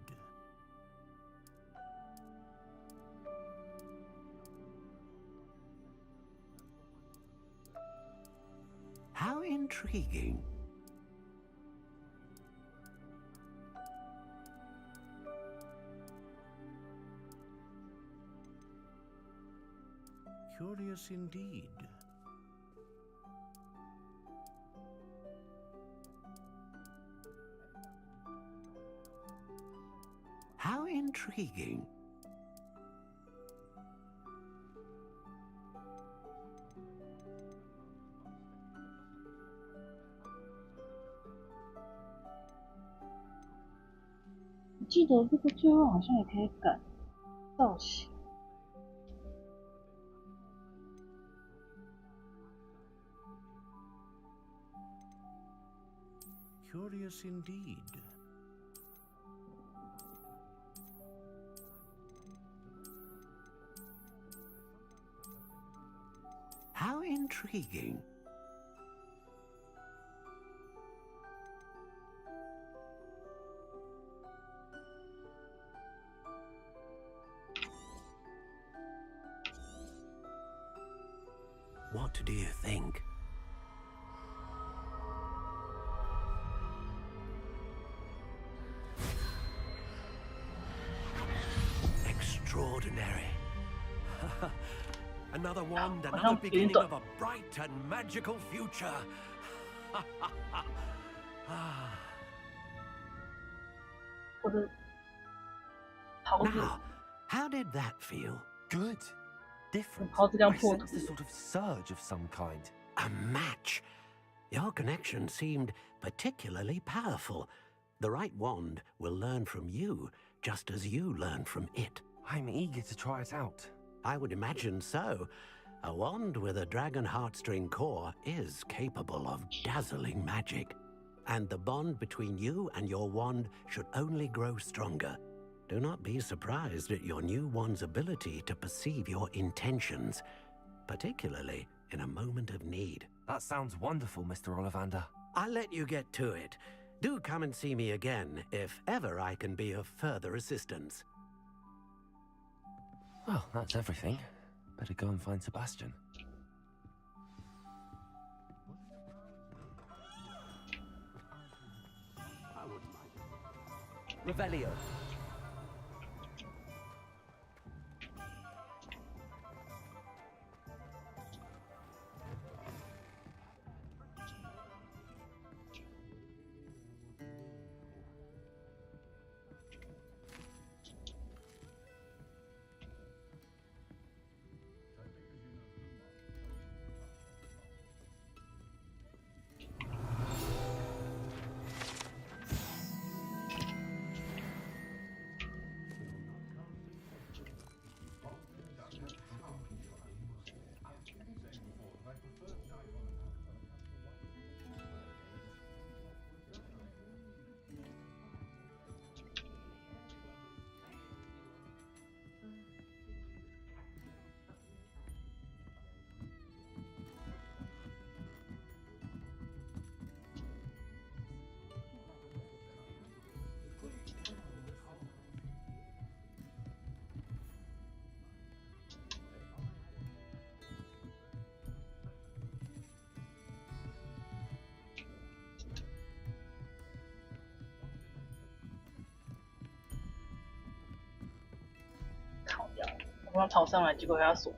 How intriguing. Curious indeed. How intriguing.我记得这个最后好像也可以改造型。Curious indeed. How intriguing. What do you think? Extraordinary. Another wand, another beginning of a bright and magical future. Now, how did that feel? Good. Different. I sensed a sort of surge of some kind. A match. Your connection seemed particularly powerful. The right wand will learn from you, just as you learn from it. I'm eager to try it out. I would imagine so. A wand with a dragon heartstring core is capable of dazzling magic. And the bond between you and your wand should only grow stronger. Do not be surprised at your new wand's ability to perceive your intentions, particularly in a moment of need. That sounds wonderful, Mr. Ollivander. I'll let you get to it. Do come and see me again if ever I can be of further assistance. Well, that's everything. Better go and find Sebastian. Revelio.我要逃上来，结果他锁。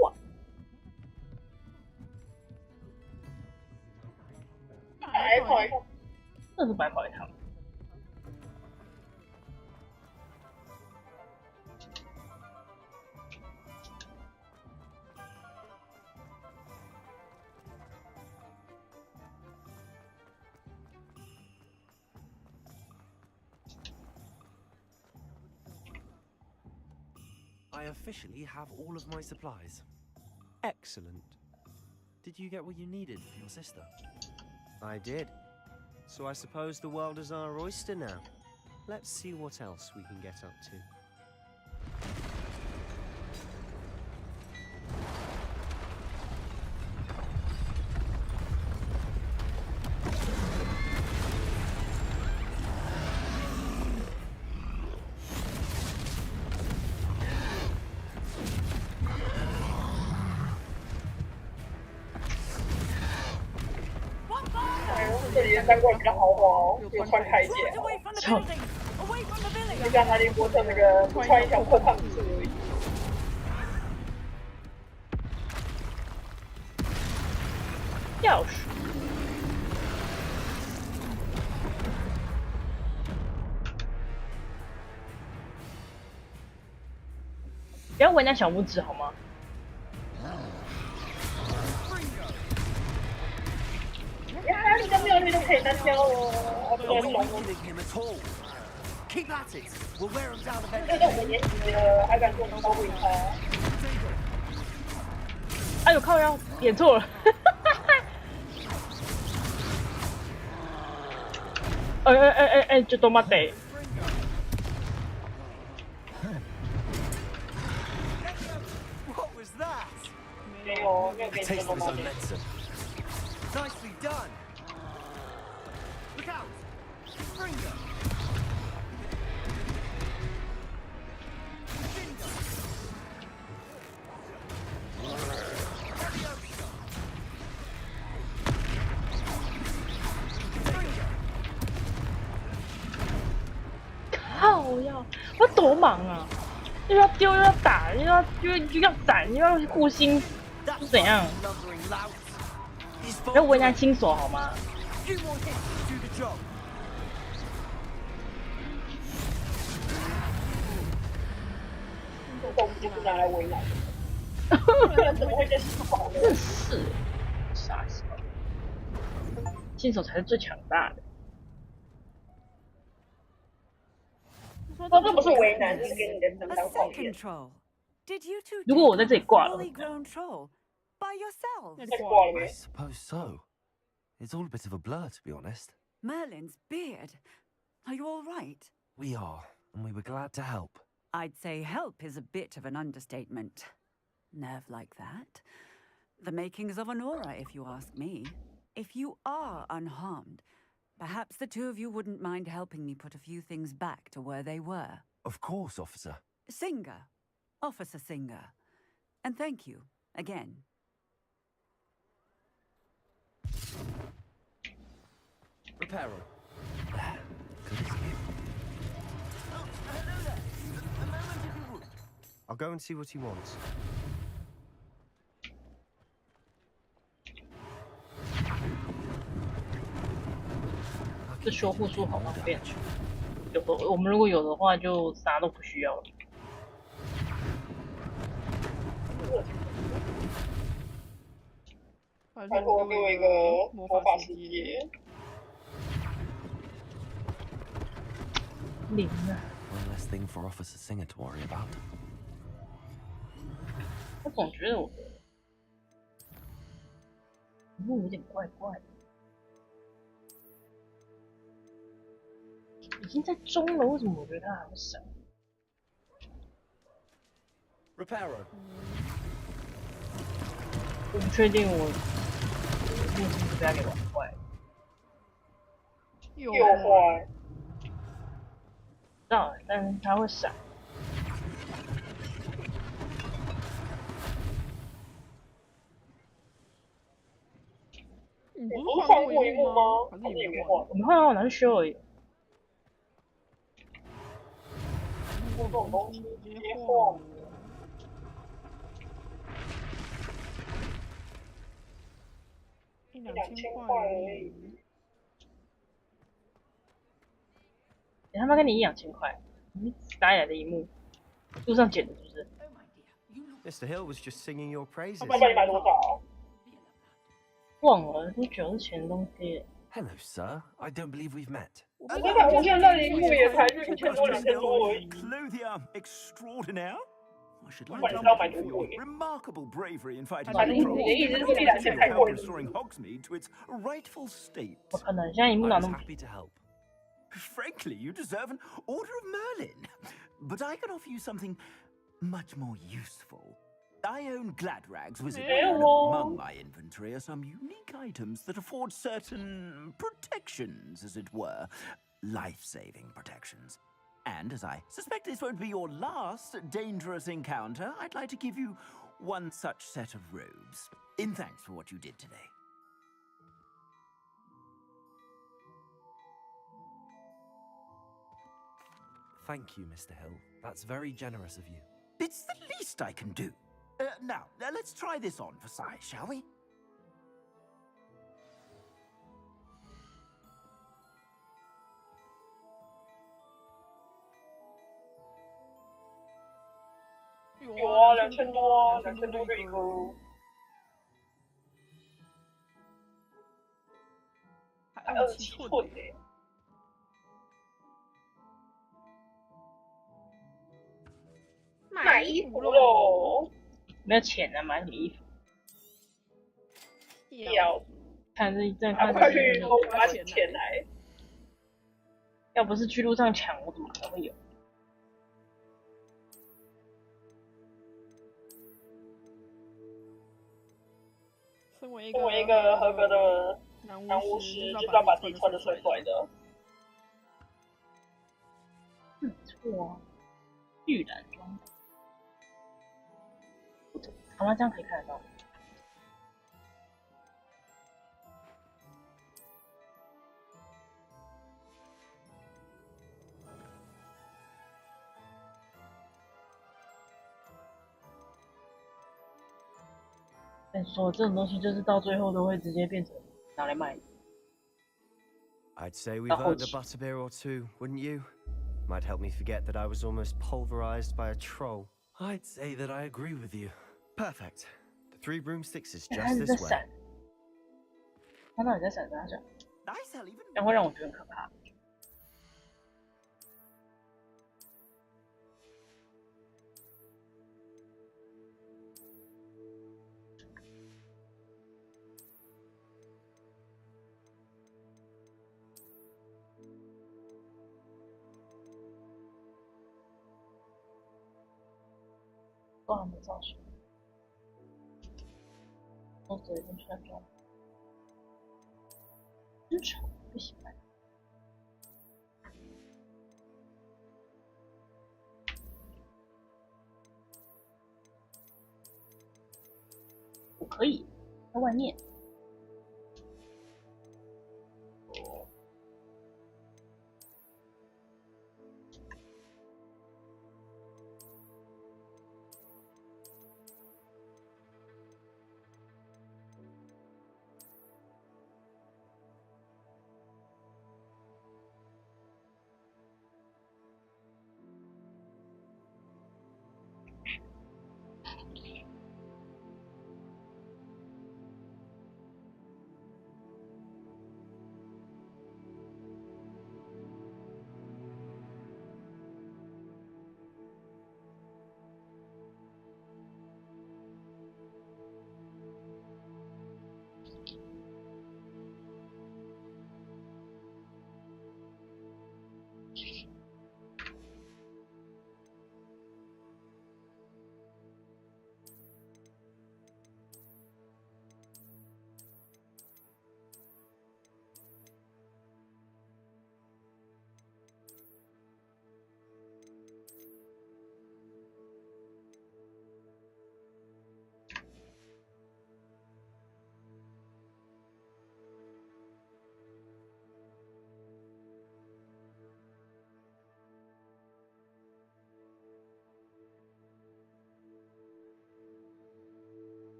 哇！白跑一趟，那是白跑一趟。I officially have all of my supplies. Excellent. Did you get what you needed for your sister? I did. So I suppose the world is our oyster now. Let's see what else we can get up to. 就像哈利波特那个穿一条破胖子而已。钥匙。不要为难小拇指好吗？呀，你的妙丽都可以单挑哦，不能怂。这是我们延禧的，还敢跟我们高位他？哎呦靠腰，点错了。哎，就他妈得。没有给你这么多。 Nicely done. Look out! Springer. Bingo. 靠呀！我多忙啊！又要丢又要打，又要闪，又要护心，是怎样？不要为难新手好吗？这种就是拿来为难的，不然怎么会叫新手呢？真是傻笑，新手才是最强大的。说这不是为难，这是给你的正当方便。如果我在这里挂了， I suppose so. It's all a bit of a blur, to be honest. Merlin's beard. Are you all right? We are, and we were glad to help. I'd say help is a bit of an understatement. Nerve like that. The makings of an aura, if you ask me. If you are unharmed, perhaps the two of you wouldn't mind helping me put a few things back to where they were. Of course, officer. Singer. Officer Singer. And thank you, again. Reparo. Good as new. I'll go and see what he wants. 这修护术好方便，我们如果有的话，就啥都不需要了。拜托给我一个魔法世界。零啊！ One less thing for Officer Singer to worry about. 我总觉得我的路有点怪怪的。已经在中了，为什么我觉得它还会闪 Reparo. 我不确定我路是不是被它给玩坏了。又坏。知道，但是它会闪。你不是换过一幕吗？还是也没换？我没换啊，我拿去修而已。这种东西直接换。1-2千块而已。他妈跟你1-2千块，你哪里来的一幕？路上捡的，是不是？ Mr. Hill was just singing your praises. 他帮你买多少？忘了，都久之前的东西。 Hello, sir. I don't believe we've met. 我感觉现在的一幕也才是1000多2000多而已。 Clothier extraordinaire. I should like 不然你知道买多贵？ remarkable bravery in fighting 你的意思是1-2000太贵了？ restoring Hogsmeade to its rightful state. 不可能，现在荧幕哪那么 Happy to help. Frankly, you deserve an Order of Merlin. But I can offer you something much more useful. I own Gladrag's Wizard, and among my inventory are some unique items that afford certain protections, as it were. Life-saving protections. And as I suspect this won't be your last dangerous encounter, I'd like to give you one such set of robes, in thanks for what you did today. Thank you, Mr. Hill. That's very generous of you. It's the least I can do. Now, let's try this on for size, shall we?有啊，2000多，2000多就一个。还27寸耶！买衣服喽！没有钱啊，买什么衣服？要看这再看快去拿起钱来。要不是去路上抢，我怎么可能会有？身为一个合格的男巫师，就是要把自己穿的帅帅的。不错啊，绿蓝装。好吗？这样可以看得到。但说这种东西就是到最后都会直接变成拿来卖。I'd say we've earned a butterbeer or two, wouldn't you? Might help me forget that I was almost pulverized by a troll. I'd say that I agree with you. Perfect. The 3 broomsticks is just this way. 看到你在闪啥闪？这样会让我觉得很可怕。都还没上学，都只能穿装，真丑，不喜欢。我可以在外面。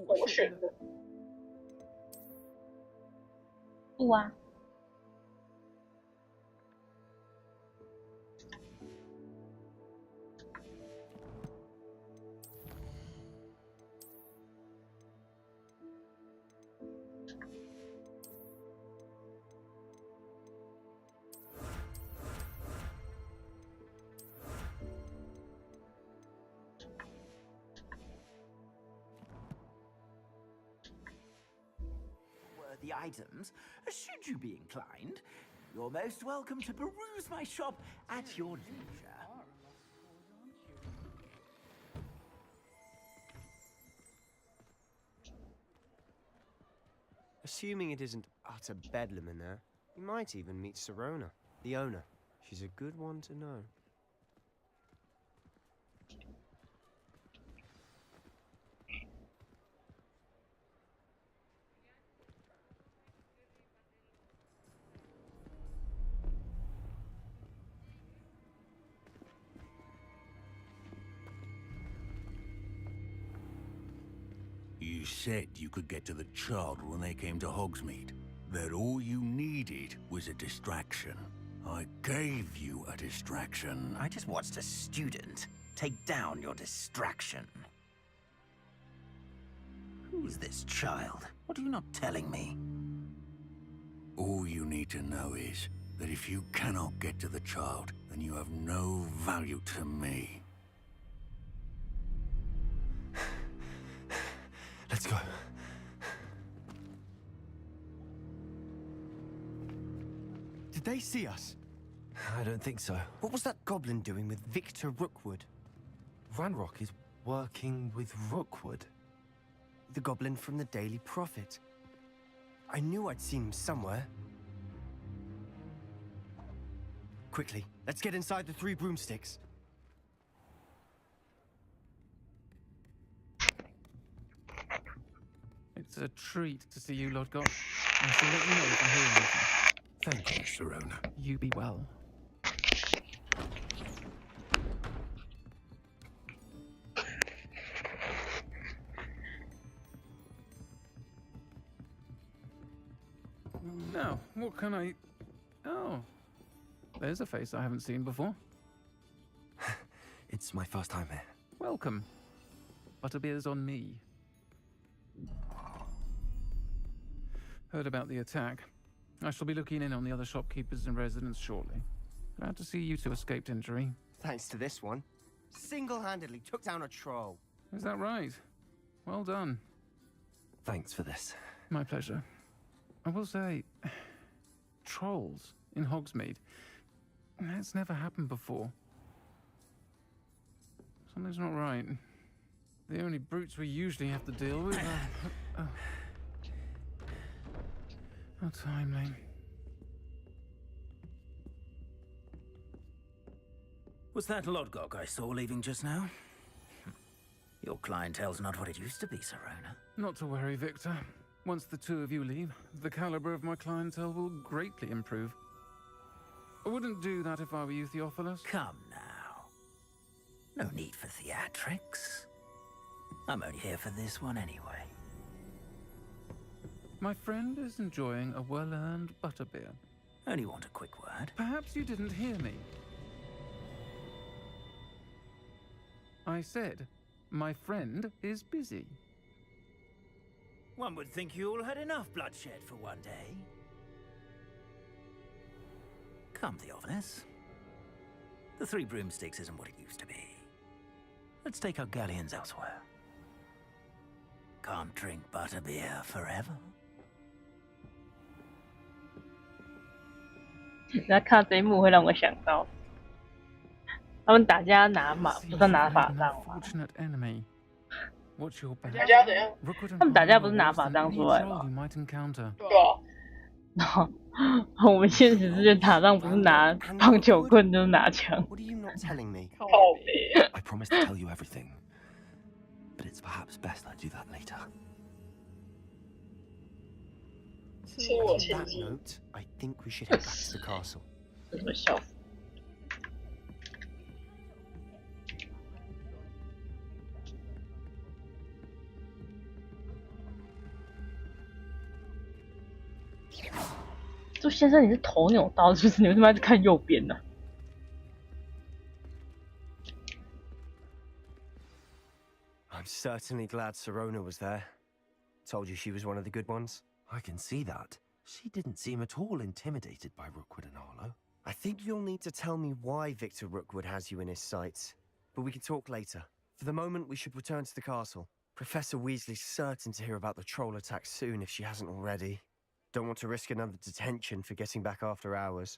我选的。不啊。The items, should you be inclined, you're most welcome to peruse my shop at your leisure. Assuming it isn't utter bedlam in there, you might even meet Sirona, the owner. She's a good one to know. You said you could get to the child when they came to Hogsmeade. That all you needed was a distraction. I gave you a distraction. I just watched a student take down your distraction. Who's this child? What are you not telling me? All you need to know is that if you cannot get to the child, then you have no value to me. Let's go. Did they see us? I don't think so. What was that goblin doing with Victor Rookwood? Ranrock is working with Rookwood. The goblin from the Daily Prophet. I knew I'd seen him somewhere. Quickly, let's get inside the 3 broomsticks. It's a treat to see you, Lodgok. I shall let you know if I hear anything. Thank you, Sirona. You be well. Now, what can I... Oh, there's a face I haven't seen before. It's my first time here. Welcome. Butterbeer's on me. Heard about the attack. I shall be looking in on the other shopkeepers and residents shortly. Glad to see you two escaped injury. Thanks to this one. Single-handedly took down a troll. Is that right? Well done. Thanks for this. My pleasure. I will say, trolls in Hogsmeade. That's never happened before. Something's not right. The only brutes we usually have to deal with are... How timely. Was that Lodgok I saw leaving just now? Your clientele's not what it used to be, Sirona. Not to worry, Victor. Once the two of you leave, the caliber of my clientele will greatly improve. I wouldn't do that if I were you, Theophilus. Come now. No need for theatrics. I'm only here for this one anyway. My friend is enjoying a well-earned butterbeer. Only want a quick word. Perhaps you didn't hear me. I said, my friend is busy. One would think you all had enough bloodshed for one day. Come, Theophilus. The 3 broomsticks isn't what it used to be. Let's take our galleons elsewhere. Can't drink butterbeer forever. 那看这一幕会让我想到，他们打架拿马，不是拿法杖吗？ 大家怎样？他们打架不是拿法杖出来吗？对啊。然后我们现实世界打仗不是拿棒球棍就是拿枪。 What are you not telling me? I promise to tell you everything, but it's perhaps best I do that later. On that note, I think we should head back to the castle. 这什么笑死？周先生，你是头扭到是不是？你为什么要去看右边呢？ I'm certainly glad Sirona was there. Told you she was one of the good ones. I can see that. She didn't seem at all intimidated by Rookwood and Arlo. I think you'll need to tell me why Victor Rookwood has you in his sights. But we can talk later. For the moment, we should return to the castle. Professor Weasley's certain to hear about the troll attack soon if she hasn't already. Don't want to risk another detention for getting back after hours.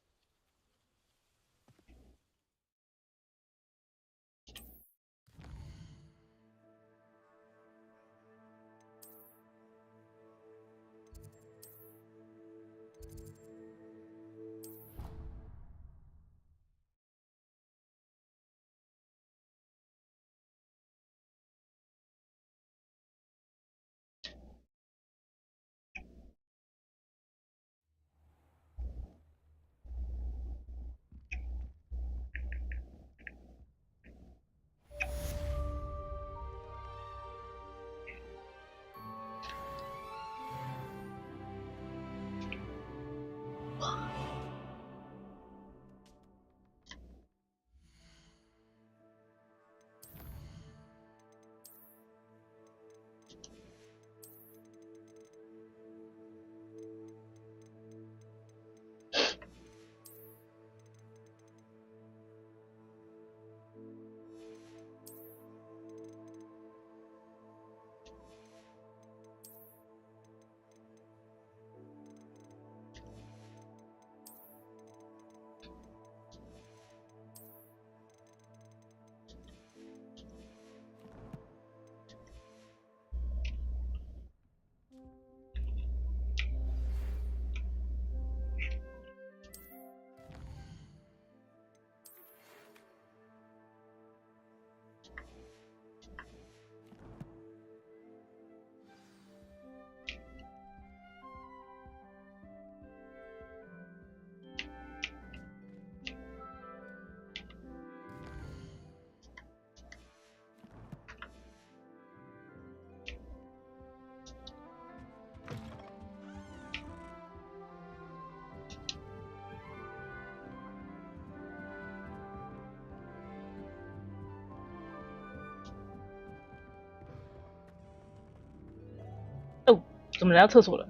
怎么来到厕所了？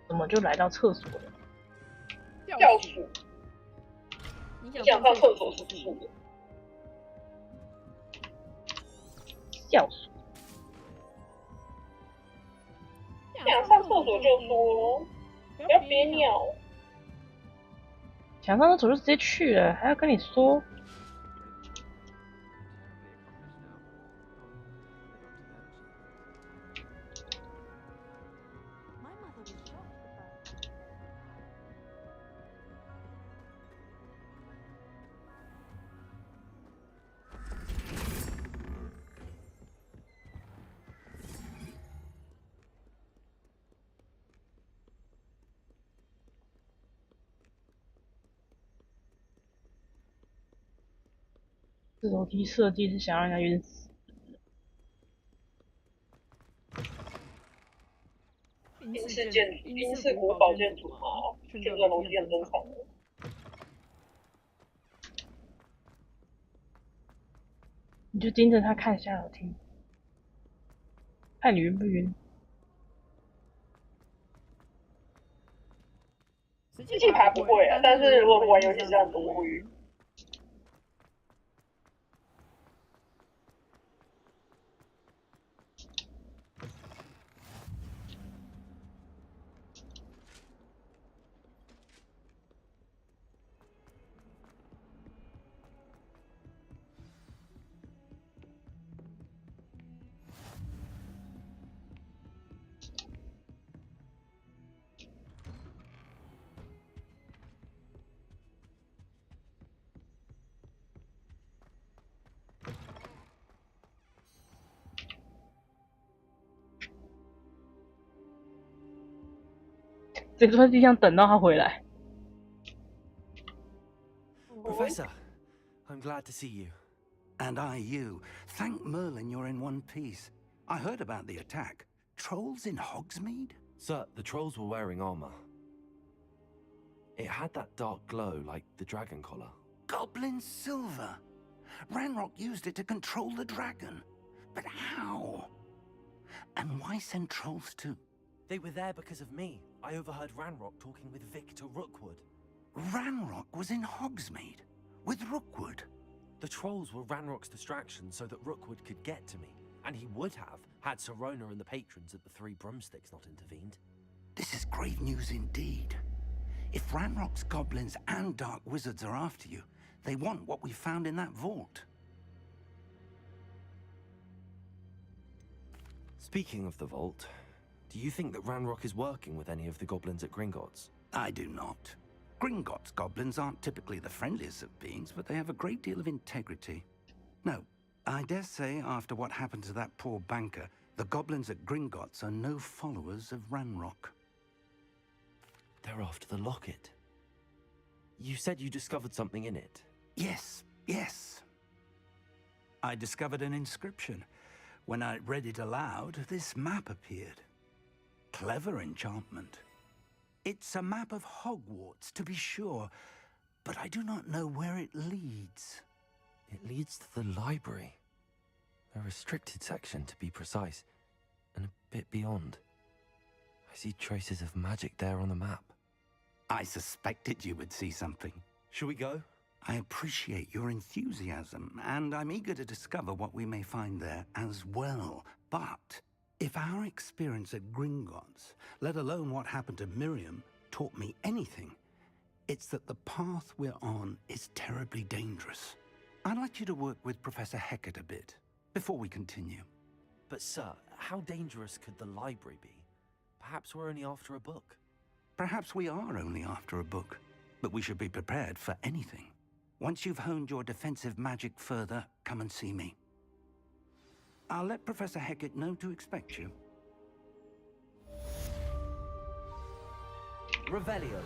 怎么就来到厕所了？教署，你想上厕所是不是？教署。想上厕所就说，不要憋尿。想上厕所就直接去了，还要跟你说。这楼梯设计是想让人家晕死。英式古堡建筑嘛，这个楼梯很正常的。你就盯着他看下楼梯，看你晕不晕。实际爬不会啊，但是如果玩游戏这样子，我会晕。这坐在地上等到他回来。Professor, I'm glad to see you. And I you. Thank Merlin you're in one piece. I heard about the attack. Trolls in Hogsmeade? Sir, the trolls were wearing armor. It had that dark glow like the dragon collar. Goblin silver. Ranrock used it to control the dragon. But how? And why send trolls too? They were there because of me. I overheard Ranrock talking with Victor Rookwood. Ranrock was in Hogsmeade? With Rookwood? The trolls were Ranrock's distraction so that Rookwood could get to me. And he would have, had Sirona and the patrons at the Three Broomsticks not intervened. This is grave news indeed. If Ranrock's goblins and dark wizards are after you, they want what we found in that vault. Speaking of the vault, do you think that Ranrock is working with any of the goblins at Gringotts? I do not. Gringotts goblins aren't typically the friendliest of beings, but they have a great deal of integrity. No, I dare say after what happened to that poor banker, the goblins at Gringotts are no followers of Ranrock. They're after the locket. You said you discovered something in it. Yes. I discovered an inscription. When I read it aloud, this map appeared. Clever enchantment. It's a map of Hogwarts, to be sure, but I do not know where it leads. It leads to the library. A restricted section, to be precise, and a bit beyond. I see traces of magic there on the map. I suspected you would see something. Shall we go? I appreciate your enthusiasm, and I'm eager to discover what we may find there as well. But if our experience at Gringotts, let alone what happened to Miriam, taught me anything, it's that the path we're on is terribly dangerous. I'd like you to work with Professor Hecat a bit, before we continue. But sir, how dangerous could the library be? Perhaps we're only after a book. Perhaps we are only after a book, but we should be prepared for anything. Once you've honed your defensive magic further, come and see me. I'll let Professor Hecat know to expect you. Revelio.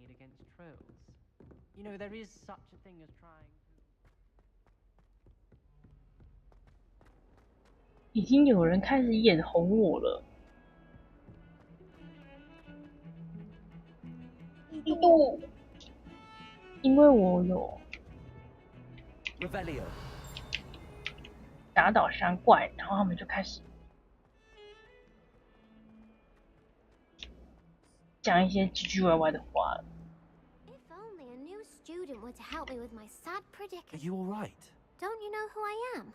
it against trolls. You know, there is such a thing as trying to... 已经有人开始眼红我了。嫉妒。因为我有 Revelio 打倒山怪，然后他们就开始讲一些唧唧歪歪的话了。If only a new student were to help me with my sad Are predicament. you all right? Don't you know who I am?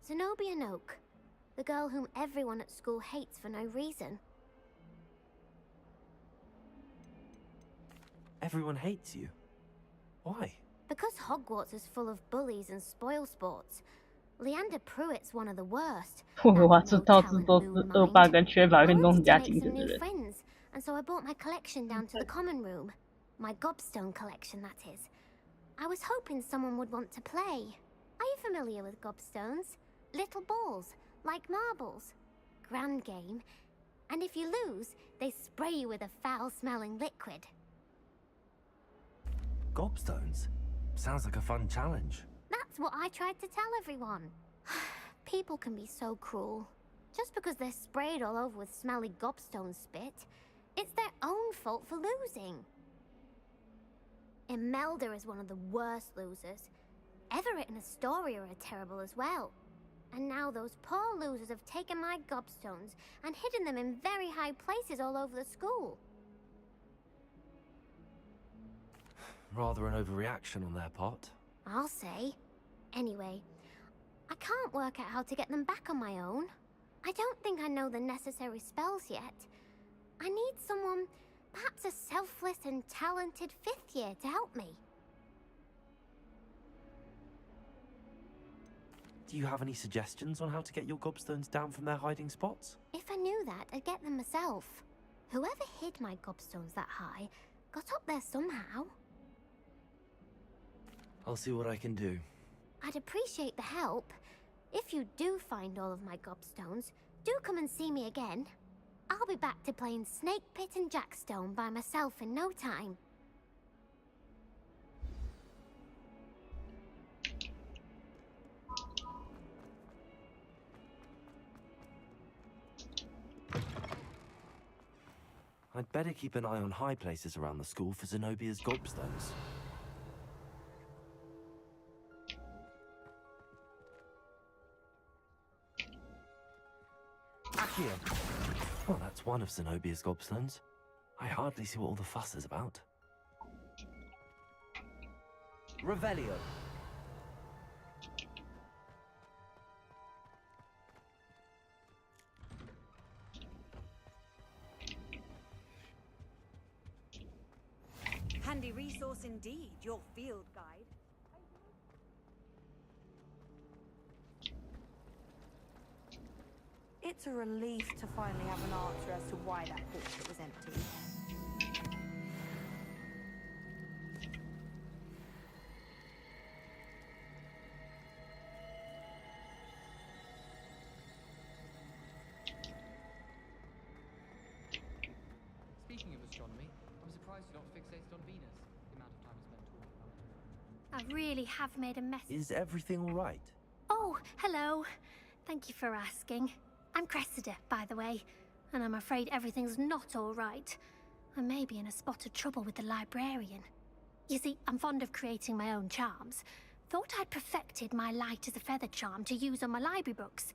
Zenobia Noak, the girl whom everyone at school hates for no reason. Everyone hates you. Why? Because Hogwarts is full of bullies and spoilsports. Leander Pruitt's one of the worst. 霍格华兹到处都是恶霸跟缺乏运动家精神的 New 人。 friends, and so I brought my collection down to the common room. My gobstone collection, that is. I was hoping someone would want to play. Are you familiar with gobstones? Little balls, like marbles. Grand game. And if you lose, they spray you with a foul-smelling liquid. Gobstones? Sounds like a fun challenge. That's what I tried to tell everyone. People can be so cruel. Just because they're sprayed all over with smelly gobstone spit, it's their own fault for losing. Imelda is one of the worst losers. Everett and Astoria are terrible as well. And now those poor losers have taken my gobstones and hidden them in very high places all over the school. Rather an overreaction on their part. I'll say. Anyway, I can't work out how to get them back on my own. I don't think I know the necessary spells yet. I need someone, perhaps a selfless and talented 5th year to help me. Do you have any suggestions on how to get your gobstones down from their hiding spots? If I knew that, I'd get them myself. Whoever hid my gobstones that high got up there somehow. I'll see what I can do. I'd appreciate the help. If you do find all of my gobstones, do come and see me again. I'll be back to playing Snake Pit and Jackstone by myself in no time. I'd better keep an eye on high places around the school for Zenobia's gobstones. Accio! Well, that's one of Zenobia's gobstones. I hardly see what all the fuss is about. Revelio. Handy resource indeed, your field guide. It's a relief to finally have an answer as to why that portrait was empty. Speaking of astronomy, I'm surprised you're not fixated on Venus. The amount of time spent talking about it. I really have made a mess. Is everything all right? Oh, hello. Thank you for asking. I'm Cressida, by the way, and I'm afraid everything's not all right. I may be in a spot of trouble with the librarian. You see, I'm fond of creating my own charms. Thought I'd perfected my light as a feather charm to use on my library books.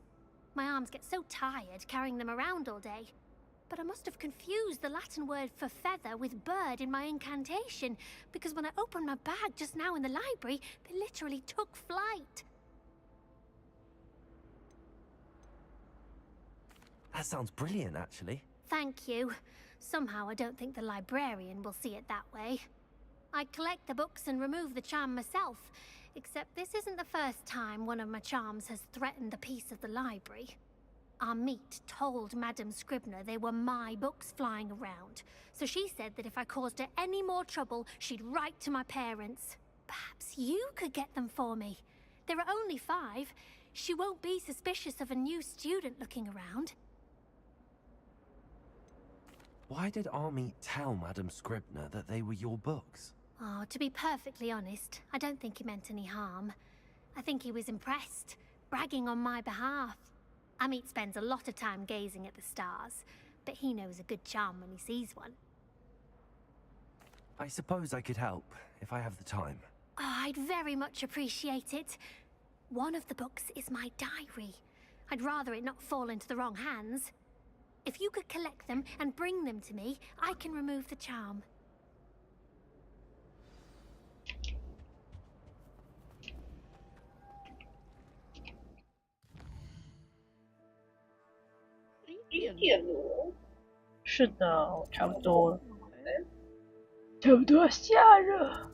My arms get so tired carrying them around all day. But I must have confused the Latin word for feather with bird in my incantation, because when I opened my bag just now in the library, they literally took flight. That sounds brilliant, actually. Thank you. Somehow I don't think the librarian will see it that way. I collect the books and remove the charm myself, except this isn't the first time one of my charms has threatened the peace of the library. Our meet told Madame Scribner they were my books flying around, so she said that if I caused her any more trouble, she'd write to my parents. Perhaps you could get them for me. There are only 5. She won't be suspicious of a new student looking around. Why did Army tell Madame Scribner that they were your books? Oh, to be perfectly honest, I don't think he meant any harm. I think he was impressed, bragging on my behalf. Amit spends a lot of time gazing at the stars, but he knows a good charm when he sees one. I suppose I could help, if I have the time. Oh, I'd very much appreciate it. One of the books is my diary. I'd rather it not fall into the wrong hands. If you could collect them and bring them to me, I can remove the charm.是的，差不多了，差不多下热。